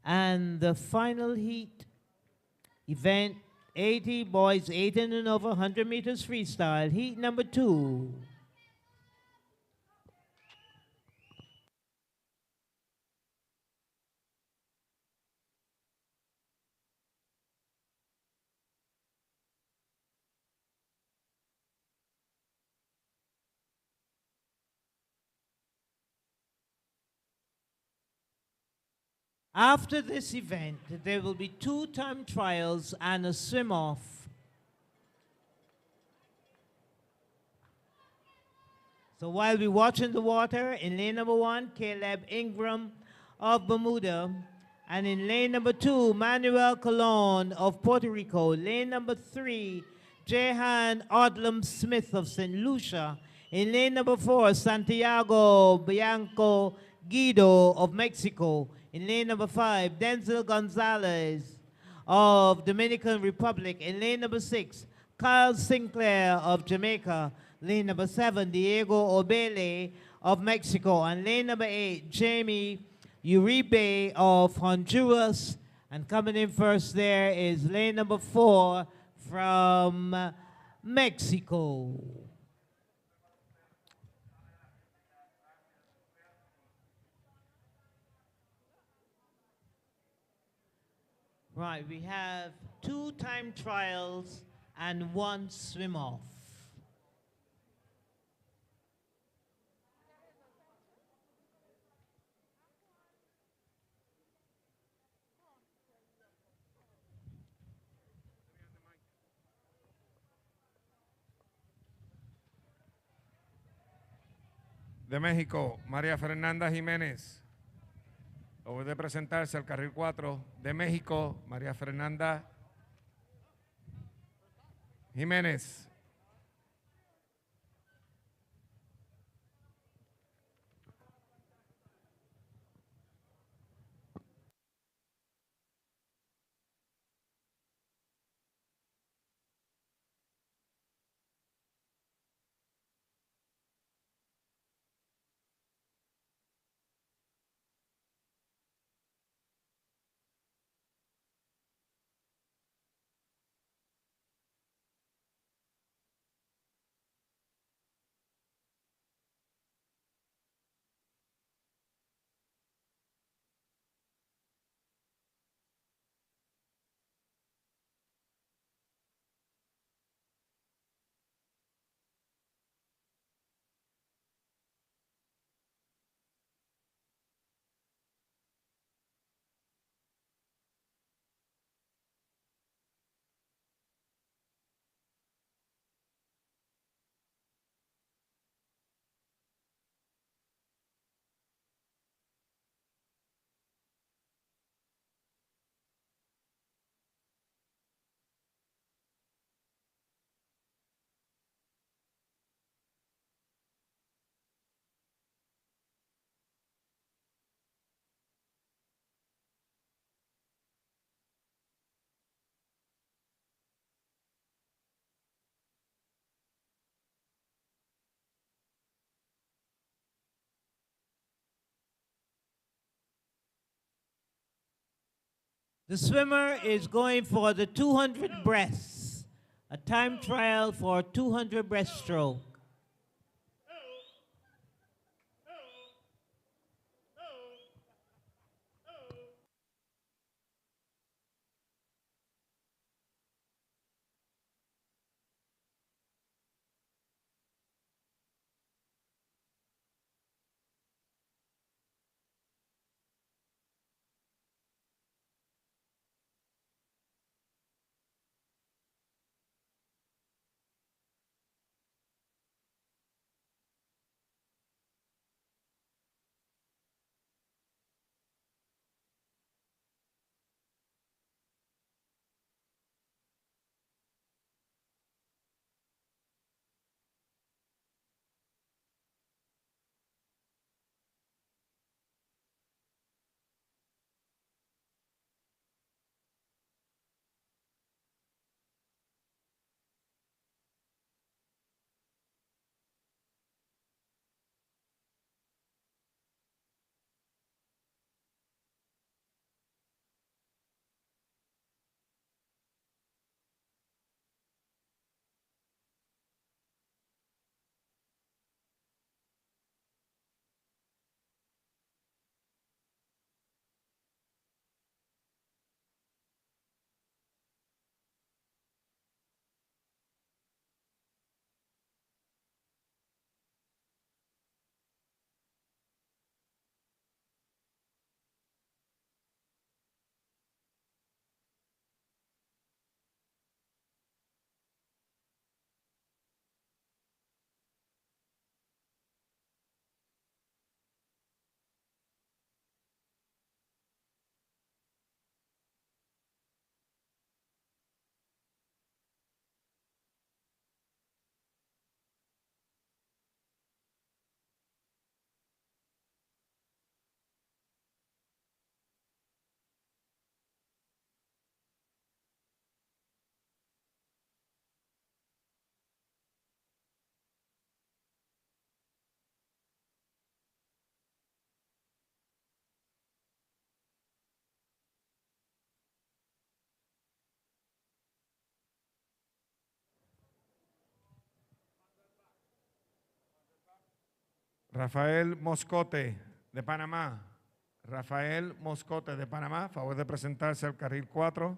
And the final heat event, 80 boys, 18 and over, 100 meters freestyle, heat number 2. After this event, there will be 2 time trials and a swim-off. So while we're watching the water, in lane number 1, Caleb Ingram of Bermuda. And in lane number 2, Manuel Colon of Puerto Rico. Lane number 3, Jehan Odlum Smith of St. Lucia. In lane number 4, Santiago Bianco Guido of Mexico. In lane number 5, Denzel Gonzalez of Dominican Republic. In lane number 6, Kyle Sinclair of Jamaica. Lane number 7, Diego Obele of Mexico. And lane number 8, Jamie Uribe of Honduras. And coming in first there is lane number 4 from Mexico. Right, we have 2 time trials and 1 swim-off. De México, María Fernanda Jiménez. Luego de presentarse al carril 4 de México, María Fernanda Jiménez. The swimmer is going for the 200 breasts, a time trial for 200 breaststroke. Rafael Moscote, de Panamá. Rafael Moscote, de Panamá, favor de presentarse al carril 4.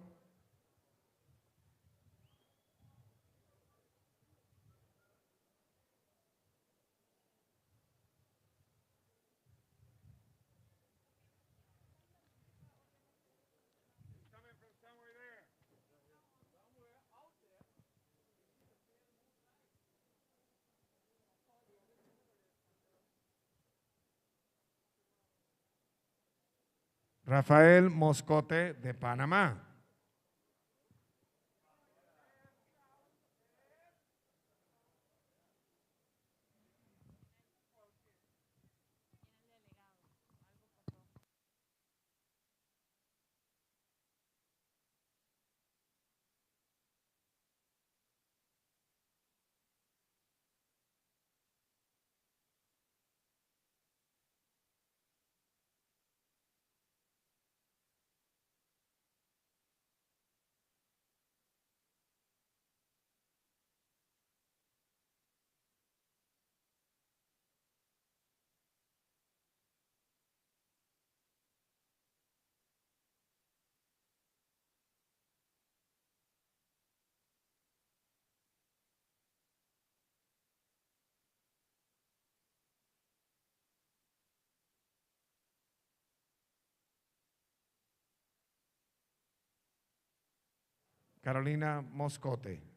Rafael Moscote, de Panamá. Carolina Moscote.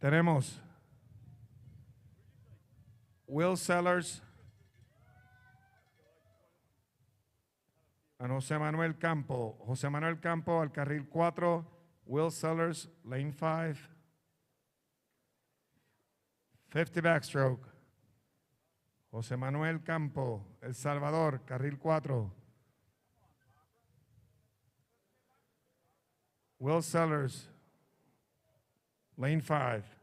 Tenemos Will Sellers a José Manuel Campo. José Manuel Campo al carril 4. Will Sellers, lane 5. 50 backstroke. José Manuel Campo, El Salvador, carril 4. Will Sellers, lane 5.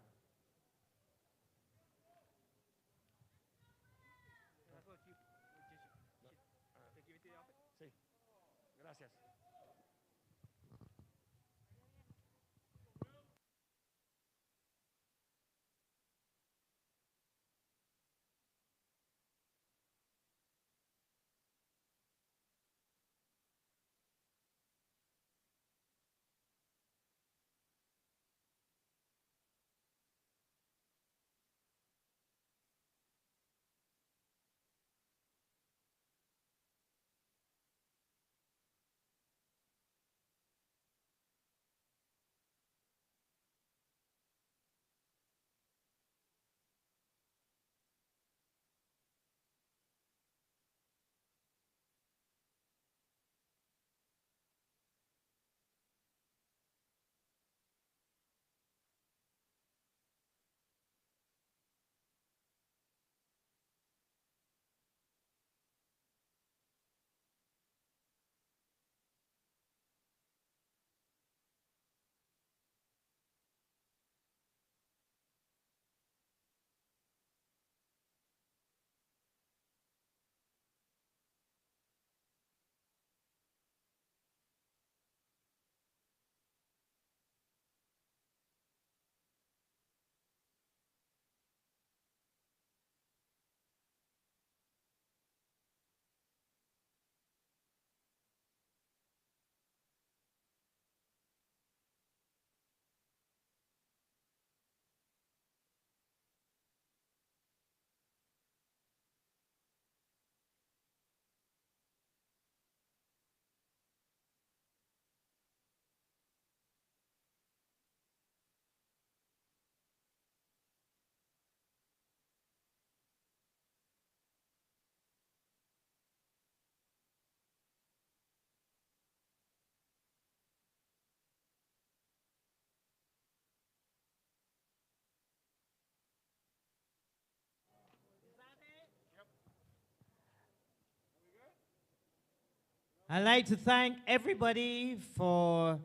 I'd like to thank everybody for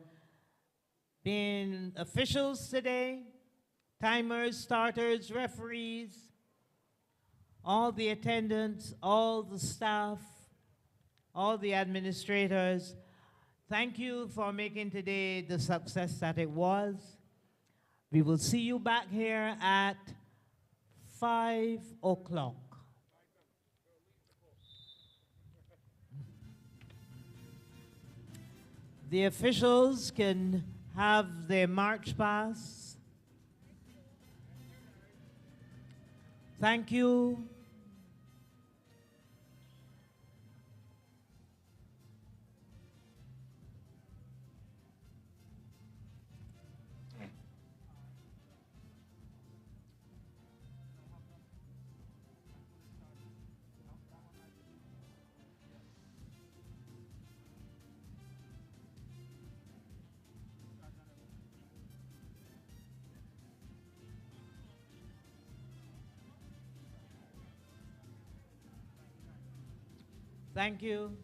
being officials today, timers, starters, referees, all the attendants, all the staff, all the administrators. Thank you for making today the success that it was. We will see you back here at 5 o'clock. The officials can have their march pass. Thank you. Thank you.